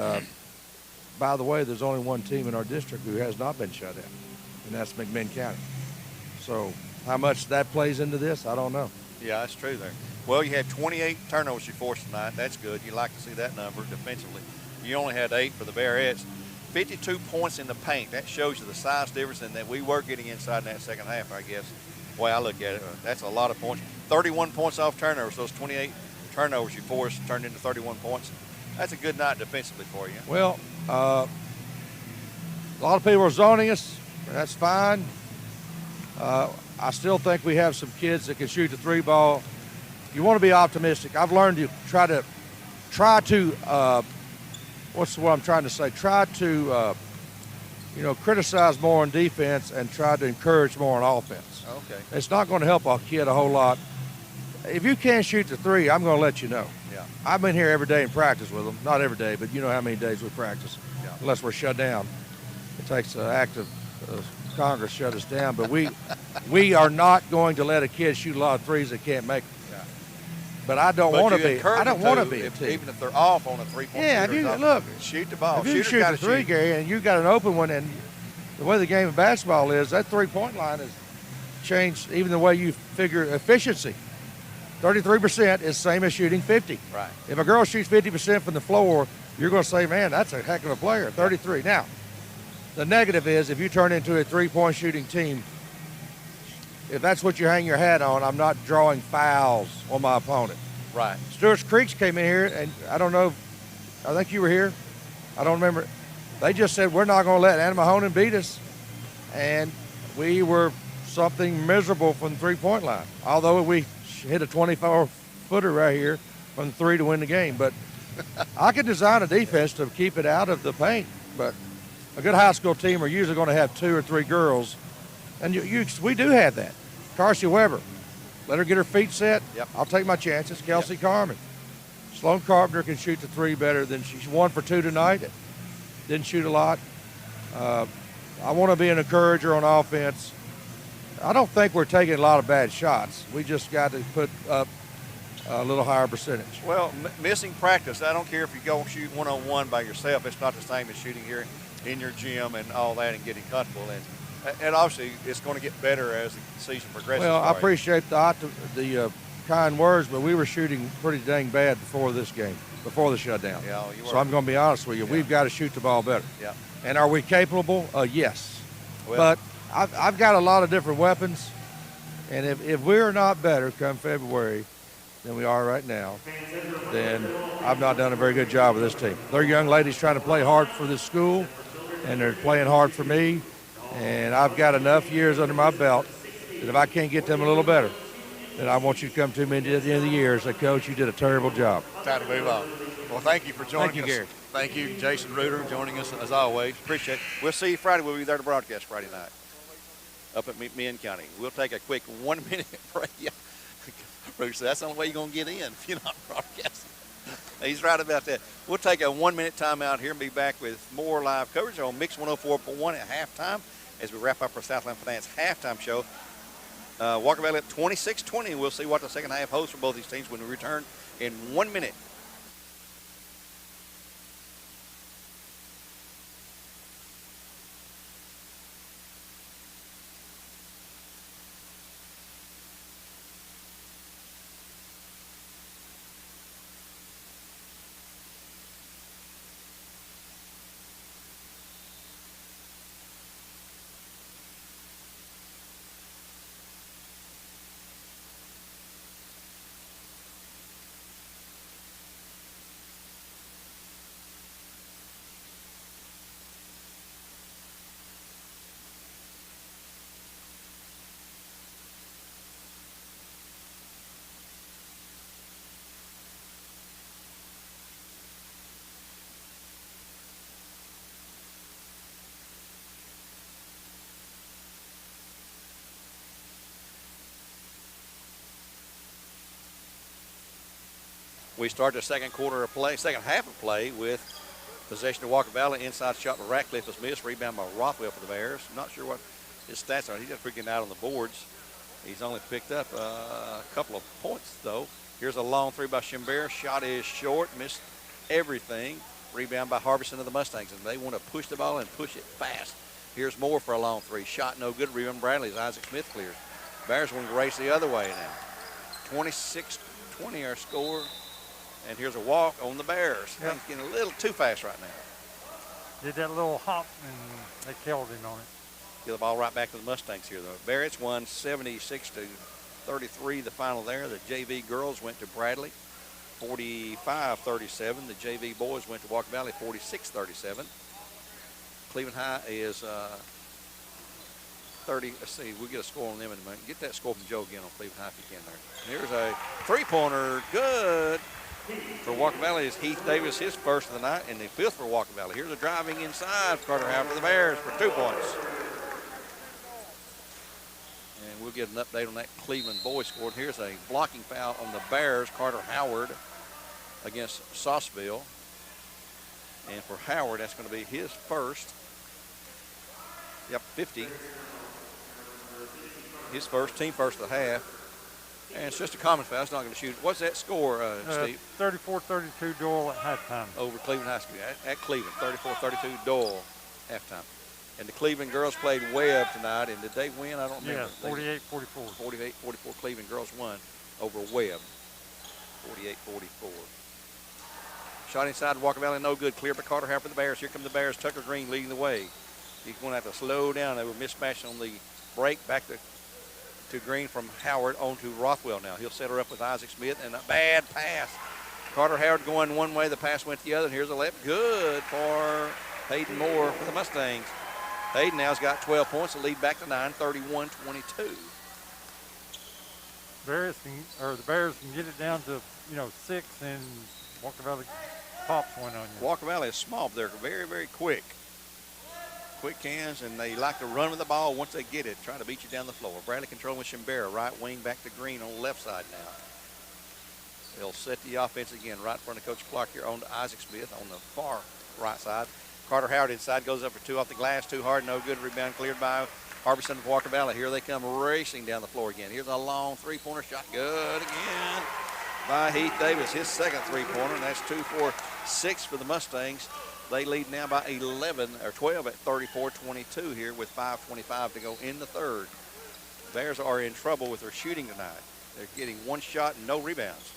S10: by the way, there's only one team in our district who has not been shut out, and that's McMinn County. So how much that plays into this, I don't know.
S5: Yeah, that's true there. Well, you had 28 turnovers you forced tonight. That's good. You like to see that number defensively. You only had 8 for the Bearettes. 52 points in the paint. That shows you the size difference, and that we were getting inside in that second half, I guess. The way I look at it, that's a lot of points. 31 points off turnovers. Those 28 turnovers you forced turned into 31 points. That's a good night defensively for you.
S10: Well, a lot of people are zoning us. That's fine. I still think we have some kids that can shoot the 3 ball. You want to be optimistic. I've learned to try to what's what I'm trying to say? Try to criticize more on defense and try to encourage more on offense.
S5: Okay.
S10: It's not going to help a kid a whole lot. If you can't shoot the 3, I'm going to let you know.
S5: Yeah.
S10: I've been here every day in practice with them. Not every day, but you know how many days we practice.
S5: Yeah.
S10: Unless we're shut down. It takes an act of Congress shut us down. But we are not going to let a kid shoot a lot of 3s that can't make them.
S5: Yeah.
S10: But I don't want to be. I don't want to be a team.
S5: Even if they're off on a 3-point
S10: yeah,
S5: shooter.
S10: if you look,
S5: shoot the ball.
S10: If you shoot the 3, Gary, and you got an open one, and the way the game of basketball is, that 3-point line has changed. Even the way you figure efficiency. 33% is same as shooting 50.
S5: Right.
S10: If a girl shoots 50% from the floor, you're going to say, man, that's a heck of a player, 33. Now, the negative is if you turn into a 3-point shooting team, if that's what you hang your hat on, I'm not drawing fouls on my opponent.
S5: Right.
S10: Stewart's Creeks came in here, and I don't know, I think you were here. I don't remember. They just said, we're not going to let Anna Mahoning beat us. And we were something miserable from the 3-point line, although we hit a 24-footer right here from the 3 to win the game. But I could design a defense to keep it out of the paint. But a good high school team are usually going to have 2 or 3 girls. And we do have that. Carcy Weber, let her get her feet set.
S5: Yep.
S10: I'll take my chances. Kelsey Carmen. Sloan Carpenter can shoot the 3 better than she's 1 for 2 tonight. Didn't shoot a lot. I want to be an encourager on offense. I don't think we're taking a lot of bad shots. We just got to put up a little higher percentage.
S5: Well, missing practice, I don't care if you go shoot one-on-one by yourself. It's not the same as shooting here in your gym and all that and getting comfortable. And obviously, it's going to get better as the season progresses.
S10: Well, I appreciate the kind words, but we were shooting pretty dang bad before this game, before the shutdown.
S5: Yeah, you were.
S10: So I'm going to be honest with you. Yeah. We've got to shoot the ball better.
S5: Yeah.
S10: And are we capable? Yes.
S5: Well,
S10: but I've got a lot of different weapons, and if we're not better come February than we are right now, then I've not done a very good job with this team. They're young ladies trying to play hard for this school, and they're playing hard for me, and I've got enough years under my belt that if I can't get them a little better, then I want you to come to me at the end of the year and say, Coach, you did a terrible job.
S5: Time to move on. Well, thank you for joining
S4: Thank
S5: us.
S4: you, Gary.
S5: Thank you, Jason Reuter, joining us as always. Appreciate it. We'll see you Friday. We'll be there to broadcast Friday night up at Meehan County. We'll take a quick 1 minute break. Yeah. Reuter said that's the only way you're going to get in if you're not broadcasting. He's right about that. We'll take a 1 minute timeout here and be back with more live coverage on Mix 104.1 at halftime as we wrap up our Southland Finance halftime show. Walker Valley up 26-20. We'll see what the second half holds for both these teams when we return in 1 minute. We start the second half of play with possession of Walker Valley. Inside shot by Ratcliffe was missed. Rebound by Rothwell for the Bears. Not sure what his stats are. He's just freaking out on the boards. He's only picked up a couple of points, though. Here's a long three by Shimbert. Shot is short. Missed everything. Rebound by Harbison of the Mustangs. And they want to push the ball and push it fast. Here's Moore for a long three. Shot no good. Rebound Bradley's. Isaac Smith clears. Bears want to race the other way now. 26-20 our score. And here's a walk on the Bears.
S2: Yep.
S5: He's getting a little too fast right now.
S2: Did that little hop, and they killed him on it.
S5: Get the ball right back to the Mustangs here, though. Bearettes won 76-33, the final there. The JV girls went to Bradley, 45-37. The JV boys went to Walker Valley, 46-37. Cleveland High is 30. Let's see, we'll get a score on them in a minute. Get that score from Joe again on Cleveland High if you can there. And here's a three-pointer, good. For Walker Valley is Heath Davis, his first of the night, and the fifth for Walker Valley. Here's a driving inside. Carter Howard for the Bears for 2 points. And we'll get an update on that Cleveland boys score. Here's a blocking foul on the Bears. Carter Howard against Sauceville. And for Howard, that's going to be his first. Yep, 50. His first, team first of the half. And it's just a common foul. It's not going to shoot. What's that score, Steve?
S2: 34-32 Doyle at halftime.
S5: Over Cleveland High School at Cleveland, 34-32 Doyle halftime. And the Cleveland girls played Webb tonight, and did they win? I don't remember.
S2: Yeah, 48-44.
S5: 48-44 Cleveland girls won over Webb, 48-44. Shot inside Walker Valley, no good. Clear by Carter Howard for the Bears. Here come the Bears. Tucker Green leading the way. He's going to have to slow down. They were mismatched on the break back to Green from Howard on to Rothwell now. He'll set her up with Isaac Smith, and a bad pass. Carter Howard going one way, the pass went the other, and here's a left. Good for Hayden Moore for the Mustangs. Hayden now's got 12 points to lead back to 9, 31-22.
S2: The Bears can get it down to 6, and Walker Valley pops one on you.
S5: Walker Valley is small, but they're very, very quick. Quick hands, and they like to run with the ball once they get it, trying to beat you down the floor. Bradley controlling with Shimbera, right wing back to Green on the left side now. They'll set the offense again right in front of Coach Clark here on to Isaac Smith on the far right side. Carter Howard inside, goes up for two off the glass, too hard, no good. Rebound cleared by Harbison of Walker Valley. Here they come racing down the floor again. Here's a long three-pointer shot, good again by Heath Davis. His second three-pointer, and that's 2 for 6 for the Mustangs. They lead now by 12 at 34-22 here with 5:25 to go in the third. Bears are in trouble with their shooting tonight. They're getting one shot and no rebounds.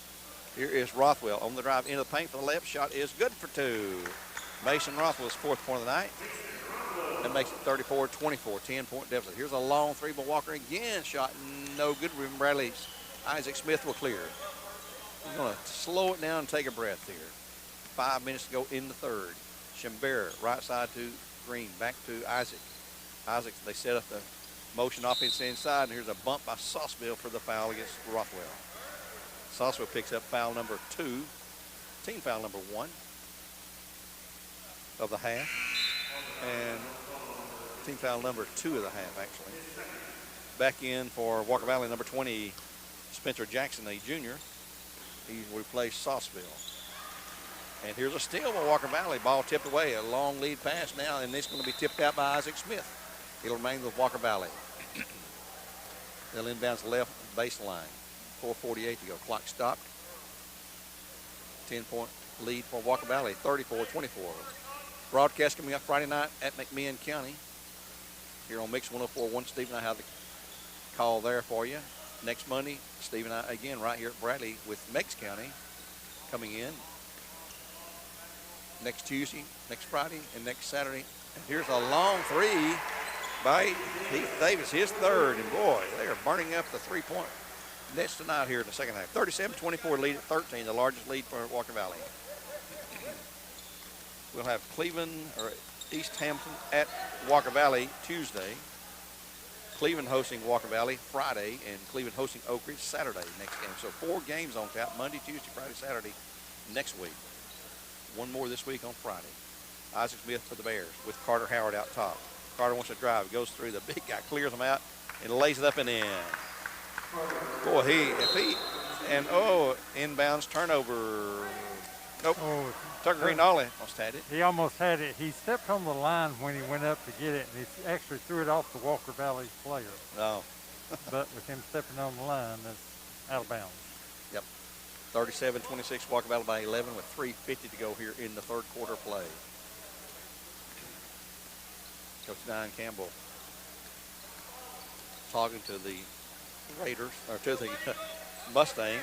S5: Here is Rothwell on the drive into the paint for the left. Shot is good for 2. Mason Rothwell's fourth point of the night. That makes it 34-24, 10-point deficit. Here's a long three by Walker again. Shot no good. Ruben Bradley's Isaac Smith will clear. He's going to slow it down and take a breath here. 5 minutes to go in the third. Shimbera, right side to Green, back to Isaac. Isaac, they set up the motion offense inside, and here's a bump by Sauceville for the foul against Rothwell. Sauceville picks up foul number 2. team foul number 1 of the half, and team foul number 2 of the half, actually. Back in for Walker Valley, number 20, Spencer Jackson, a junior. He replaced Sauceville. And here's a steal by Walker Valley. Ball tipped away, a long lead pass now, and it's going to be tipped out by Isaac Smith. It'll remain with Walker Valley. They'll inbounds left baseline. 4:48 to go. Clock stopped. 10-point lead for Walker Valley, 34-24. Broadcast coming up Friday night at McMinn County. Here on Mix 104.1, Steve and I have the call there for you. Next Monday, Steve and I again right here at Bradley with Meigs County coming in. Next Tuesday, next Friday, and next Saturday. And here's a long three by Heath Davis, his third. And boy, they are burning up the three-point nets tonight here in the second half. 37-24 lead at 13, the largest lead for Walker Valley. We'll have Cleveland or East Hampton at Walker Valley Tuesday. Cleveland hosting Walker Valley Friday, and Cleveland hosting Oak Ridge Saturday next game. So 4 games on tap, Monday, Tuesday, Friday, Saturday next week. One more this week on Friday. Isaac Smith for the Bears with Carter Howard out top. Carter wants to drive, goes through, the big guy clears him out and lays it up and in. Boy, inbounds turnover. Nope.
S2: Oh,
S5: Tucker Green almost had it.
S2: He almost had it. He stepped on the line when he went up to get it, and he actually threw it off the Walker Valley player.
S5: No.
S2: But with him stepping on the line, that's out of bounds.
S5: Yep. 37-26, Walker Valley by 11 with 3:50 to go here in the third quarter play. Coach Diane Campbell talking to the Raiders, or to the Mustangs.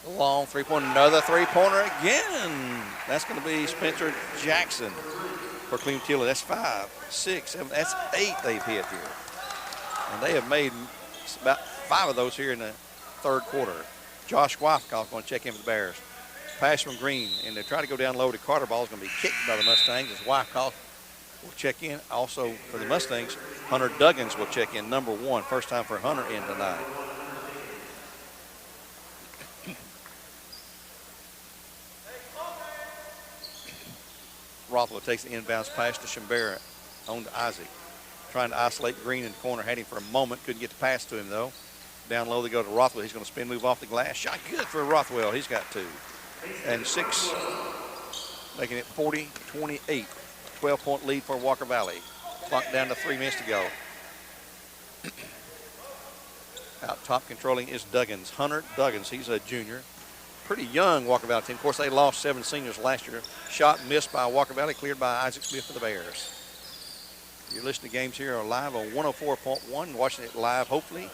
S5: Long three-pointer, another three-pointer again. That's going to be Spencer Jackson for Cleveland Tiller. That's 5, 6, 7, that's 8 they've hit here. And they have made about 5 of those here in the third quarter. Josh Wyckoff going to check in for the Bears. Pass from Green, and they try to go down low to Carter. Ball is going to be kicked by the Mustangs as Wyckoff will check in. Also for the Mustangs, Hunter Duggins will check in, number 1. First time for Hunter in tonight. Rothwell takes the inbounds pass to Shimbera, on to Isaac. Trying to isolate Green in the corner. Had him for a moment. Couldn't get the pass to him, though. Down low they go to Rothwell. He's going to spin move off the glass. Shot good for Rothwell. He's got 2. And 6, making it 40-28. 12-point lead for Walker Valley. Clock down to 3 minutes to go. Out top controlling is Duggins. Hunter Duggins. He's a junior. Pretty young Walker Valley team. Of course, they lost 7 seniors last year. Shot missed by Walker Valley, cleared by Isaac Smith for the Bears. You're listening to games here live on 104.1, watching it live, hopefully.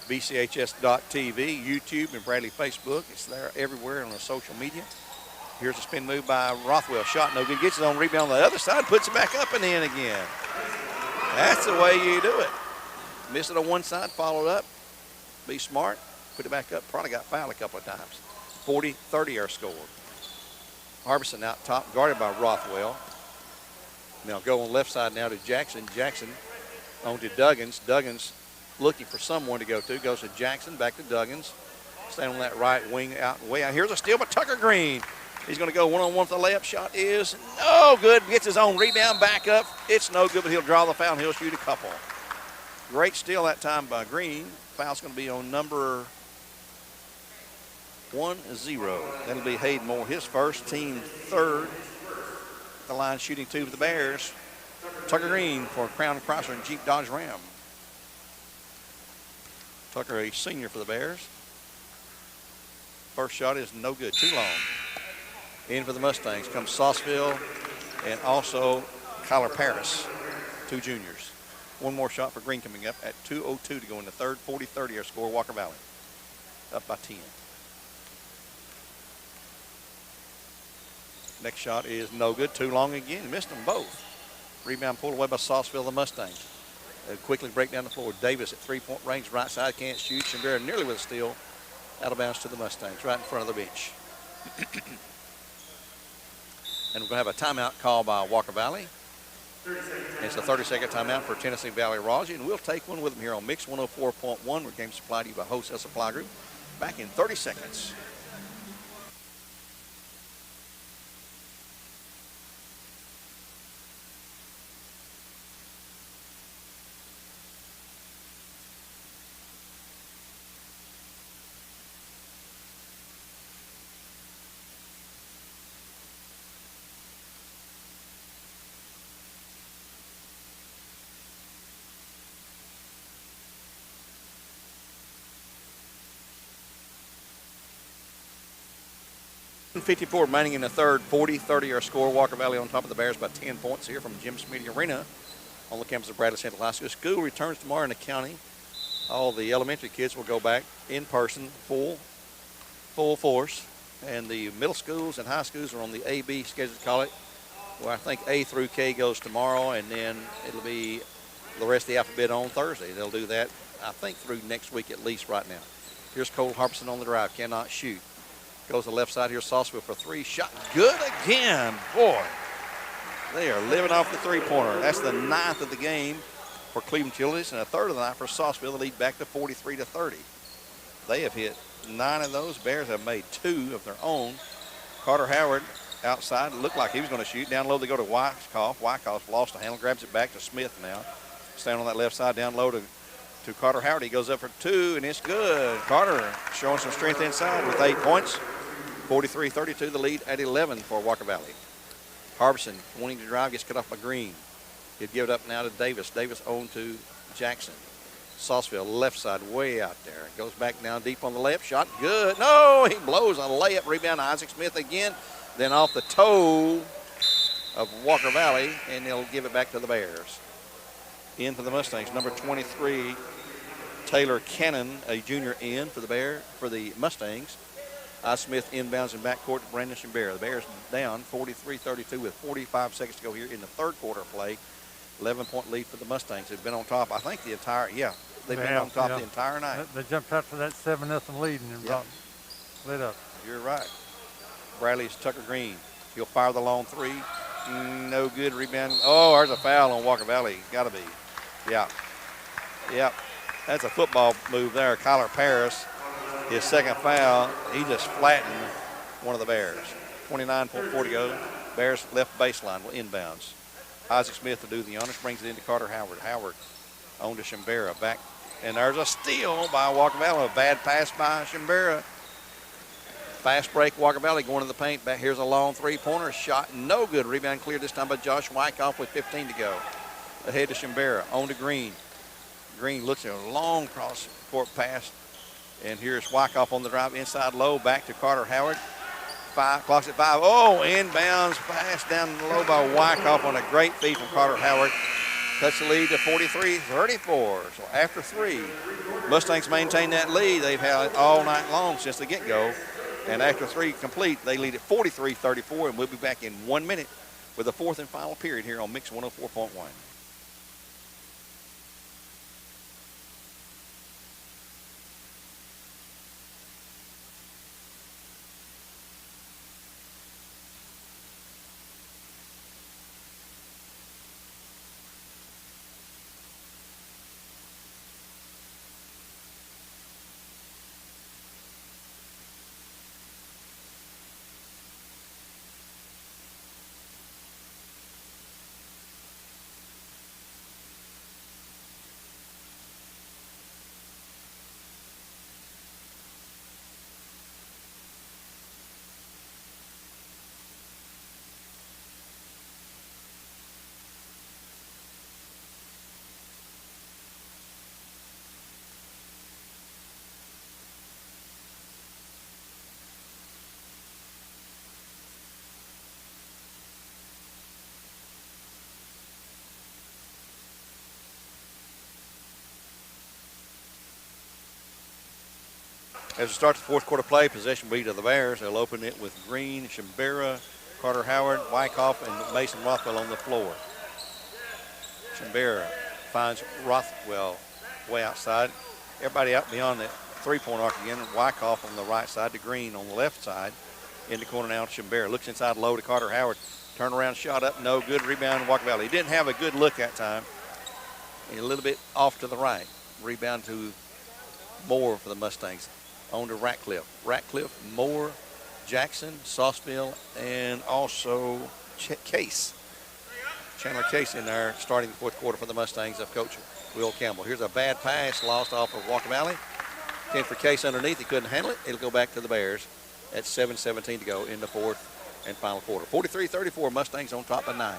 S5: BCHS.TV, YouTube, and Bradley Facebook. It's there everywhere on the social media. Here's a spin move by Rothwell. Shot no good. Gets his own rebound on the other side, puts it back up and in again. That's the way you do it. Miss it on one side, followed up. Be smart, put it back up. Probably got fouled a couple of times. 40-30 are scored. Harbison out top, guarded by Rothwell. Now go on left side now to Jackson. Jackson on to Duggins. Duggins looking for someone to go to. Goes to Jackson, back to Duggins. Staying on that right wing out way out. Here's a steal by Tucker Green. He's going to go one-on-one for the layup. Shot is no good. Gets his own rebound back up. It's no good, but he'll draw the foul and he'll shoot a couple. Great steal that time by Green. Foul's going to be on number 1-0. That'll be Hayden Moore, his first, team third. The line shooting 2 for the Bears. Tucker Green for Crown Chrysler and Jeep Dodge Ram. Tucker, a senior for the Bears. First shot is no good, too long. In for the Mustangs comes Sauceville and also Kyler Paris, 2 juniors. One more shot for Green coming up at 2:02 to go in the third. 40-30 our score, Walker Valley. Up by 10. Next shot is no good. Too long again. Missed them both. Rebound pulled away by Sauceville, the Mustangs. They quickly break down the floor. Davis at 3-point range, right side, can't shoot. Shimbera nearly with a steal. Out of bounds to the Mustangs, right in front of the bench. And we're going to have a timeout called by Walker Valley. It's a 30-second timeout for Tennessee Valley Raji, and we'll take one with them here on Mix 104.1, where games supplied to you by Wholesale Supply Group. Back in 30 seconds. 54 remaining in the third. 40-30 our score. Walker Valley on top of the Bears by 10 points here from Jim Smiddy Arena on the campus of Bradley Central High School. School returns tomorrow in the county. All the elementary kids will go back in person, full force. And the middle schools and high schools are on the A-B schedule to call it. Well, I think A through K goes tomorrow, and then it'll be the rest of the alphabet on Thursday. They'll do that, I think, through next week at least right now. Here's Cole Harpison on the drive. Cannot shoot. Goes to the left side. Here's Sauceville for three. Shot good again. Boy, they are living off the three-pointer. That's the 9th of the game for Cleveland Utilities and a third of the night for Sauceville. The lead back to 43-30. They have hit 9 of those. Bears have made 2 of their own. Carter Howard outside. Looked like he was going to shoot. Down low they go to Wyckoff. Wyckoff lost a handle. Grabs it back to Smith now. Stand on that left side. Down low to Carter Howard. He goes up for 2, and it's good. Carter showing some strength inside with 8 points. 43-32, the lead at 11 for Walker Valley. Harbison wanting to drive, gets cut off by Green. He'd give it up now to Davis. Davis on to Jackson. Sauceville left side way out there. Goes back now deep on the left. Shot good. No, he blows a layup. Rebound Isaac Smith again. Then off the toe of Walker Valley, and they'll give it back to the Bears. In for the Mustangs, number 23, Taylor Cannon, a junior in for the Mustangs. Smith inbounds in backcourt to Brandon Shimbera. The Bears down 43-32 with 45 seconds to go here in the third quarter of play. 11-point lead for the Mustangs. They've been on top, I think, they've been on top the entire night.
S2: They jumped out for that 7-0 lead and lit up.
S5: You're right. Bradley's Tucker Green. He'll fire the long three. No good. Rebound. Oh, there's a foul on Walker Valley. Got to be. Yeah. That's a football move there. Kyler Paris, his second foul, he just flattened one of the Bears. 29.4 to go. Bears left baseline will inbounds. Isaac Smith to do the honors, brings it into Carter Howard. Howard on to Shimbera. Back, and there's a steal by Walker Valley. A bad pass by Shimbera. Fast break, Walker Valley going to the paint. Back here's a long three-pointer. Shot no good. Rebound cleared this time by Josh Wyckoff with 15 to go. Ahead to Shimbera. On to Green. Green looks at a long cross-court pass. And here's Wyckoff on the drive inside low. Back to Carter Howard. Clocks at 5. Oh, inbounds pass down low by Wyckoff on a great feed from Carter Howard. Cuts the lead to 43-34. So after 3, Mustangs maintain that lead. They've had it all night long since the get-go. And after 3 complete, they lead at 43-34. And we'll be back in 1 minute with the fourth and final period here on Mix 104.1. As we start the fourth quarter play, possession will be to the Bears. They'll open it with Green, Shimbera, Carter Howard, Wyckoff, and Mason Rothwell on the floor. Shimbera finds Rothwell way outside. Everybody out beyond the three-point arc again. Wyckoff on the right side to Green on the left side. In the corner now, Shimbera looks inside low to Carter Howard. Turnaround shot up, no good. Rebound, Walker Valley. He didn't have a good look that time. A little bit off to the right. Rebound to Moore for the Mustangs. On to Ratcliffe. Ratcliffe, Moore, Jackson, Sauceville, and also Case. Chandler Case in there starting the fourth quarter for the Mustangs of Coach Will Campbell. Here's a bad pass lost off of Walker Valley. 10 for Case underneath. He couldn't handle it. It'll go back to the Bears at 7:17 to go in the fourth and final quarter. 43-34, Mustangs on top of 9.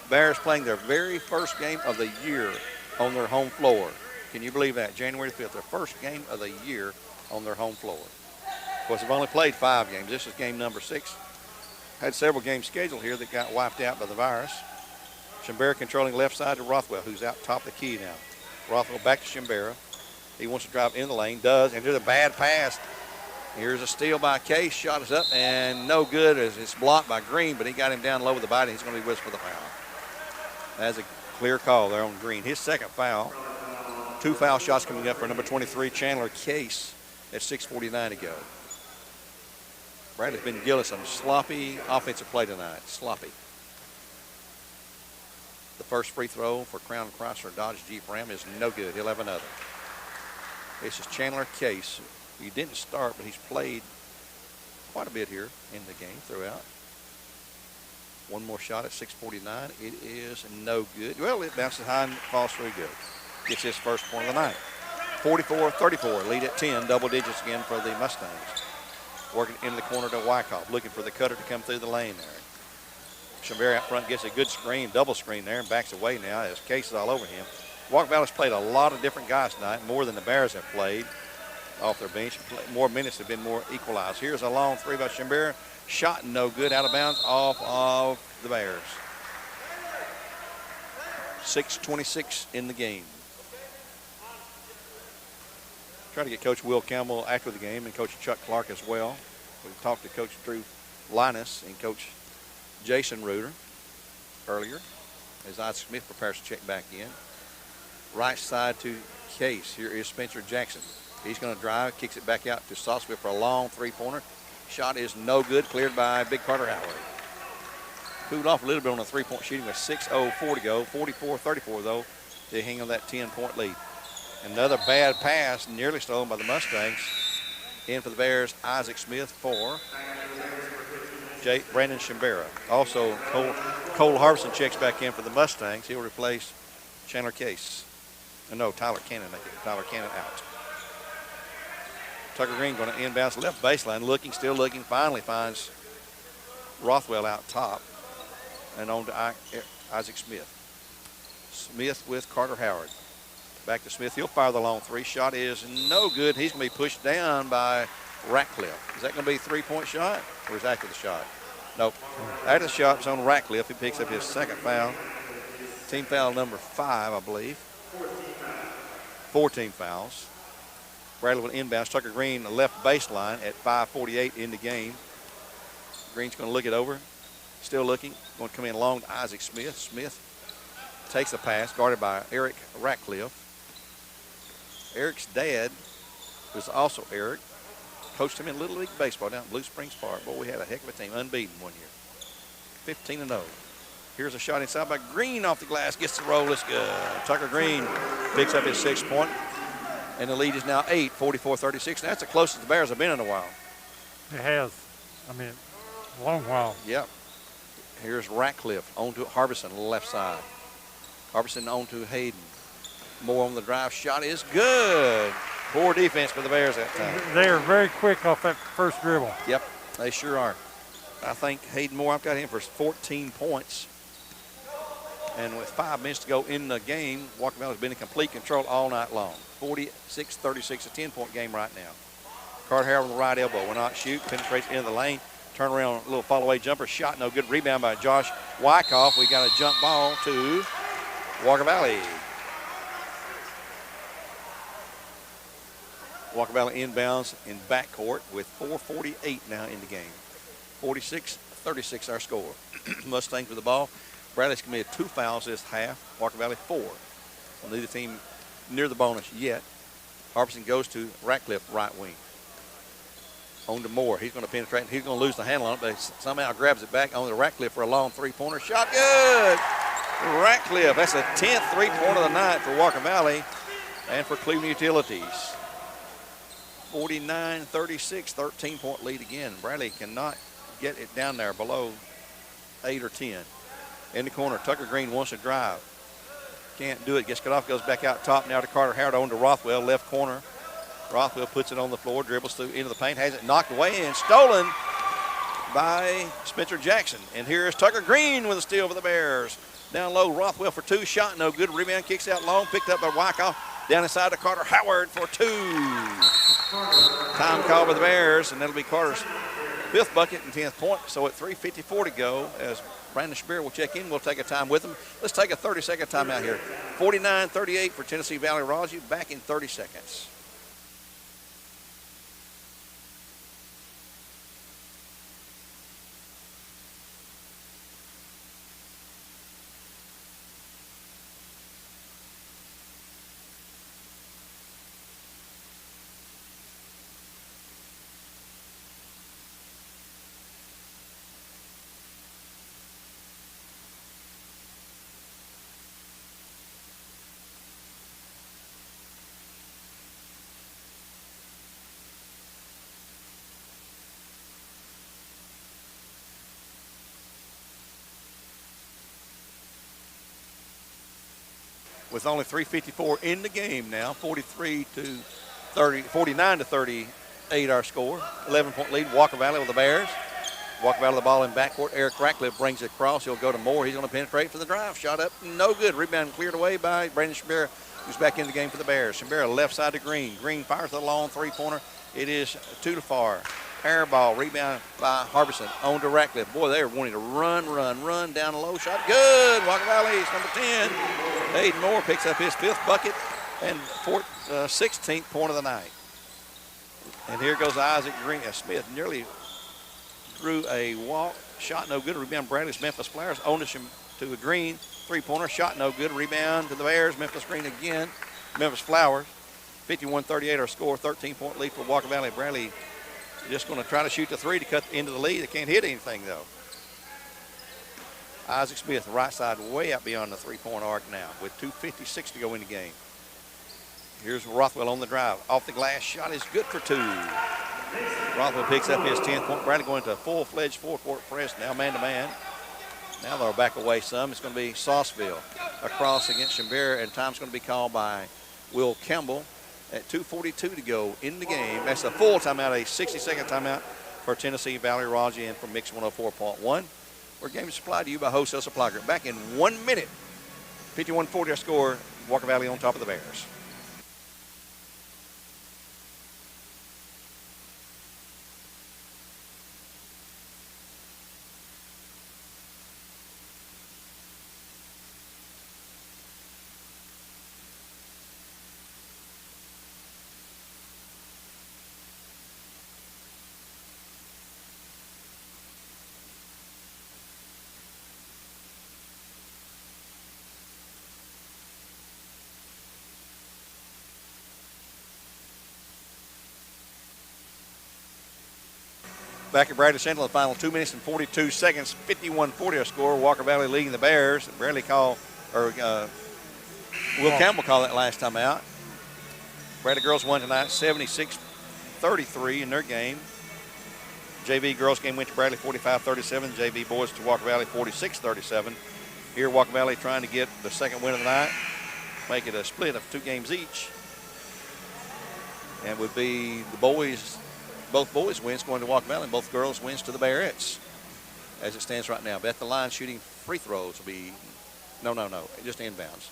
S5: Bears playing their very first game of the year on their home floor. Can you believe that? January 5th, their first game of the year on their home floor. Of course, they've only played 5 games. This is game number 6. Had several games scheduled here that got wiped out by the virus. Shimbera controlling left side to Rothwell, who's out top of the key now. Rothwell back to Shimbera. He wants to drive in the lane, does, and here's a bad pass. Here's a steal by Case. Shot is up and no good as it's blocked by Green, but he got him down low with the body. He's going to be whistled for the foul. That's a clear call there on Green. His second foul. 2 foul shots coming up for number 23, Chandler Case, at 6:49 to go. Bradley's been guilty of some sloppy offensive play tonight. Sloppy. The first free throw for Crown Chrysler Dodge Jeep Ram is no good. He'll have another. This is Chandler Case. He didn't start, but he's played quite a bit here in the game throughout. One more shot at 6:49. It is no good. Well, it bounces high and falls through good. Gets his first point of the night. 44-34, lead at 10, double digits again for the Mustangs. Working into the corner to Wyckoff, looking for the cutter to come through the lane there. Shimbera out front gets a good screen, double screen there, and backs away now as Case is all over him. Walker Valley's played a lot of different guys tonight, more than the Bears have played off their bench. More minutes have been more equalized. Here's a long 3 by Shimbera. Shot no good, out of bounds, off of the Bears. 6:26 in the game. Try to get Coach Will Campbell after the game and Coach Chuck Clark as well. We talked to Coach Drew Linus and Coach Jason Reuter earlier as Isaac Smith prepares to check back in. Right side to Case. Here is Spencer Jackson. He's going to drive, kicks it back out to Sauceville for a long 3-pointer. Shot is no good, cleared by Big Carter Howard. Cooled off a little bit on the 3-point shooting with 6:04 to go. 44-34 though to hang on that 10-point lead. Another bad pass, nearly stolen by the Mustangs. In for the Bears, Isaac Smith for Brandon Shimbera. Also, Cole Harbison checks back in for the Mustangs. He'll replace Chandler Case. No, Tyler Cannon. Tyler Cannon out. Tucker Green going to inbounds left baseline, looking, still looking, finally finds Rothwell out top and on to Isaac Smith. Smith with Carter Howard. Back to Smith. He'll fire the long 3. Shot is no good. He's going to be pushed down by Ratcliffe. Is that going to be a 3-point shot or is after the shot? Nope. After the shot, it's on Ratcliffe. He picks up his second foul. Team foul number 5, I believe. 14 fouls. Bradley will inbounds. Tucker Green, left baseline at 5:48 in the game. Green's going to look it over. Still looking. Going to come in long to Isaac Smith. Smith takes the pass, guarded by Eric Ratcliffe. Eric's dad, who's also Eric, coached him in Little League Baseball down at Blue Springs Park. Boy, we had a heck of a team, unbeaten one year. 15-0. Here's a shot inside by Green off the glass. Gets the roll. It's good. Tucker Green picks up his 6th point. And the lead is now 8, 44-36. That's the closest the Bears have been in a while.
S2: It has. I mean, a long while.
S5: Yep. Here's Ratcliffe on to Harbison, left side. Harbison on to Hayden. Moore on the drive. Shot is good. Poor defense for the Bears that time.
S2: They are very quick off that first dribble.
S5: Yep, they sure are. I think Hayden Moore, I've got him for 14 points. And with 5 minutes to go in the game, Walker Valley has been in complete control all night long. 46-36, a 10-point game right now. Carter Howard with the right elbow will not shoot, penetrates into the lane, turn around, a little fall-away jumper, shot no good, rebound by Josh Wyckoff. We got a jump ball to Walker Valley. Walker Valley inbounds in backcourt with 4:48 now in the game. 46-36 our score. Mustangs with the ball. Bradley's committed 2 fouls this half. Walker Valley 4. Well, neither team near the bonus yet. Harbison goes to Ratcliffe right wing. On to Moore. He's going to penetrate. He's going to lose the handle on it, but he somehow grabs it back on to Ratcliffe for a long 3-pointer. Shot good. Ratcliffe. That's the 10th 3-pointer of the night for Walker Valley and for Cleveland Utilities. 49-36, 13-point lead again. Bradley cannot get it down there below 8 or 10. In the corner, Tucker Green wants to drive. Can't do it. Gets cut off, goes back out top. Now to Carter Howard on to Rothwell, left corner. Rothwell puts it on the floor, dribbles through into the paint, has it knocked away and stolen by Spencer Jackson. And here's Tucker Green with a steal for the Bears. Down low, Rothwell for 2, shot no good. Rebound kicks out long, picked up by Wyckoff. Down inside to Carter Howard for 2. Time call by the Bears, and that'll be Carter's 5th bucket and 10th point. So at 3:54 to go, as Brandon Spear will check in, we'll take a time with him. Let's take a 30-second timeout here. 49-38 for Tennessee Valley Raji. Back in 30 seconds. With only 3:54 in the game now, 49-38 our score. 11-point lead, Walker Valley with the Bears. Walker Valley the ball in backcourt. Eric Ratcliffe brings it across. He'll go to Moore. He's going to penetrate for the drive. Shot up, no good. Rebound cleared away by Brandon Shambera, who's back in the game for the Bears. Shambera left side to Green. Green fires the long three-pointer. It is too far. Air ball, rebound by Harbison on to Ratcliffe. Boy, they were wanting to run down the low. Shot good. Walker Valley's number 10. Aiden Moore picks up his 5th bucket and 16th point of the night. And here goes Isaac Green. Smith nearly drew a walk. Shot no good. Rebound Bradley's Memphis Flowers. Ownership to a Green. 3-pointer. Shot no good. Rebound to the Bears. Memphis Green again. Memphis Flowers. 51-38 our score. 13-point lead for Walker Valley. Bradley just going to try to shoot the 3 to cut into the lead. They can't hit anything, though. Isaac Smith, right side, way out beyond the 3-point arc now with 2:56 to go in the game. Here's Rothwell on the drive. Off the glass, shot is good for 2. Rothwell picks up his 10th point. Bradley going to a full-fledged four-court press now, man-to-man. Now they'll back away some. It's going to be Sauceville across against Shambera, and time's going to be called by Will Campbell. At 2:42 to go in the game. That's a full timeout, a 60-second timeout for Tennessee Valley Raji and from Mix 104.1. Our game is supplied to you by Wholesale Supply Group. Back in 1 minute. 51-40 our score. Walker Valley on top of the Bears. Back at Bradley Central, the final 2 minutes and 42 seconds, 51-40 our score. Walker Valley leading the Bears. Will Campbell called that last time out. Bradley girls won tonight, 76-33 in their game. JV girls game went to Bradley 45-37. JV boys to Walker Valley 46-37. Here Walker Valley trying to get the second win of the night, make it a split of 2 games each. And would be the boys. Both boys wins going to Walker Valley, and both girls wins to the Bearettes. As it stands right now, Bet the line shooting free throws will be no, just inbounds.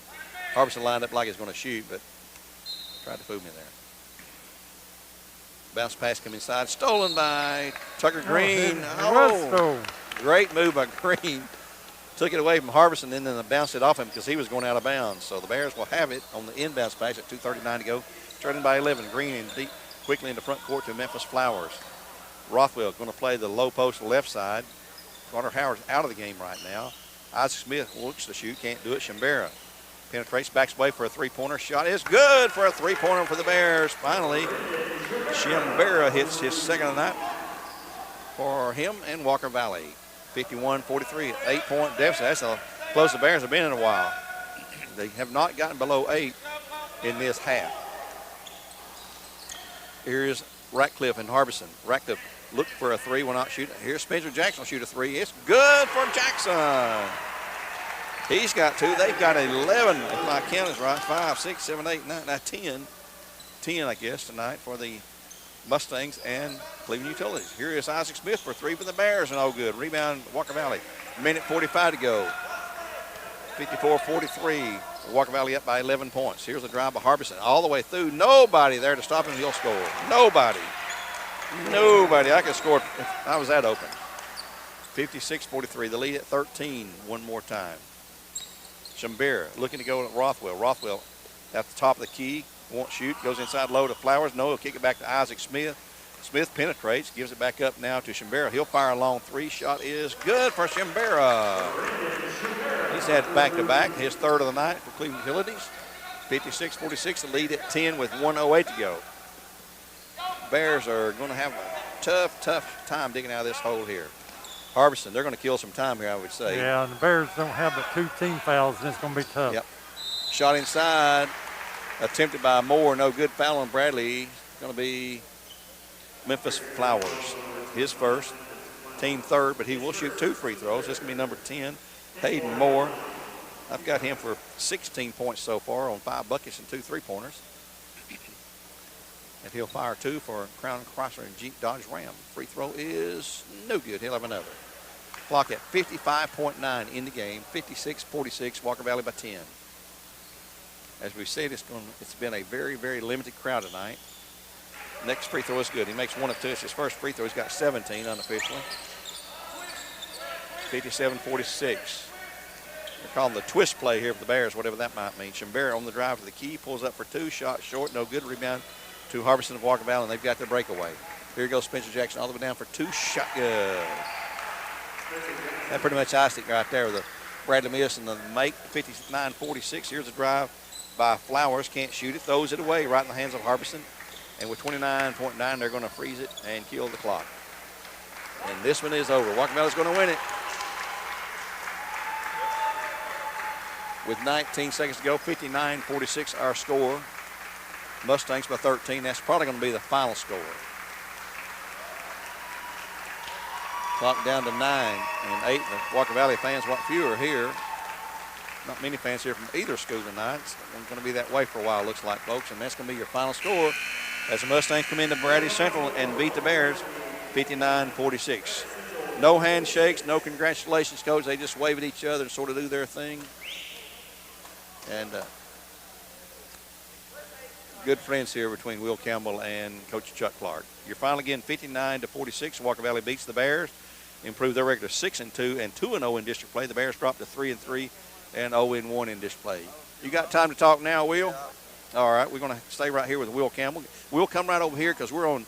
S5: Harbison lined up like he's going to shoot, but tried to fool me there. Bounce pass coming inside, stolen by Tucker Green. Great move by Green. Took it away from Harbison and then bounced it off him because he was going out of bounds. So the Bears will have it on the inbounds pass at 2:39 to go. Turning by 11. Green in deep. Quickly into front court to Memphis Flowers. Rothwell going to play the low post left side. Carter Howard's out of the game right now. Isaac Smith looks to shoot, can't do it. Shambera penetrates, backs away for a 3-pointer. Shot is good for a 3-pointer for the Bears. Finally, Shambera hits his second of the night for him and Walker Valley. 51-43, 8-point deficit. That's how close the Bears have been in a while. They have not gotten below 8 in this half. Here's Ratcliffe and Harbison. Ratcliffe looked for a 3, will not shoot it. Here's Spencer Jackson will shoot a 3. It's good for Jackson. He's got 2. They've got 11, if my count is right. 5, 6, 7, 8, 9, 10. 10, I guess, tonight for the Mustangs and Cleveland Utilities. Here is Isaac Smith for 3 for the Bears, and oh good. Rebound, Walker Valley. Minute 45 to go. 54-43. Walker Valley up by 11 points. Here's the drive by Harbison all the way through. Nobody there to stop him. He'll score. Nobody. I could score if I was that open. 56-43. The lead at 13 one more time. Shambira looking to go at Rothwell. Rothwell at the top of the key. Won't shoot. Goes inside low to Flowers. No, he'll kick it back to Isaac Smith. Smith penetrates. Gives it back up now to Shambira. He'll fire a long three. Shot is good for Shambira. He's had back-to-back. His third of the night for Cleveland Utilities. 56-46. The lead at 10 with 1:08 to go. Bears are going to have a tough time digging out of this hole here. Harbison, they're going to kill some time here, I would say.
S2: Yeah, and the Bears don't have but 2 team fouls, and it's going to be tough.
S5: Yep. Shot inside, attempted by Moore, no good. Foul on Bradley. It's going to be Memphis Flowers. His first, team third, but he will shoot 2 free throws. This is going to be number 10, Hayden Moore. I've got him for 16 points so far on 5 buckets and 2 3-pointers. And he'll fire 2 for Crown Chrysler and Jeep Dodge Ram. Free throw is no good. He'll have another. Clock at 55.9 in the game. 56-46, Walker Valley by 10. As we said, it's been a very, very limited crowd tonight. Next free throw is good. He makes 1 of 2. It's his first free throw. He's got 17 unofficially. 57-46. They're calling the twist play here for the Bears, whatever that might mean. Shambira on the drive to the key, pulls up for 2, shot short, no good. Rebound to Harbison of Walker Valley, and they've got their breakaway. Here goes Spencer Jackson all the way down for 2, shot good. That pretty much iced it right there with a Bradley miss and the make. 59-46. Here's a drive by Flowers, can't shoot it, throws it away right in the hands of Harbison. And with 29.9, they're going to freeze it and kill the clock. And this one is over. Walker Valley's going to win it. With 19 seconds to go, 59-46 our score. Mustangs by 13. That's probably going to be the final score. Clock down to 9 and 8. The Walker Valley fans, what few are here. Not many fans here from either school tonight. It's going to be that way for a while, looks like, folks. And that's going to be your final score as the Mustangs come into Bearettes Central and beat the Bears 59-46. No handshakes, no congratulations, Coach. They just wave at each other and sort of do their thing. And good friends here between Will Campbell and Coach Chuck Clark. Your final again, 59-46. Walker Valley beats the Bears, improve their record to 6-2 and 2-0 in district play. The Bears dropped to 3-3 and 0-1 in district play. You got time to talk now, Will? All right, we're going to stay right here with Will Campbell. We'll come right over here because we're on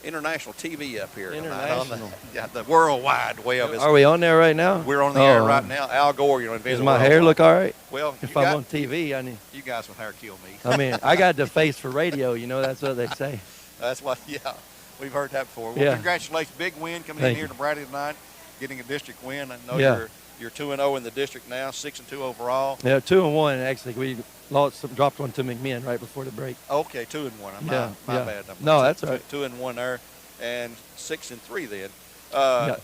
S5: international TV up here.
S4: International.
S5: The World Wide Web.
S4: Are we on there right now?
S5: We're on the air right now. Al Gore,
S4: Does my hair look all right?
S5: Well,
S4: if I'm on TV, I need.
S5: You guys with hair kill me.
S4: I mean, I got the face for radio. That's what they say.
S5: That's what. Yeah, we've heard that before. Well, congratulations, big win coming in here to Bradley tonight, getting a district win. I know you're 2-0 in the district now, 6-2 overall.
S4: Yeah, 2-1 actually. We dropped one to McMinn right before the break.
S5: Okay, 2-1. My bad.
S4: No, that's all right.
S5: 2-1 there, and 6-3 then.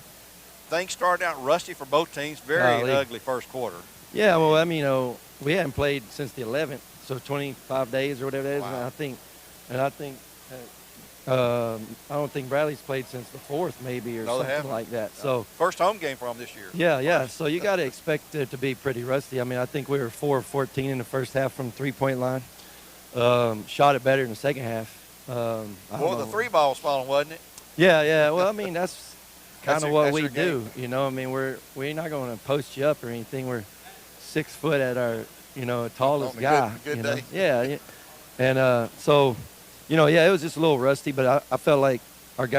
S5: Things started out rusty for both teams. Very ugly first quarter.
S4: Yeah, well, I mean, we hadn't played since the 11th, so 25 days or whatever it is.
S5: Wow.
S4: And I think I don't think Bradley's played since the 4th maybe or something like that.
S5: No.
S4: So
S5: first home game for them this year.
S4: Yeah. So you got to expect it to be pretty rusty. I mean, I think we were 4 of 14 in the first half from the 3-point line. Shot it better in the second half.
S5: The 3 ball was falling, wasn't it?
S4: Yeah. Well, I mean, that's kind of what we do. I mean, we're not going to post you up or anything. We're 6 foot at our tallest guy.
S5: Good day.
S4: Yeah. And so. It was just a little rusty, but I felt like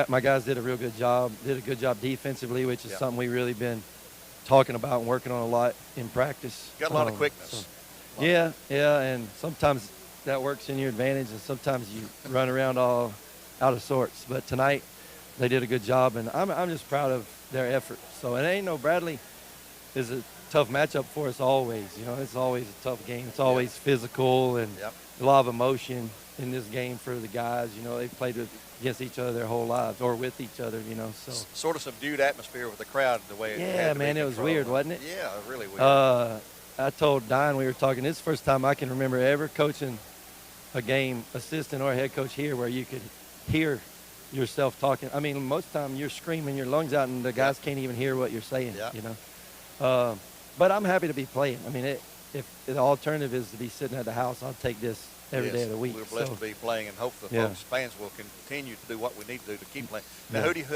S4: my guys did a real good job. Did a good job defensively, which is something we've really been talking about and working on a lot in practice.
S5: Got a lot of quickness.
S4: And sometimes that works in your advantage, and sometimes you run around all out of sorts. But tonight, they did a good job, and I'm just proud of their effort. So it ain't no Bradley is a tough matchup for us always. It's always a tough game. It's always physical and a lot of emotion in this game for the guys. They've played against each other their whole lives or with each other, so.
S5: Sort of subdued atmosphere with the crowd the way it had to
S4: man, it was weird, wasn't it?
S5: Yeah, really weird.
S4: I told Don, we were talking, this is the first time I can remember ever coaching a game, assistant or head coach here, where you could hear yourself talking. I mean, most of the time you're screaming your lungs out and the guys can't even hear what you're saying, But I'm happy to be playing. I mean, if the alternative is to be sitting at the house, I'll take this every day of the week.
S5: We're blessed to be playing, and hope the fans will continue to do what we need to do to keep playing. Now, who do you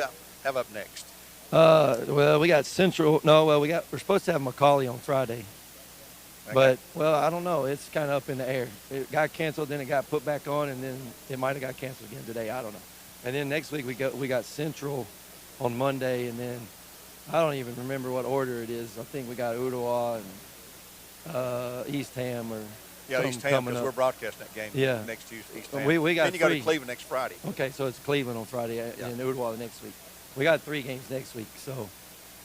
S5: have up next?
S4: Well, we got Central. No, well, we're supposed to have Macaulay on Friday.
S5: Okay.
S4: But, well, I don't know. It's kind of up in the air. It got canceled, then it got put back on, and then it might have got canceled again today. I don't know. And then next week we got Central on Monday, and then I don't even remember what order it is. I think we got Ottawa and East Ham or
S5: East Ham, because we're broadcasting that game next Tuesday. East Ham.
S4: We got
S5: then you go to Cleveland next Friday.
S4: Okay, so it's Cleveland on Friday and Ottawa the next week. We got 3 games next week, so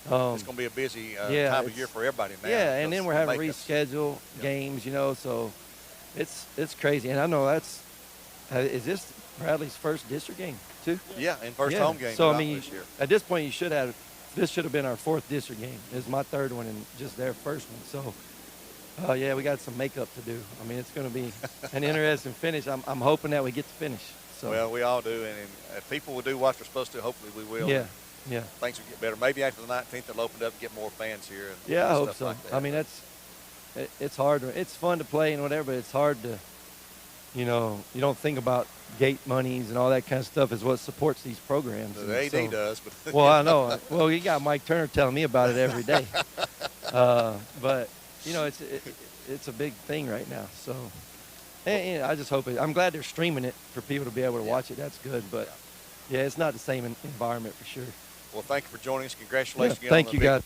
S5: it's going to be a busy time of year for everybody now.
S4: Yeah, and then we're having to reschedule games, so it's crazy. And I know is this Bradley's first district game too?
S5: Yeah, and first home game.
S4: So I mean,
S5: this year.
S4: At this point, this should have been our 4th district game. It's my 3rd one and just their first one. So, we got some makeup to do. I mean, it's going to be an interesting finish. I'm hoping that we get to finish. So.
S5: Well, we all do, and if people will do what they're supposed to, hopefully we will.
S4: Yeah.
S5: Things will get better. Maybe after the 19th, they'll open it up and get more fans here. And
S4: I hope so.
S5: like that.
S4: I mean, it's hard. It's fun to play and whatever, but it's hard to, you don't think about gate monies and all that kind of stuff is what supports these programs.
S5: The AD does. But
S4: well, I know. Well, you got Mike Turner telling me about it every day. But, it's a big thing right now. So, and I just hope it. I'm glad they're streaming it for people to be able to watch it. That's good. But, it's not the same environment for sure.
S5: Well, thank you for joining us. Congratulations again
S4: thank
S5: on
S4: you,
S5: the big
S4: guys.